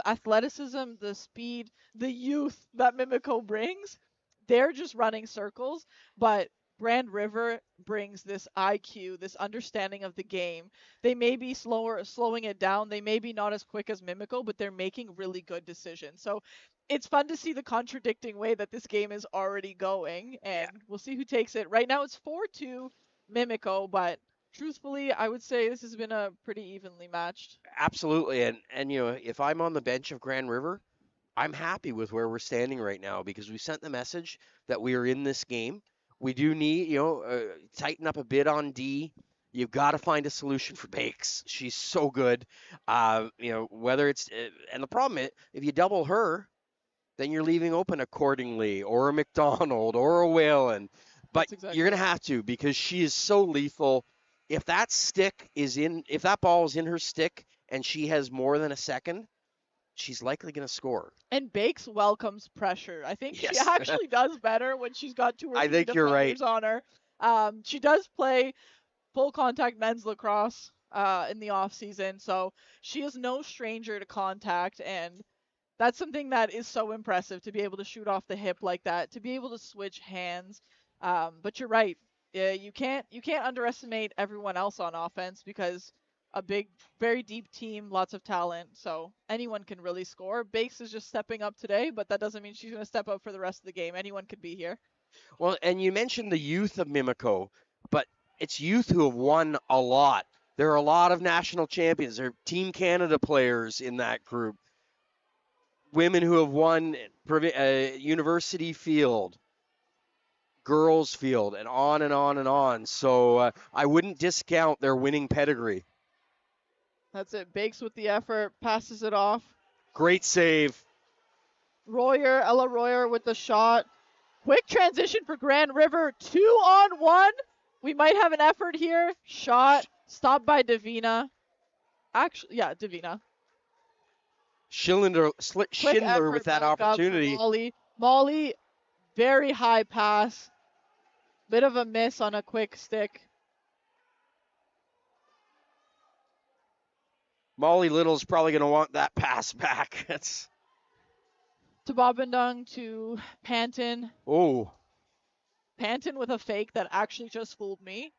athleticism, the speed, the youth that Mimico brings, they're just running circles, but Grand River brings this IQ, this understanding of the game. They may be slowing it down. They may be not as quick as Mimico, but they're making really good decisions. So it's fun to see the contradicting way that this game is already going, and we'll see who takes it. Right now it's 4-2 Mimico, but truthfully, I would say this has been a pretty evenly matched. Absolutely, and if I'm on the bench of Grand River, I'm happy with where we're standing right now because we sent the message that we are in this game. We do need, tighten up a bit on D. You've got to find a solution for Bakes. She's so good. Whether it's and the problem is if you double her, then you're leaving open accordingly, or a McDonald, or a Whalen. But That's exactly you're going to right. have to because she is so lethal. If if that ball is in her stick and she has more than a second, she's likely going to score. And Bakes welcomes pressure. I think she Yes, actually does better when she's got 2 or 3 I think you're right. defenders on her. She does play full contact men's lacrosse in the off season, so she is no stranger to contact, and that's something that is so impressive to be able to shoot off the hip like that, to be able to switch hands. But you're right. You can't underestimate everyone else on offense because a big, very deep team, lots of talent. So anyone can really score. Bakes is just stepping up today, but that doesn't mean she's going to step up for the rest of the game. Anyone could be here. Well, and you mentioned the youth of Mimico, but it's youth who have won a lot. There are a lot of national champions. There are Team Canada players in that group. Women who have won university field, girls field, and on and on and on. So I wouldn't discount their winning pedigree. That's it. Bakes with the effort, passes it off. Great save. Ella Royer with the shot. Quick transition for Grand River. 2-on-1. We might have an effort here. Shot stopped by Davina. Actually, yeah, Davina. Schindler Quick with effort that back up for opportunity. Molly. Molly, very high pass. Bit of a miss on a quick stick. Molly Little's probably going to want that pass back. It's To Bobendung to Panton. oh, Panton with a fake that actually just fooled me.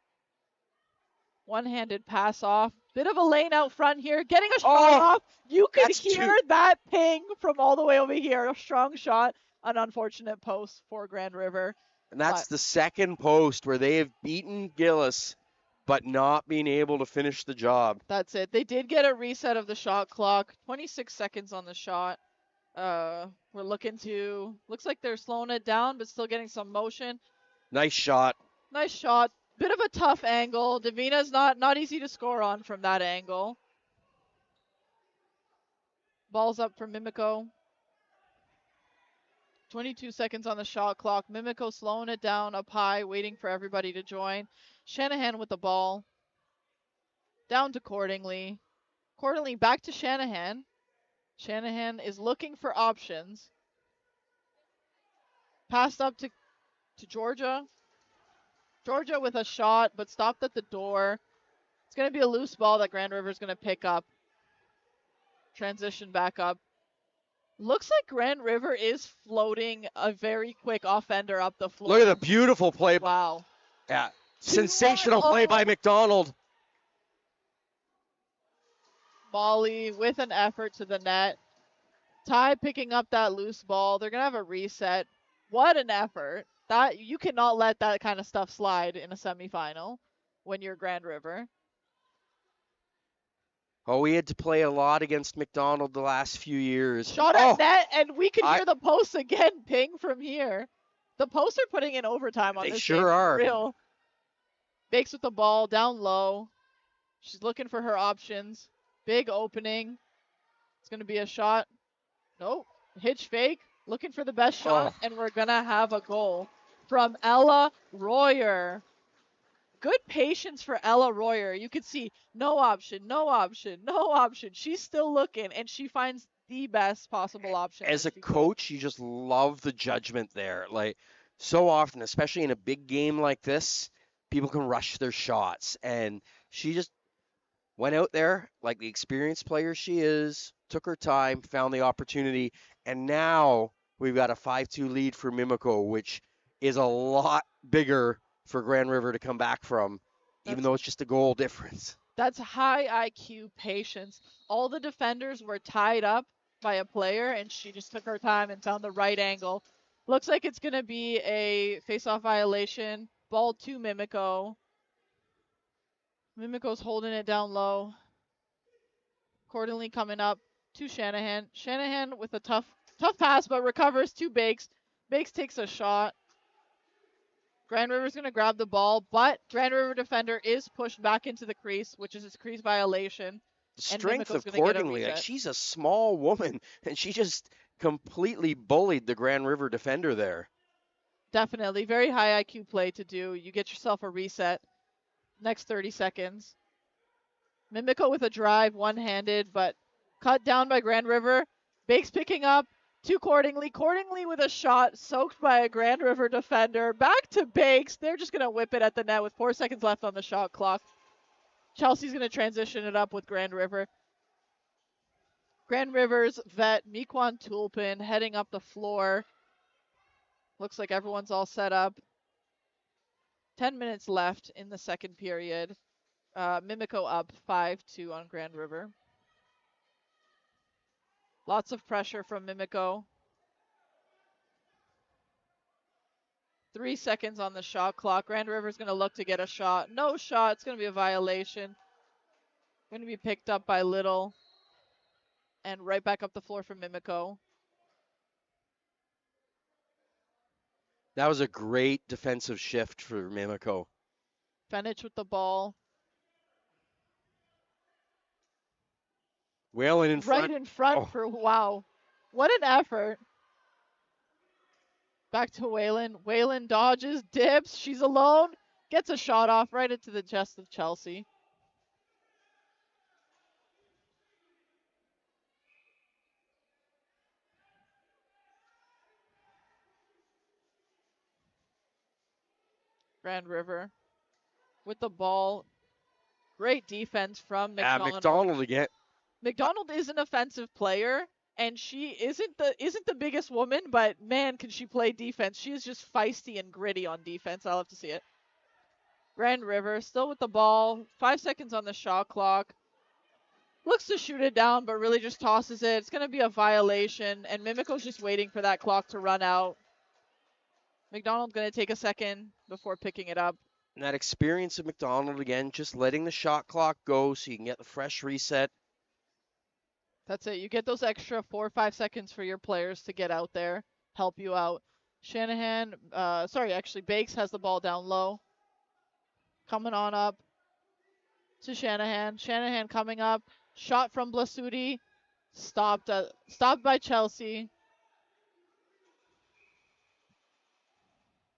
One-handed pass off. Bit of a lane out front here. Getting a shot off. You could that's hear that ping from all the way over here. A strong shot. An unfortunate post for Grand River. and that's the second post where they have beaten Gillis, but not being able to finish the job. That's it. They did get a reset of the shot clock. 26 seconds on the shot. We're looks like they're slowing it down, but still getting some motion. Nice shot. Nice shot. Bit of a tough angle. Davina's not easy to score on from that angle. Ball's up for Mimico. 22 seconds on the shot clock. Mimico slowing it down up high, waiting for everybody to join. Shanahan with the ball. Down to Cordingley. Cordingley back to Shanahan. Shanahan is looking for options. Passed up to Georgia. Georgia with a shot, but stopped at the door. It's going to be a loose ball that Grand River's going to pick up. Transition back up. Looks like Grand River is floating a very quick offender up the floor. Look at the beautiful play. Wow. Yeah. Sensational play by McDonald. Molly with an effort to the net. Ty picking up that loose ball. They're going to have a reset. What an effort. That you cannot let that kind of stuff slide in a semifinal when you're Grand River. Oh, we had to play a lot against McDonald the last few years. Shot at net, and we can hear the posts again ping from here. The posts are putting in overtime on this. They sure are. Real. Bakes with the ball down low. She's looking for her options. Big opening. It's going to be a shot. Nope. Hitch fake. Looking for the best shot, and we're going to have a goal from Ella Royer. Good patience for Ella Royer. You can see no option, no option, no option. She's still looking, and she finds the best possible option. As a coach, you just love the judgment there. Like, so often, especially in a big game like this, people can rush their shots. And she just went out there like the experienced player she is, took her time, found the opportunity, and now we've got a 5-2 lead for Mimico, which is a lot bigger for Grand River to come back from, even though it's just a goal difference. That's high IQ patience. All the defenders were tied up by a player, and she just took her time and found the right angle. Looks like it's going to be a face-off violation. Ball to Mimico. Mimico's holding it down low. Cordingley coming up to Shanahan. Shanahan with a tough pass, but recovers to Bakes. Bakes takes a shot. Grand River's going to grab the ball, but Grand River defender is pushed back into the crease, which is his crease violation. The strength of Cordingley, like she's a small woman, and she just completely bullied the Grand River defender there. Definitely. Very high IQ play to do. You get yourself a reset. Next 30 seconds. Mimico with a drive, one-handed, but cut down by Grand River. Bakes picking up to Cordingly. Cordingly with a shot soaked by a Grand River defender. Back to Bakes. They're just going to whip it at the net with 4 seconds left on the shot clock. Chelsea's going to transition it up with Grand River. Grand River's vet, Mequan Tulpin, heading up the floor. Looks like everyone's all set up. 10 minutes left in the second period. Mimico up 5-2 on Grand River. Lots of pressure from Mimico. 3 seconds on the shot clock. Grand River's going to look to get a shot. No shot. It's going to be a violation. Going to be picked up by Little. And right back up the floor for Mimico. That was a great defensive shift for Mimico. Fenich with the ball. Whalen in front. Right in front for, wow. What an effort. Back to Whalen. Whalen dodges, dips. She's alone. Gets a shot off right into the chest of Chelsea. Grand River with the ball. Great defense from McDonald. McDonald again. McDonald is an offensive player, and she isn't the biggest woman, but man, can she play defense. She is just feisty and gritty on defense. I'll have to see it. Grand River still with the ball. 5 seconds on the shot clock. Looks to shoot it down, but really just tosses it. It's going to be a violation, and Mimico's just waiting for that clock to run out. McDonald's going to take a second before picking it up. And that experience of McDonald again, just letting the shot clock go so you can get the fresh reset. That's it. You get those extra 4 or 5 seconds for your players to get out there, help you out. Shanahan, Bakes has the ball down low. Coming on up to Shanahan. Shanahan coming up. Shot from Blasuti. Stopped by Chelsea.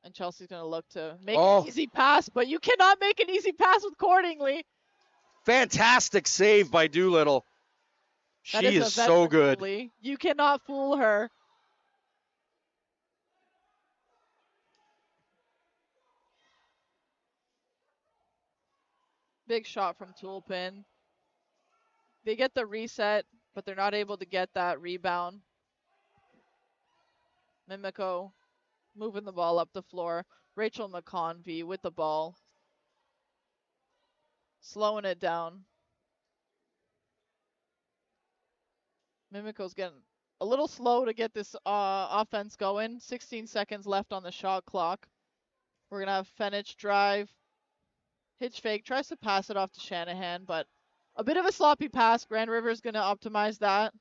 And Chelsea's going to look to make an easy pass, but you cannot make an easy pass with Cordingly. Fantastic save by Doolittle. She is so good. Goalie. You cannot fool her. Big shot from Tulpin. They get the reset, but they're not able to get that rebound. Mimico moving the ball up the floor. Rachel McConvey with the ball. Slowing it down. Mimico's getting a little slow to get this offense going. 16 seconds left on the shot clock. We're going to have Fenich drive. Hitch fake. Tries to pass it off to Shanahan, but a bit of a sloppy pass. Grand River's going to optimize that.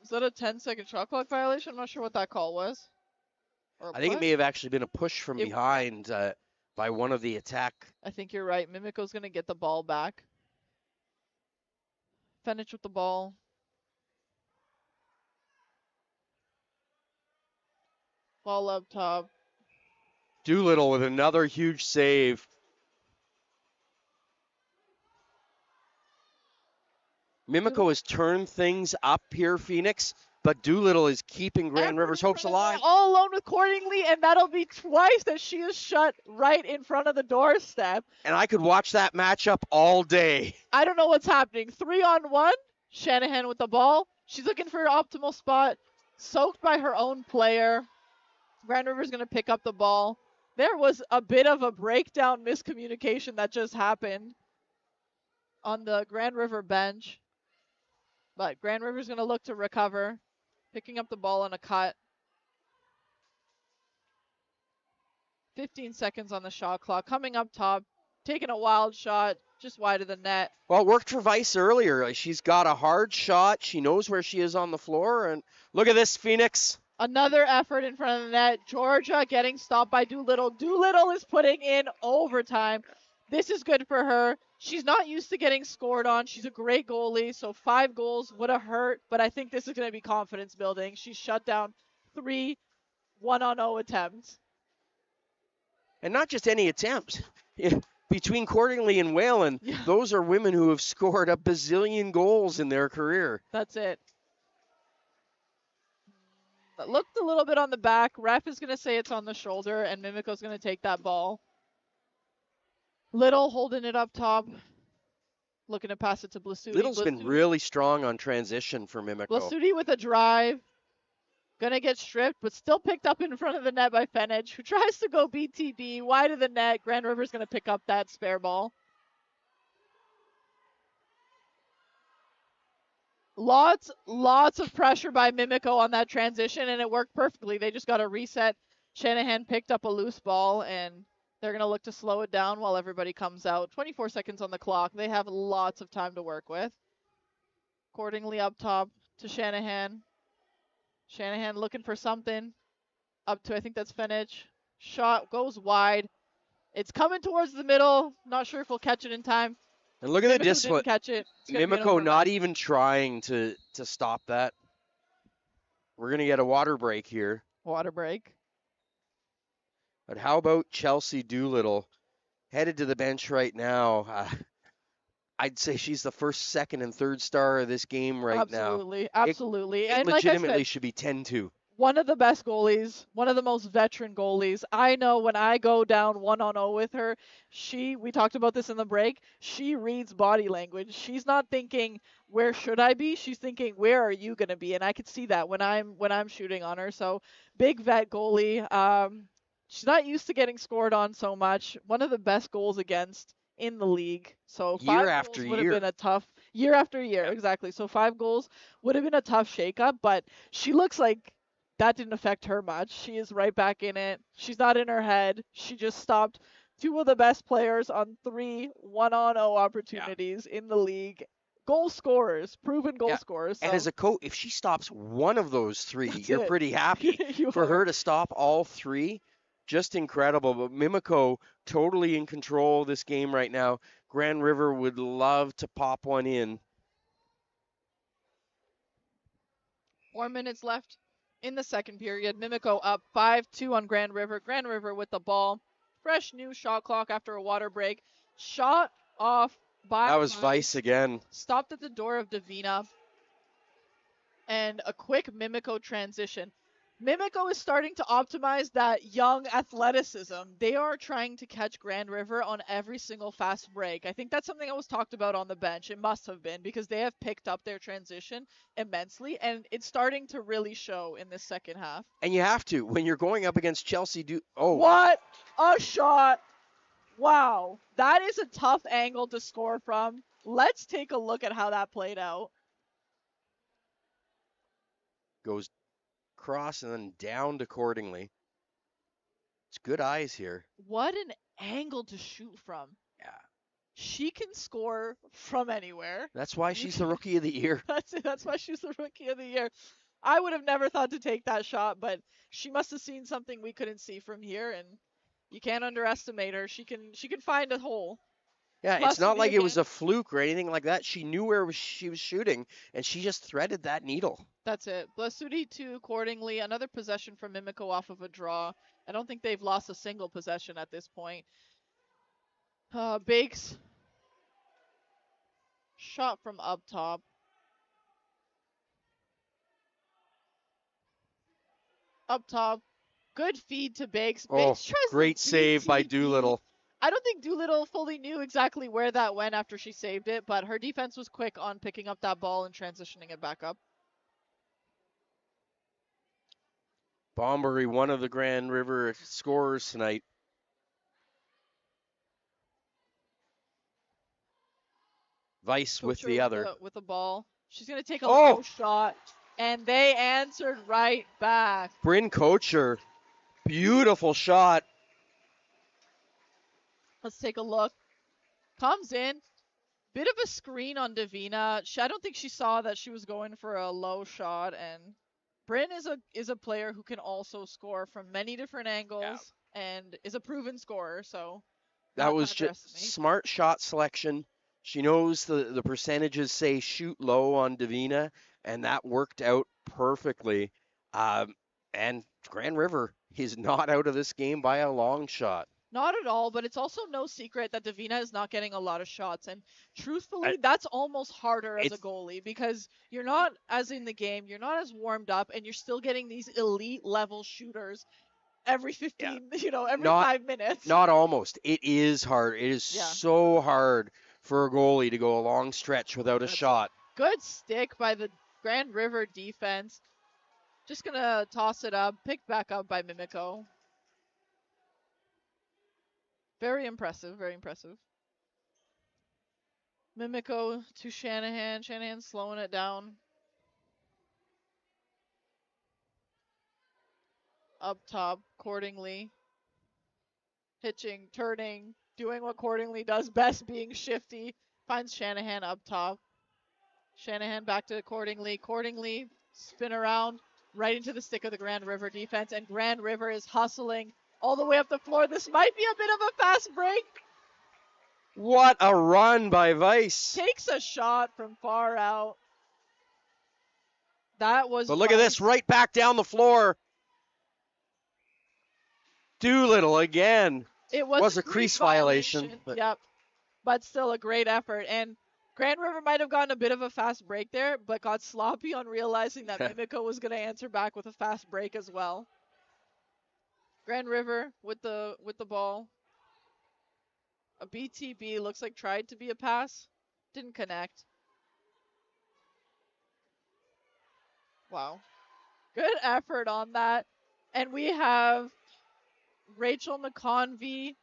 Is that a 10-second shot clock violation? I'm not sure what that call was. I think it may have actually been a push from behind by one of the attack. I think you're right. Mimico's going to get the ball back. Fenich with the ball. Ball up top. Doolittle with another huge save. Mimico has turned things up here, Phoenix, but Doolittle is keeping Grand River's hopes alive. All alone with Cordingly, and that'll be twice that she is shut right in front of the doorstep. And I could watch that matchup all day. I don't know what's happening. 3-on-1. Shanahan with the ball. She's looking for an optimal spot. Soaked by her own player. Grand River's going to pick up the ball. There was a bit of a breakdown miscommunication that just happened on the Grand River bench. But Grand River's going to look to recover. Picking up the ball on a cut. 15 seconds on the shot clock. Coming up top. Taking a wild shot. Just wide of the net. Well, it worked for Vice earlier. She's got a hard shot. She knows where she is on the floor. And look at this, Phoenix. Another effort in front of the net. Georgia getting stopped by Doolittle. Doolittle is putting in overtime. This is good for her. She's not used to getting scored on. She's a great goalie, so 5 goals would have hurt, but I think this is going to be confidence building. She's shut down 3 1-on-0 attempts. And not just any attempts. Between Cordingley and Whalen, Yeah, those are women who have scored a bazillion goals in their career. that's it. Looked a little bit on the back. Ref is going to say it's on the shoulder, and Mimico's going to take that ball. Little holding it up top. Looking to pass it to Blasuti. Little's been really strong on transition for Mimico. Blasuti with a drive. Gonna get stripped, but still picked up in front of the net by Fenich, who tries to go BTB wide of the net. Grand River's gonna pick up that spare ball. Lots of pressure by Mimico on that transition, and it worked perfectly. They just got a reset. Shanahan picked up a loose ball, and they're gonna look to slow it down while everybody comes out. 24 seconds on the clock. They have lots of time to work with. Accordingly, up top to Shanahan. Shanahan looking for something. Up to, I think that's Fenich. Shot goes wide. It's coming towards the middle. Not sure if we'll catch it in time. And look at the Didn't discipline. catch it. Mimico not even trying to stop that. We're going to get a water break here. Water break. But how about Chelsea Doolittle? Headed to the bench right now. I'd say she's the first, second, and third star of this game right now. Absolutely. It and legitimately like I said, should be 10-2. One of the best goalies, one of the most veteran goalies. I know when I go down 1-on-0 with her, we talked about this in the break, she reads body language. She's not thinking, where should I be? She's thinking, where are you going to be? And I could see that when I'm shooting on her. So, big vet goalie. She's not used to getting scored on so much. One of the best goals against in the league. So year after year would have been a tough year after year, exactly. So 5 goals would have been a tough shakeup, but she looks like that didn't affect her much. She is right back in it. She's not in her head. She just stopped 2 of the best players on 3 1-on-0 opportunities in the league. Goal scorers, proven goal scorers. So. And as a coach, if she stops one of those 3, you're pretty happy. For her to stop all 3, just incredible. But Mimico totally in control of this game right now. Grand River would love to pop one in. 4 minutes left in the second period. Mimico up 5-2 on Grand River. Grand River with the ball. Fresh new shot clock after a water break. Shot off by That was Vice again. Stopped at the door of Davina. And a quick Mimico transition. Mimico is starting to optimize that young athleticism. They are trying to catch Grand River on every single fast break. I think that's something that was talked about on the bench. It must have been because they have picked up their transition immensely, and it's starting to really show in this second half. And you have to when you're going up against Chelsea. What a shot! Wow, that is a tough angle to score from. Let's take a look at how that played out. Goes cross and then down accordingly. It's good eyes here. What an angle to shoot from. Yeah. She can score from anywhere. That's why she's the rookie of the year. That's why she's the rookie of the year. I would have never thought to take that shot, but she must have seen something we couldn't see from here, and you can't underestimate her. She can find a hole. Yeah, it's not like it was a fluke or anything like that. She knew where she was shooting, and she just threaded that needle. That's it. Blasuti 2 accordingly. Another possession from Mimico off of a draw. I don't think they've lost a single possession at this point. Bakes. Shot from up top. Up top. Good feed to Bakes. Bakes tries great save by Doolittle. I don't think Doolittle fully knew exactly where that went after she saved it, but her defense was quick on picking up that ball and transitioning it back up. Bombery, one of the Grand River scorers tonight. Vice with the other. With the ball. She's going to take a low shot, and they answered right back. Bryn Kocher, beautiful shot. Let's take a look. Comes in. Bit of a screen on Davina. I don't think she saw that she was going for a low shot, and Bryn is a player who can also score from many different angles and is a proven scorer. So that was just smart shot selection. She knows the percentages say shoot low on Davina, and that worked out perfectly. Um, and Grand River is not out of this game by a long shot. Not at all, but it's also no secret that Davina is not getting a lot of shots. And I- truthfully, that's almost harder as a It's goalie because you're not as in the game, you're not as warmed up, and you're still getting these elite level shooters every yeah, 15, every not 5 minutes. not almost. It is hard. It is Yeah, so hard for a goalie to go a long stretch without a that's it. shot. Good stick by the Grand River defense. Just gonna toss it up, picked back up by Mimico. Very impressive, very impressive. Mimico to Shanahan. Shanahan slowing it down. Up top, accordingly. Pitching, turning, doing what Cordingly does best, being shifty. Finds Shanahan up top. Shanahan back to Cordingly. Cordingly spin around right into the stick of the Grand River defense, and Grand River is hustling all the way up the floor. This might be a bit of a fast break. What a run by Vice. Takes a shot from far out. That was But look at this, Vice. right back down the floor. Doolittle again. It was Was a a crease crease violation. violation. But Yep. But still a great effort. And Grand River might have gotten a bit of a fast break there, but got sloppy on realizing that Mimico was going to answer back with a fast break as well. Grand River with the ball. A BTB looks like tried to be a pass, didn't connect. Wow, good effort on that. And we have Rachel McConvey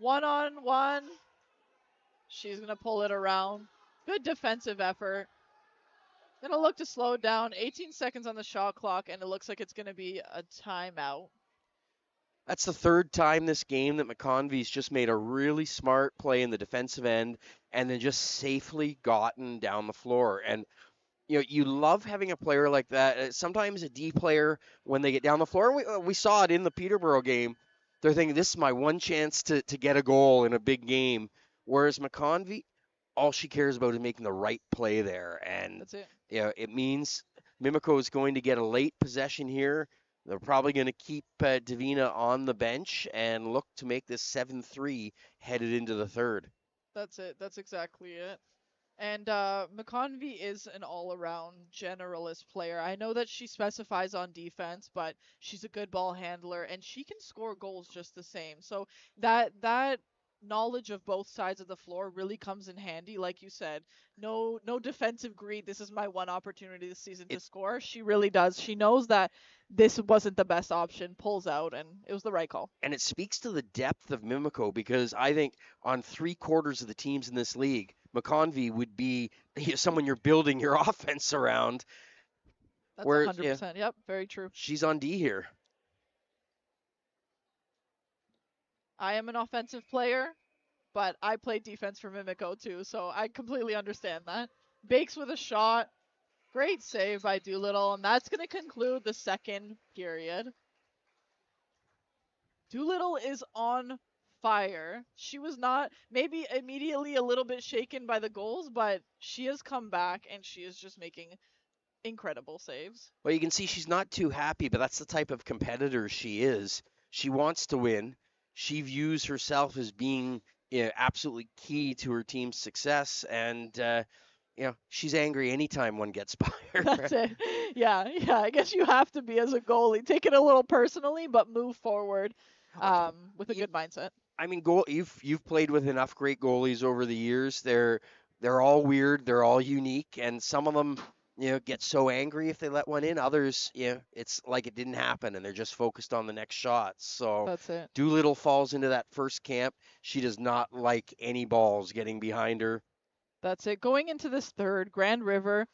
1-on-1. She's gonna pull it around. Good defensive effort. Gonna look to slow it down. 18 seconds on the shot clock, and it looks like it's gonna be a timeout. that's the third time this game that McConvey's just made a really smart play in the defensive end and then just safely gotten down the floor. And you love having a player like that. Sometimes a D player, when they get down the floor, we saw it in the Peterborough game, they're thinking, this is my one chance to get a goal in a big game. Whereas McConvey, all she cares about is making the right play there. And That's it. it means Mimico is going to get a late possession here. They're probably going to keep Davina on the bench and look to make this 7-3 headed into the third. That's it. That's exactly it. And McConvey is an all-around generalist player. I know that she specifies on defense, but she's a good ball handler and she can score goals just the same. So that knowledge of both sides of the floor really comes in handy. Like you said, no defensive greed. This is my one opportunity this season to It score. She really does. She knows that this wasn't the best option, pulls out, and it was the right call. and it speaks to the depth of Mimico because I think on 3/4 of the teams in this league, McConvey would be someone you're building your offense around. That's Where 100%. Yep, very true. she's on D here. I am an offensive player, but I play defense for Mimico too, so I completely understand that. Bakes with a shot. Great save by Doolittle, and that's going to conclude the second period. Doolittle is on fire. She was not, maybe immediately a little bit shaken by the goals, but she has come back and she is just making incredible saves. Well, you can see she's not too happy, but that's the type of competitor she is. She wants to win. She views herself as being absolutely key to her team's success, and she's angry anytime one gets by her. That's it. Yeah, yeah. I guess you have to be as a goalie. Take it a little personally, but move forward with a You- good mindset. I mean, you've played with enough great goalies over the years. They're all weird. They're all unique, and some of them, get so angry if they let one in. Others, it's like it didn't happen, and they're just focused on the next shot. So That's it. Doolittle falls into that first camp. She does not like any balls getting behind her. That's it. Going into this third, Grand River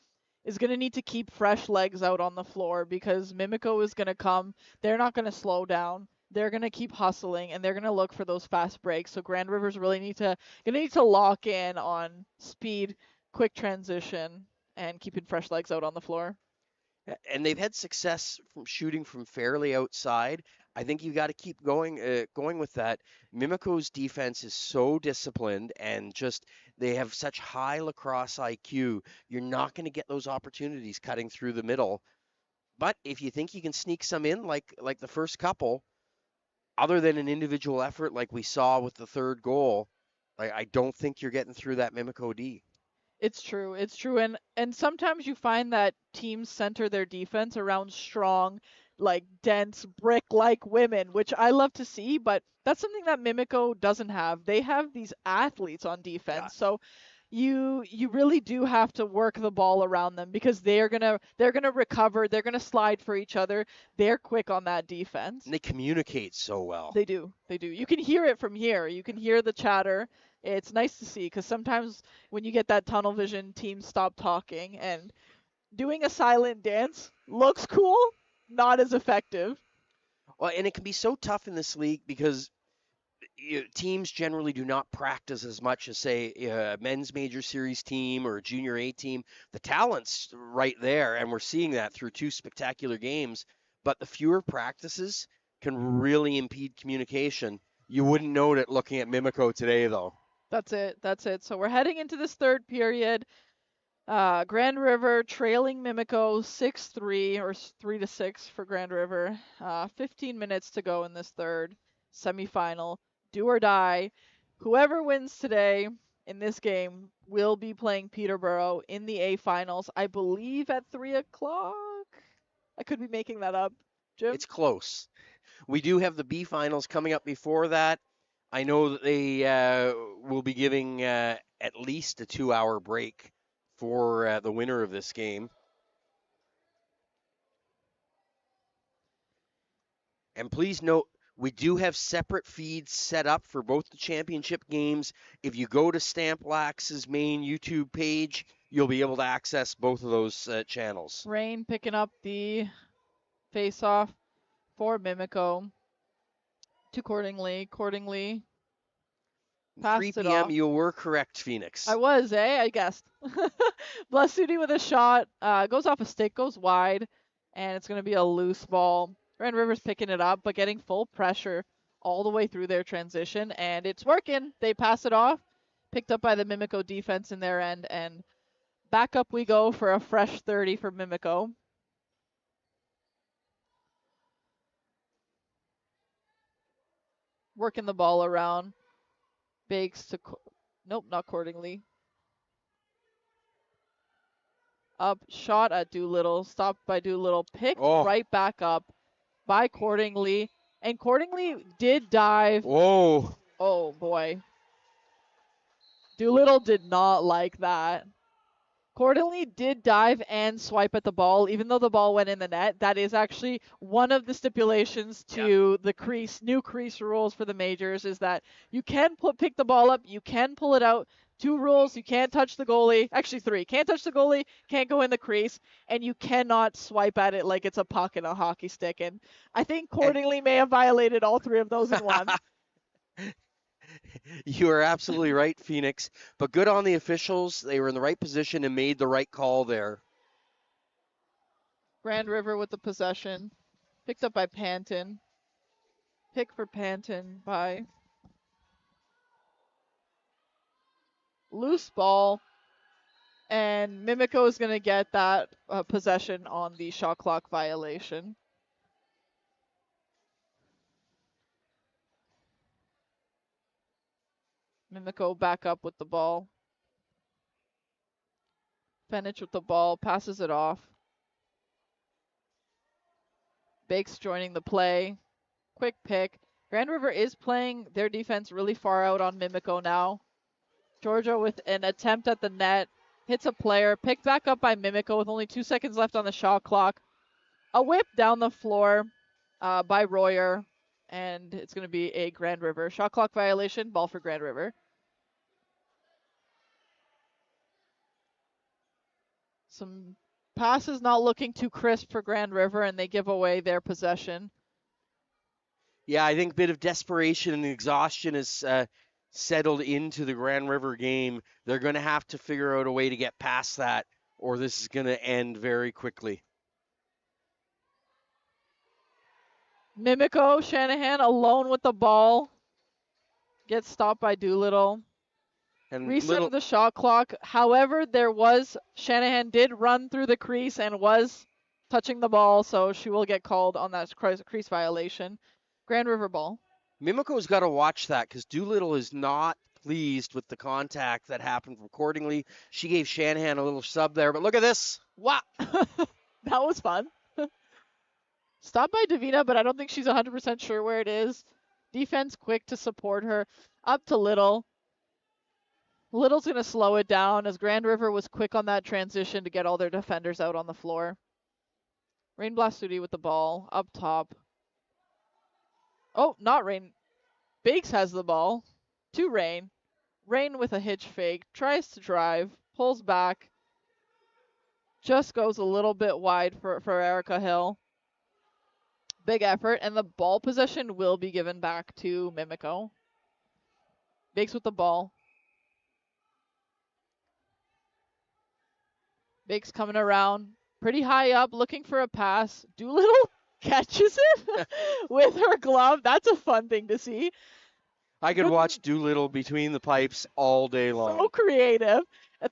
is going to need to keep fresh legs out on the floor because Mimico is going to come. They're not going to slow down. They're going to keep hustling and they're going to look for those fast breaks. So Grand Rivers really need to lock in on speed, quick transition, and keeping fresh legs out on the floor. And they've had success from shooting from fairly outside. I think you got to keep going with that. Mimico's defense is so disciplined and just they have such high lacrosse IQ. You're not going to get those opportunities cutting through the middle. But if you think you can sneak some in, like the first couple, other than an individual effort like we saw with the third goal, I don't think you're getting through that Mimico D. It's true. It's true. And sometimes you find that teams center their defense around strong, like dense brick-like women, which I love to see, but that's something that Mimico doesn't have. They have these athletes on Yeah. defense. So you really do have to work the ball around them because they're gonna recover, they're gonna slide for each other. They're quick on that defense. And they communicate so well. They do. They do. You can hear it from here. You can hear the chatter. It's nice to see because sometimes when you get that tunnel vision, teams stop talking and doing a silent dance looks cool, not as effective. Well, and it can be so tough in this league because teams generally do not practice as much as, say, a men's major series team or a junior A team. The talent's right there, and we're seeing that through two spectacular games. But the fewer practices can really impede communication. You wouldn't know it looking at Mimico today, though. That's it. That's it. So we're heading into this third period. Grand River trailing Mimico 6-3 or 3-6 for Grand River. 15 minutes to go in this third semifinal. Do or die. Whoever wins today in this game will be playing Peterborough in the A finals. I believe at 3 o'clock. I could be making that up. Jim? It's close. We do have the B finals coming up before that. I know that they will be giving at least a 2 hour break for the winner of this game. And please note, we do have separate feeds set up for both the championship games. If you go to Stamp Lax's main YouTube page, you'll be able to access both of those channels. Rain picking up the face-off for Mimico to Cordingly. Cordingly 3 passed it p.m., off. you were correct, Phoenix. I was, I guessed. Blasuti with a shot. Goes off a stick, goes wide, and it's going to be a loose ball. Grand River's picking it up, but getting full pressure all the way through their transition, and it's working. They pass it off. Picked up by the Mimico defense in their end, and back up we go for a fresh 30 for Mimico. Working the ball around. Bakes to... Nope, not Cordingly. Up, shot at Doolittle, stopped by Doolittle, picked right back up by Cordingly, and Cordingly did dive. Whoa. Oh boy. Doolittle did not like that. Cordingly did dive and swipe at the ball, even though the ball went in the net. That is actually one of the stipulations to the new crease rules for the majors is that you can pick the ball up, you can pull it out. 2 rules, you can't touch the goalie. Actually 3, can't touch the goalie, can't go in the crease, and you cannot swipe at it like it's a puck and a hockey stick. And I think Cordingly may have violated all 3 of those in one. You are absolutely right, Phoenix. But good on the officials. They were in the right position and made the right call there. Grand River with the possession. Picked up by Panton. Pick for Panton by loose ball. And Mimico is going to get that possession on the shot clock violation. Mimico back up with the ball. Fenich with the ball, passes it off. Bakes joining the play. Quick pick. Grand River is playing their defense really far out on Mimico now. Georgia with an attempt at the net. Hits a player. Picked back up by Mimico with only 2 seconds left on the shot clock. A whip down the floor by Royer. And it's going to be a Grand River shot clock violation. Ball for Grand River. Some passes not looking too crisp for Grand River, and they give away their possession. Yeah, I think a bit of desperation and exhaustion has settled into the Grand River game. They're going to have to figure out a way to get past that, or this is going to end very quickly. Mimico Shanahan alone with the ball. Gets stopped by Doolittle. And Reset of the shot clock. However, Shanahan did run through the crease and was touching the ball, so she will get called on that crease violation. Grand River ball. Mimico's got to watch that because Doolittle is not pleased with the contact that happened accordingly. She gave Shanahan a little sub there, but look at this. Wow. That was fun. Stopped by Davina, but I don't think she's 100% sure where it is. Defense quick to support her. Up to Little. Little's going to slow it down as Grand River was quick on that transition to get all their defenders out on the floor. Rain Blastudi with the ball. Up top. Oh, not Rain. Bakes has the ball. To Rain. Rain with a hitch fake. Tries to drive. Pulls back. Just goes a little bit wide for Erica Hill. Big effort, and the ball possession will be given back to Mimico. Bakes with the ball. Bakes coming around. Pretty high up, looking for a pass. Doolittle catches it with her glove. That's a fun thing to see. I could watch Doolittle between the pipes all day long. So creative.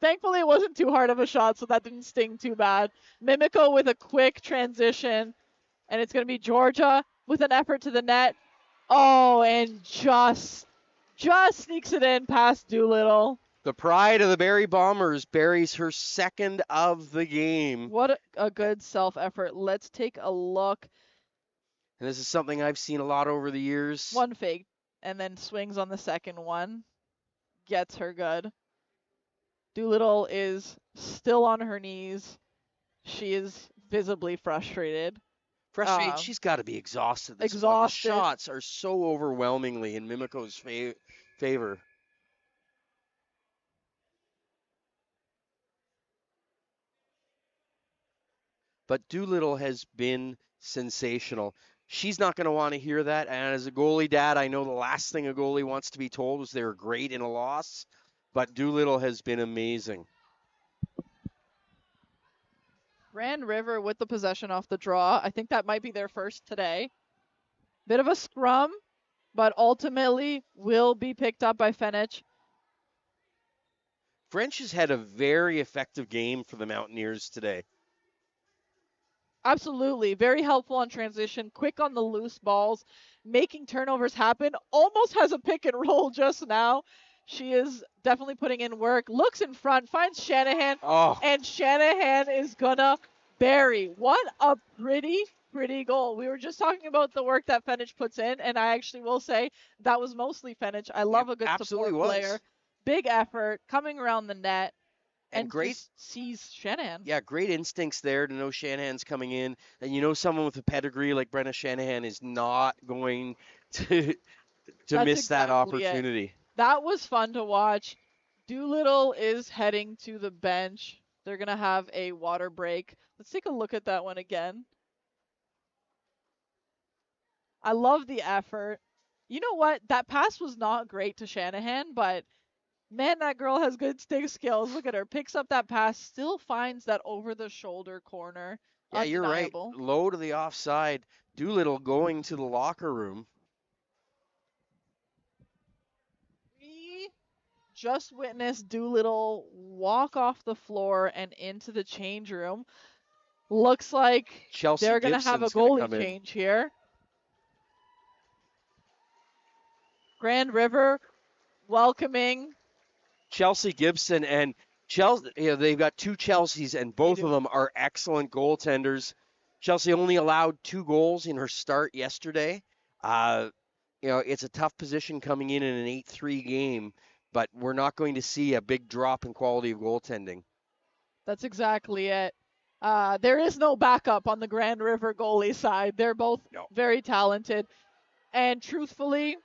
Thankfully, it wasn't too hard of a shot, so that didn't sting too bad. Mimico with a quick transition, and it's going to be Georgia with an effort to the net. Oh, and just sneaks it in past Doolittle. The pride of the Barrie Bombers buries her second of the game. What a good self-effort. Let's take a look. And this is something I've seen a lot over the years. One fake, and then swings on the second one. Gets her good. Doolittle is still on her knees. She is visibly frustrated. Frustrated. She's got to be exhausted. Exhausted. The shots are so overwhelmingly in Mimico's favor. But Doolittle has been sensational. She's not going to want to hear that. And as a goalie dad, I know the last thing a goalie wants to be told is they're great in a loss. But Doolittle has been amazing. Grand River with the possession off the draw. I think that might be their first today. Bit of a scrum, but ultimately will be picked up by Fenich. French has had a very effective game for the Mountaineers today. Absolutely. Very helpful on transition, quick on the loose balls, making turnovers happen. Almost has a pick and roll just now. She is definitely putting in work. Looks in front, finds Shanahan, and Shanahan is gonna bury. What a pretty goal. We were just talking about the work that Fenich puts in, and I actually will say that was mostly Fenich. I love a good support player. Big effort, coming around the net. And great sees Shanahan. Yeah, great instincts there to know Shanahan's coming in. And you know someone with a pedigree like Brenna Shanahan is not going to miss that opportunity. That was fun to watch. Doolittle is heading to the bench. They're going to have a water break. Let's take a look at that one again. I love the effort. You know what? That pass was not great to Shanahan, but man, that girl has good stick skills. Look at her. Picks up that pass, still finds that over-the-shoulder corner. Yeah, you're right. Low to the offside. Doolittle going to the locker room. We just witnessed Doolittle walk off the floor and into the change room. Looks like they're going to have a goalie change here. Grand River welcoming Chelsea Gibson and Chelsea. You know, they've got two Chelseas, and both of them are excellent goaltenders. Chelsea only allowed 2 goals in her start yesterday. It's a tough position coming in an 8-3 game, but we're not going to see a big drop in quality of goaltending. That's exactly it. There is no backup on the Grand River goalie side. They're both very talented. And truthfully,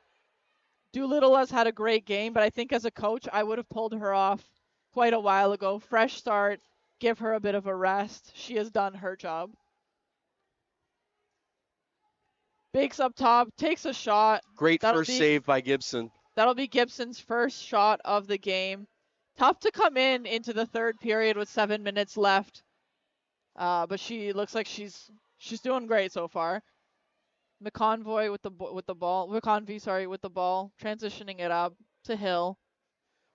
Doolittle has had a great game, but I think as a coach, I would have pulled her off quite a while ago. Fresh start, give her a bit of a rest. She has done her job. Bakes up top, takes a shot. Great first save by Gibson. That'll be Gibson's first shot of the game. Tough to come into the third period with 7 minutes left. But she looks like she's doing great so far. McConvoy with the ball. McConvey, sorry, with the ball, transitioning it up to Hill.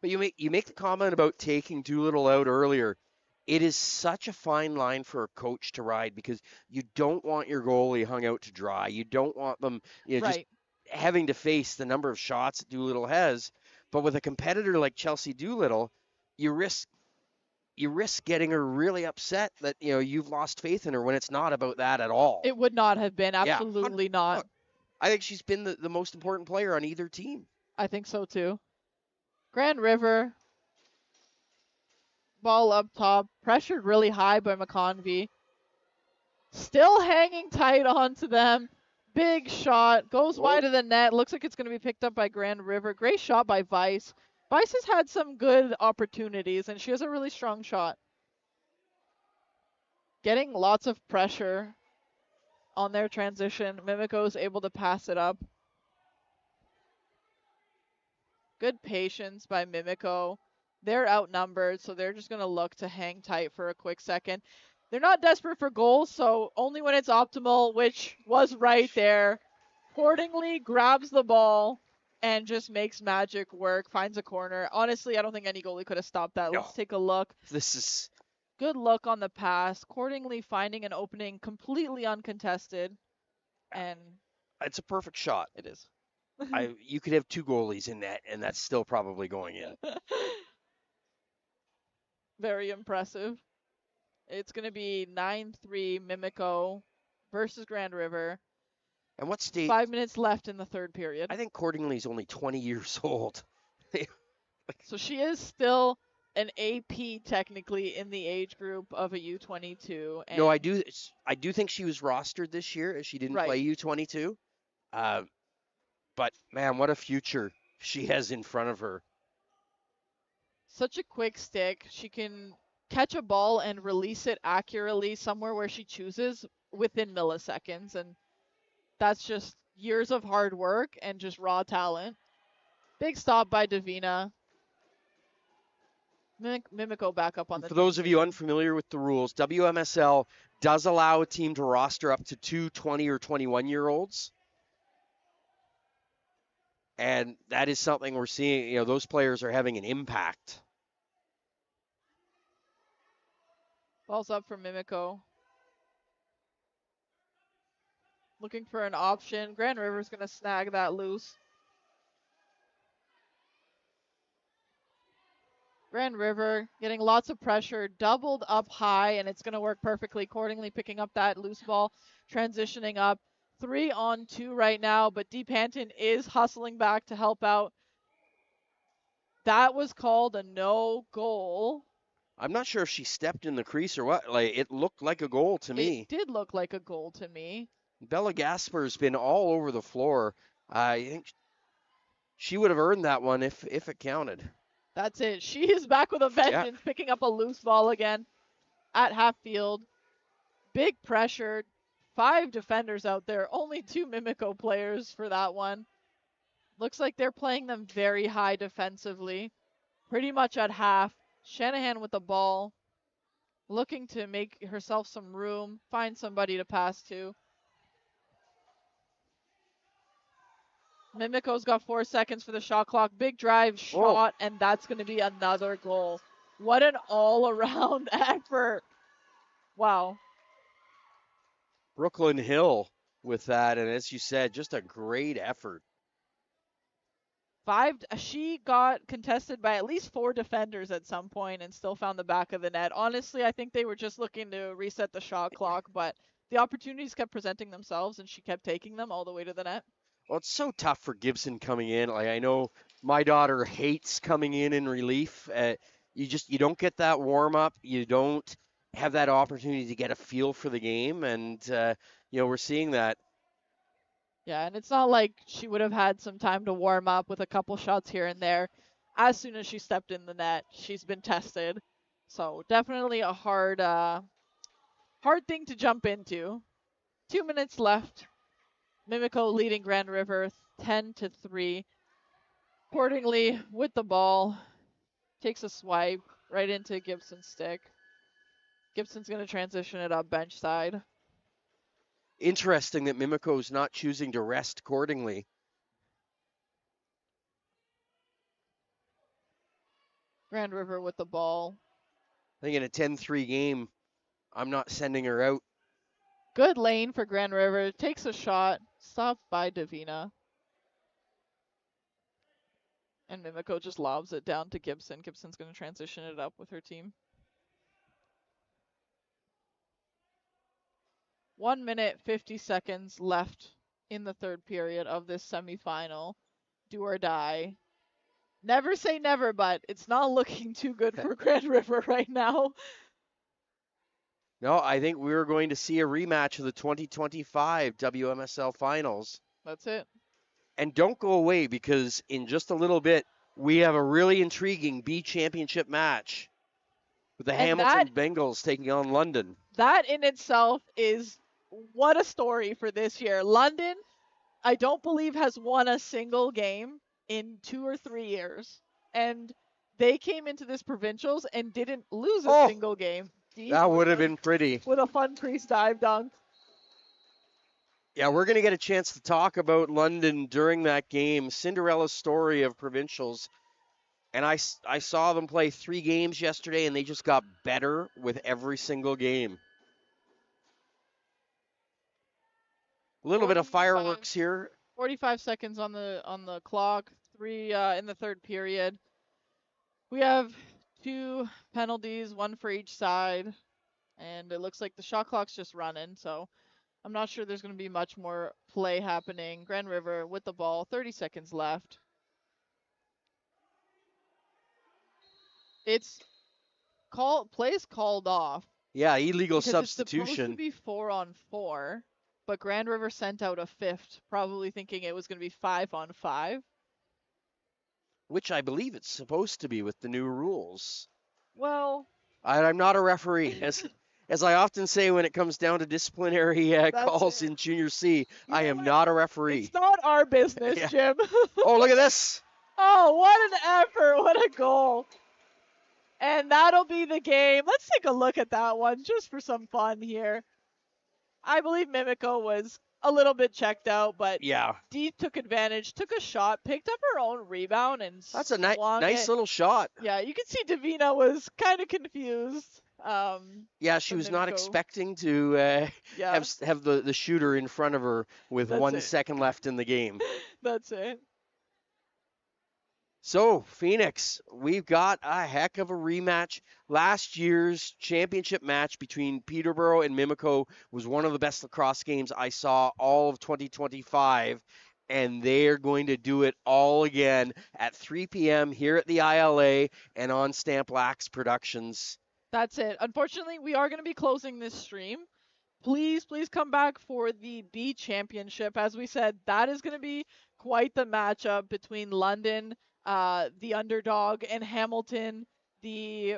But you make the comment about taking Doolittle out earlier. It is such a fine line for a coach to ride because you don't want your goalie hung out to dry. You don't want them, just Right. having to face the number of shots that Doolittle has. But with a competitor like Chelsea Doolittle, you risk you risk getting her really upset that you've lost faith in her when it's not about that at all. It would not have been. Yeah, Absolutely not. look, I think she's been the most important player on either team. I think so too. Grand River, ball up top, pressured really high by McConvey. Still hanging tight onto them. Big shot. Goes wide Oh, of the net. Looks like it's going to be picked up by Grand River. Great shot by Vice. Vice has had some good opportunities, and she has a really strong shot. Getting lots of pressure on their transition. Mimico is able to pass it up. Good patience by Mimico. They're outnumbered, so they're just going to look to hang tight for a quick second. They're not desperate for goals, so only when it's optimal, which was right there. Cordingly grabs the ball and just makes magic work, finds a corner. Honestly, I don't think any goalie could have stopped that. no. Let's take a look. This is Good look on the pass. Cordingly finding an opening completely uncontested. And it's a perfect shot. it is. You could have two goalies in that, and that's still probably going in. Very impressive. It's going to be 9-3 Mimico versus Grand River. And what state? 5 minutes left in the third period. I think Cordingley's only 20 years old. So she is still an AP technically in the age group of a U22. And No, I do think she was rostered this year as she didn't Right. play U22. But man, what a future she has in front of her. Such a quick stick. She can catch a ball and release it accurately somewhere where she chooses within milliseconds. And that's just years of hard work and just raw talent. Big stop by Davina. Mimico back up on the For those of you transition. unfamiliar with the rules, WMSL does allow a team to roster up to two 20 or 21-year-olds. And that is something we're seeing, those players are having an impact. Ball's up for Mimico. Looking for an option. Grand River's going to snag that loose. Grand River getting lots of pressure, doubled up high, and it's going to work perfectly. Accordingly, picking up that loose ball, transitioning up. 3-on-2 right now, but Deep Hanton is hustling back to help out. That was called a no goal. I'm not sure if she stepped in the crease or what. Like, it looked like a goal to me. It did look like a goal to me. Bella Gasper's been all over the floor. I think she would have earned that one if it counted. That's it. She is back with a vengeance, picking up a loose ball again at half field. Big pressure. 5 defenders out there. Only 2 Mimico players for that one. Looks like they're playing them very high defensively. Pretty much at half. Shanahan with the ball. Looking to make herself some room. Find somebody to pass to. Mimico's got 4 seconds for the shot clock. Big drive shot, and that's going to be another goal. What an all-around effort. Wow. Brooklyn Hill with that, and as you said, just a great effort. She got contested by at least 4 defenders at some point and still found the back of the net. Honestly, I think they were just looking to reset the shot clock, but the opportunities kept presenting themselves, and she kept taking them all the way to the net. Well, it's so tough for Gibson coming in. Like, I know my daughter hates coming in relief. You don't get that warm up. You don't have that opportunity to get a feel for the game, and we're seeing that. Yeah, and it's not like she would have had some time to warm up with a couple shots here and there. As soon as she stepped in the net, she's been tested. So definitely a hard thing to jump into. 2 minutes left. Mimico leading Grand River 10-3. Accordingly, with the ball, takes a swipe right into Gibson's stick. Gibson's going to transition it up bench side. Interesting that Mimico's not choosing to rest accordingly. Grand River with the ball. I think in a 10-3 game, I'm not sending her out. Good lane for Grand River. Takes a shot. Stopped by Davina. And Mimico just lobs it down to Gibson. Gibson's going to transition it up with her team. 1 minute, 50 seconds left in the third period of this semifinal. Do or die. Never say never, but it's not looking too good for Grand River right now. No, I think we're going to see a rematch of the 2025 WMSL Finals. That's it. And don't go away, because in just a little bit, we have a really intriguing B Championship match with the And Hamilton Bengals taking on London. That in itself is what a story for this year. London, I don't believe, has won a single game in 2 or 3 years. And they came into this provincials and didn't lose a single game. That would have been pretty. With a fun crease dive dunk. Yeah, we're going to get a chance to talk about London during that game. Cinderella's story of provincials. And I saw them play 3 games yesterday, and they just got better with every single game. A little bit of fireworks here. 45 seconds on the clock. 3 in the third period. We have 2 penalties, 1 for each side. And it looks like the shot clock's just running, so I'm not sure there's going to be much more play happening. Grand River with the ball, 30 seconds left. Play's called off. Yeah, illegal because substitution. It's supposed to be 4-on-4, but Grand River sent out a 5th, probably thinking it was going to be 5-on-5. Which I believe it's supposed to be with the new rules. Well, I'm not a referee. As I often say when it comes down to disciplinary calls in Junior C, I am not a referee. It's not our business, Jim. Oh, look at this. Oh, what an effort. What a goal. And that'll be the game. Let's take a look at that one just for some fun here. I believe Mimico was a little bit checked out, but Dee took advantage, took a shot, picked up her own rebound, and that's a nice little shot. Yeah, you can see Davina was kind of confused. She was not expecting to have the shooter in front of her with 1 second left in the game. That's it. So, Phoenix, we've got a heck of a rematch. Last year's championship match between Peterborough and Mimico was one of the best lacrosse games I saw all of 2025, and they're going to do it all again at 3 p.m. here at the ILA and on Stamp Lax Productions. That's it. Unfortunately, we are going to be closing this stream. Please come back for the B Championship. As we said, that is going to be quite the matchup between London, the underdog, and Hamilton, the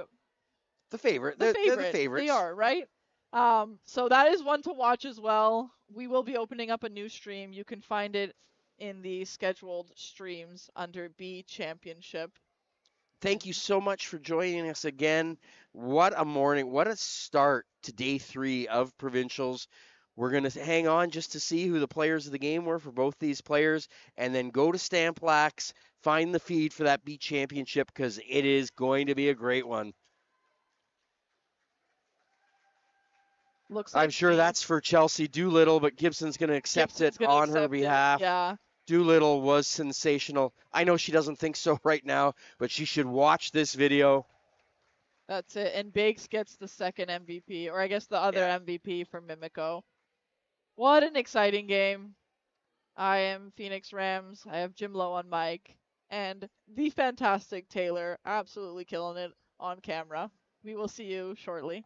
favorite. They're the favorites. They are, right? So that is one to watch as well. We will be opening up a new stream. You can find it in the scheduled streams under B Championship. Thank you so much for joining us again. What a morning. What a start to day 3 of Provincials. We're going to hang on just to see who the players of the game were for both these players, and then go to Stamp Lax, find the feed for that B Championship, because it is going to be a great one. I'm sure that's for Chelsea Doolittle, but Gibson's going to accept it on her behalf. Yeah. Doolittle was sensational. I know she doesn't think so right now, but she should watch this video. That's it. And Biggs gets the second MVP, or I guess the other MVP for Mimico. What an exciting game. I am Phoenix Rams. I have Jim Lowe on mic. And the fantastic Taylor, absolutely killing it on camera. We will see you shortly.